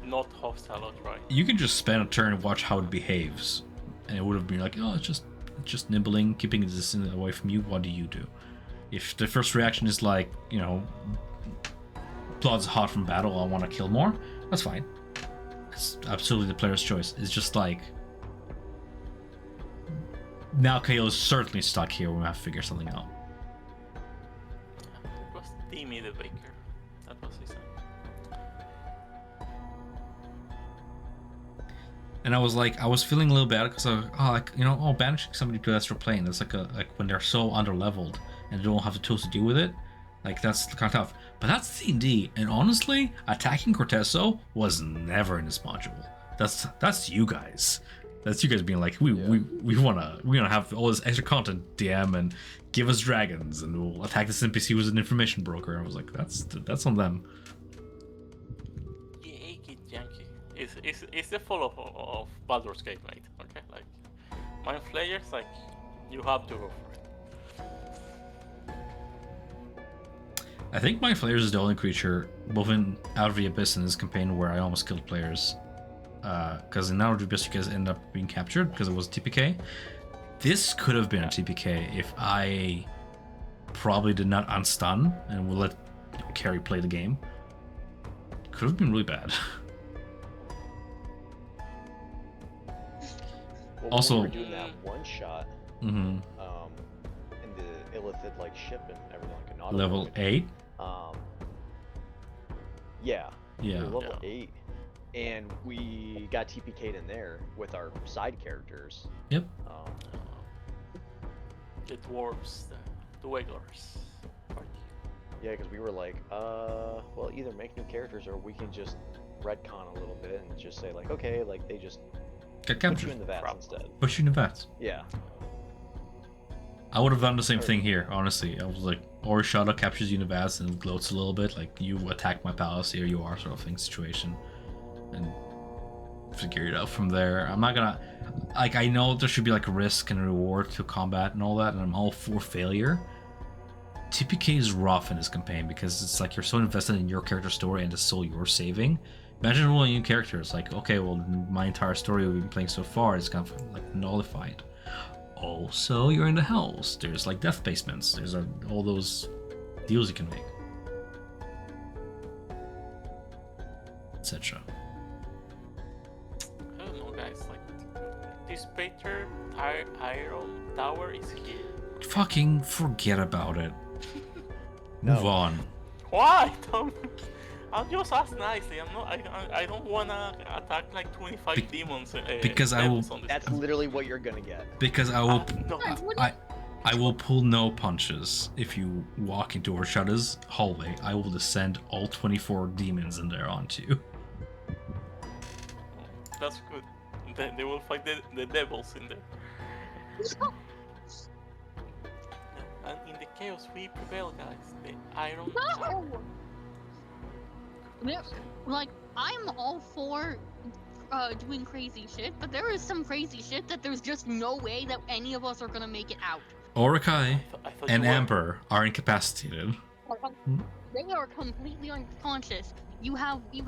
not hostile or right. You can just spend a turn and watch how it behaves, and it would have been like, oh, it's just nibbling, keeping the distance away from you. What do you do? If the first reaction is like, you know, blood's hot from battle, I want to kill more, that's fine. It's absolutely the player's choice. It's just like, now Kael is certainly stuck here. We have to figure something out. It was Timmy the Baker. That was his name. And I was feeling a little bad because banishing somebody to astral plane. That's like when they're so underleveled and they don't have the tools to deal with it. Like, that's kind of tough. But that's D&D, and honestly, attacking Corteso was never in this module. That's you guys. That's you guys being like, we wanna have all this extra content, DM, and give us dragons, and we'll attack this NPC who's an information broker. I was like, that's on them. Yankee. It's the fall of Baldur's Gate, mate. Okay, like Mind Flayers, like you have to go for it. I think Mind Flayers is the only creature, both in Out of the Abyss and this campaign, where I almost killed players. Because in Out of the Abyss, you guys end up being captured because it was TPK. This could have been a TPK if I probably did not unstun and would let Carrie play the game. Could have been really bad. Well, Also, when we were doing that one shot, in the illithid like ship and everything like an auto level 8? Yeah. Yeah. We were level 8. And we got TPK'd in there with our side characters. Yep. The dwarves, the wigglers. Yeah, because we were like, well, either make new characters or we can just retcon a little bit and just say like, okay, like they just Got put you captured. in the vats instead. Push you in the vats. Yeah. I would have done the same thing here, honestly. I was like, or Shadow captures you in the vats and gloats a little bit, like you attack my palace, here you are, sort of thing situation. And figure it out from there. I'm not gonna, like, I know there should be like risk and reward to combat and all that, and I'm all for failure. TPK is rough in this campaign because it's like you're so invested in your character story and the soul you're saving. Imagine rolling new characters, like, okay, well, my entire story we've been playing so far is kind of like nullified. Also, you're in the hells. There's like death basements. There's all those deals you can make, etc. I don't know, guys. Like this Pater Iron Tower is here. Fucking forget about it. Move on. Why, Tom? I'll just ask nicely. I'm not. I don't wanna attack like 25 demons. Because I will. on this That's literally what you're gonna get. Because I will. No, I will pull no punches if you walk into Orshada's hallway. I will descend all 24 demons in there onto you. that's good. They will fight the devils in there. And in the chaos we prevail, guys. The Iron Tower. Like, I'm all for doing crazy shit, but there is some crazy shit that there's just no way that any of us are gonna make it out. Orokai I thought and you were- Amber are incapacitated. They are completely unconscious. You have two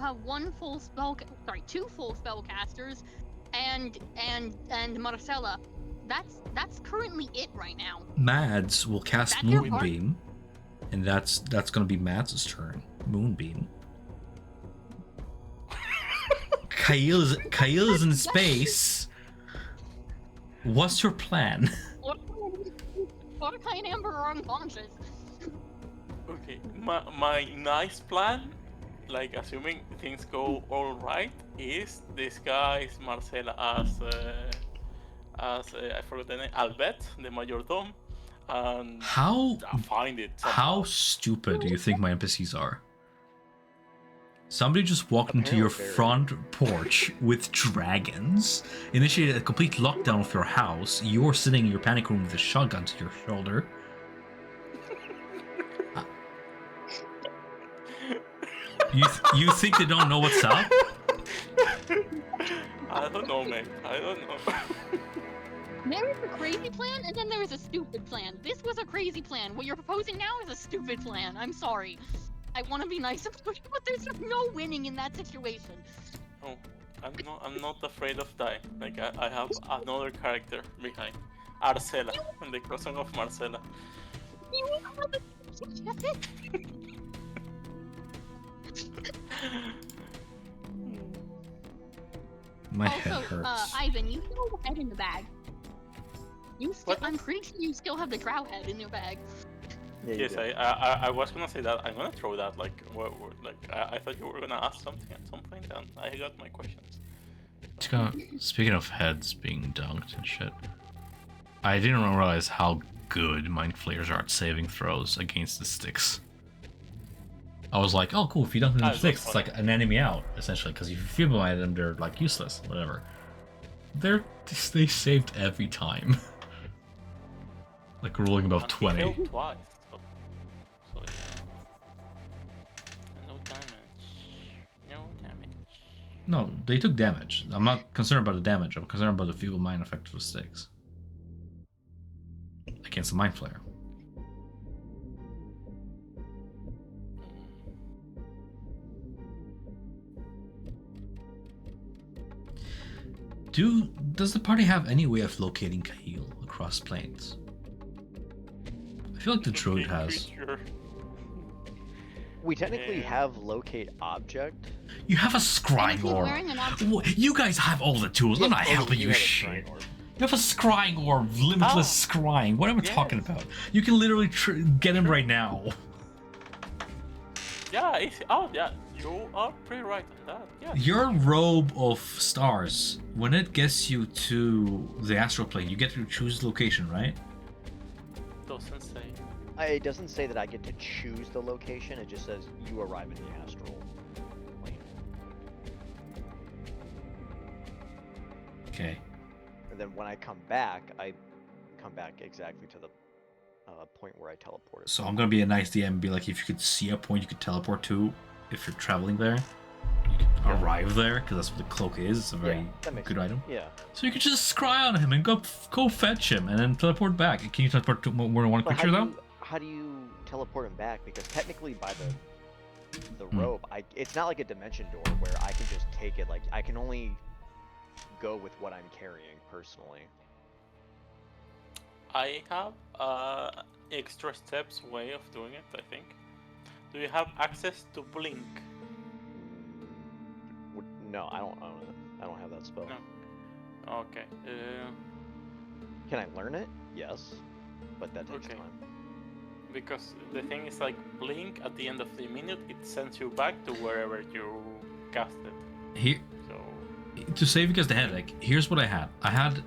full spellcasters, and Marcella. That's currently it right now. Mads will cast That's your Moonbeam, and that's gonna be Mads' turn. Moonbeam. Kael is in space. What's your plan? Mordecai and Amber are unconscious. Okay, my nice plan, like assuming things go all right, is disguise Marcela as I forgot the name, Albert, the majordome, and How find it. how somehow. stupid do you think my NPCs are? Somebody just walked into your Apparently very. front porch with dragons, initiated a complete lockdown of your house. You're sitting in your panic room with a shotgun to your shoulder. You think they don't know what's up? I don't know, man. I don't know. There is a crazy plan, and then there is a stupid plan. This was a crazy plan. What you're proposing now is a stupid plan. I'm sorry. I want to be nice about it, but there's no winning in that situation. No, I'm not afraid of dying. Like I have another character behind. Arcela, in the crossing of Marcela. You will have a My head Also, hurts. Ivan, you still have a head in the bag. You still, What? I'm pretty sure you still have the drow head in your bag. Yeah, you Yes, do. I was gonna say that. I'm gonna throw that. Like, I thought you were gonna ask something at some point, and I got my questions. Speaking of heads being dunked and shit, I didn't realize how good Mind Flayers are at saving throws against the sticks. I was like, oh cool, if you dunk them in the That's sticks, it's funny. like an enemy out, essentially, because if you feeble-minded them, they're like useless, whatever. They saved every time. Like rolling above And he 20. failed twice. So yeah. No damage. No damage. No, they took damage. I'm not concerned about the damage, I'm concerned about the feeble-mind effect of the sticks. Against the Mind Flayer. Does the party have any way of locating Kahil across planes? I feel like the druid has. Creature. We technically Yeah. have locate object. You have a And scrying if he's orb. wearing an object, You guys have all the tools. I'm not Oh, helping you have a shit. shrine orb. You have a scrying orb, limitless scrying. What am I talking Yes. about? You can literally get him right now. Yeah, oh yeah, you are pretty right on that. Yeah. Your robe of stars, when it gets you to the astral plane, you get to choose the location, right? Doesn't say. It doesn't say that I get to choose the location. It just says you arrive in the astral plane. Okay. And then when I come back, I come back exactly to the point where I teleported. So I'm gonna be a nice DM and be like, if you could see a point you could teleport to, if you're traveling there, you can arrive there, because that's what the cloak is. It's a very that makes good sense. item. Yeah. So you could just scry on him and go fetch him, and then teleport back. Can you teleport to more than one But creature though? how do you teleport him back? Because technically, by the Hmm. rope, it's not like a dimension door where I can just take it. Like I can only go with what I'm carrying personally. I have extra steps way of doing it, I think. Do you have access to blink? No, I don't own it. I don't have that spell. No. Okay. Can I learn it? Yes, but that takes Okay. time. Because the thing is, like, blink at the end of the minute, it sends you back to wherever you cast it. Here, So to save you guys the headache, here's what I had. I had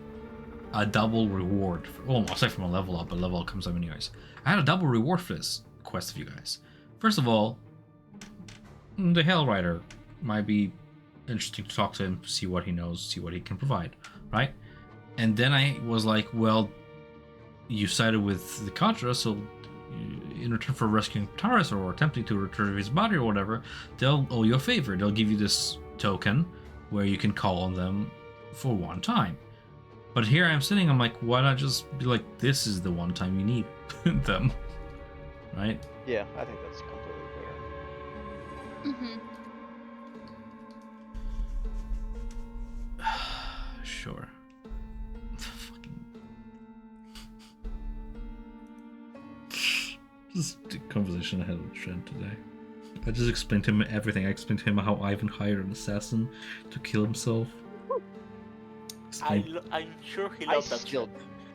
a double reward. Aside from a level up, but level up comes up anyways. I had a double reward for this quest for you guys. First of all, the Hell Rider might be interesting to talk to him, see what he knows, see what he can provide, right? And then I was like, well, you sided with the Contra, so in return for rescuing Taurus or attempting to retrieve his body or whatever, they'll owe you a favor. They'll give you this token where you can call on them for one time. But here I'm sitting, I'm like, why not just be like, this is the one time you need them, right? Yeah, I think that's completely fair. mm-hmm. Sure. Fucking. Just a conversation I had with Trent today. I just explained to him everything. I explained to him how Ivan hired an assassin to kill himself. I'm sure he loved that shit.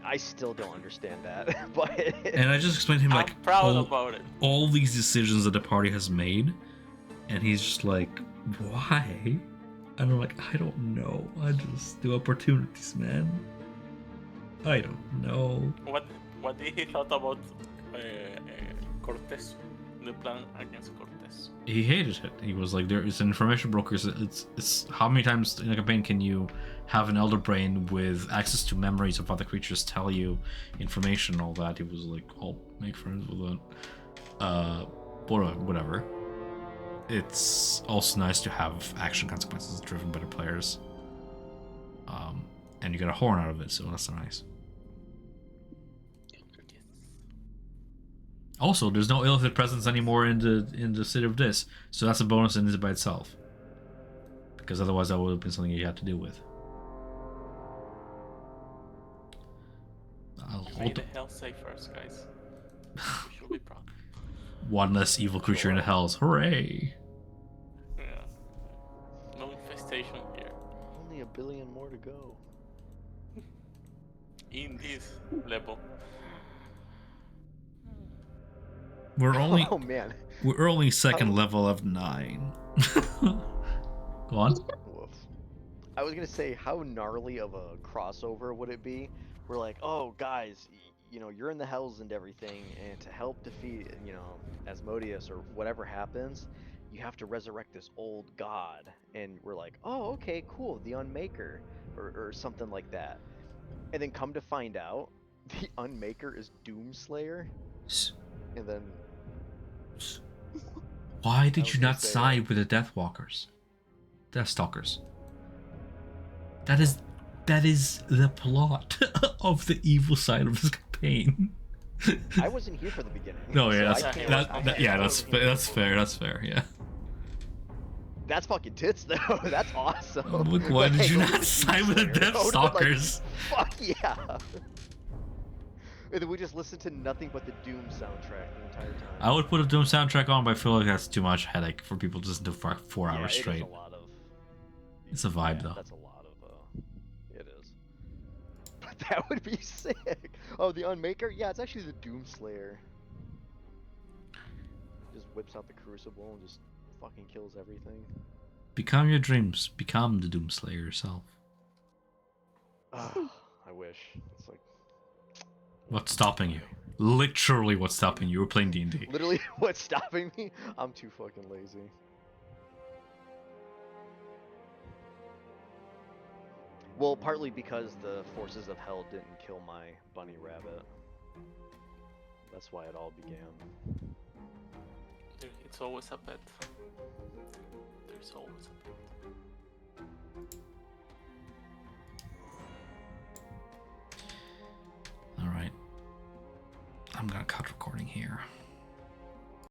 I still don't understand that, but And I just explained to him I'm like proud about it. all these decisions that the party has made, and he's just like, why? And I'm like, I don't know. I just do opportunities, man. I don't know. What did he thought about Corteso? the plan against Cortez? He hated it. He was like, there is an information broker. It's how many times in a campaign can you have an elder brain with access to memories of other creatures tell you information, all that? He was like, I'll make friends with it. Whatever. It's also nice to have action consequences driven by the players. And you get a horn out of it, so that's nice. Also, there's no illithid presence anymore in the city of this, so that's a bonus in it by itself. Because otherwise, that would have been something you had to deal with. You made the hell safe first, guys. We should be proud. One less evil creature in the hells. Hooray! Yeah. No infestation here. Only a billion more to go. In this level. We're only Oh man. we're only second level of 9. Go on. Woof. I was gonna say, how gnarly of a crossover would it be? We're like, oh guys, you know, you're in the hells and everything, and to help defeat, you know, Asmodeus or whatever happens, you have to resurrect this old god. And we're like, oh, okay, cool, the Unmaker, or something like that. And then come to find out, the Unmaker is Doomslayer, and then Why I did was you gonna not say, side with the Deathwalkers? Deathstalkers. That is the plot of the evil side of this campaign. I wasn't here for the beginning. No, yeah, so I that's can't- that's fair. Yeah. That's fucking tits, though. That's awesome. Look, why But did hey, you go not with the side with the Doomslayer. I would've been like, Deathstalkers? Fuck yeah. And then we just listened to nothing but the Doom soundtrack the entire time. I would put a Doom soundtrack on, but I feel like that's too much headache for people to listen to for 4 Yeah, hours it is straight. a lot of. It's a vibe, though. That's a lot of. It is. But that would be sick. Oh, the Unmaker? Yeah, it's actually the Doomslayer. Just whips out the Crucible and just fucking kills everything. Become your dreams. Become the Doomslayer yourself. I wish. It's like What's stopping you? Literally, what's stopping you? We're playing D&D. literally what's stopping me. I'm too fucking lazy. Well, partly because the forces of hell didn't kill my bunny rabbit. That's why it all began. It's always a pet. There's always a pet. Alright. I'm gonna cut recording here.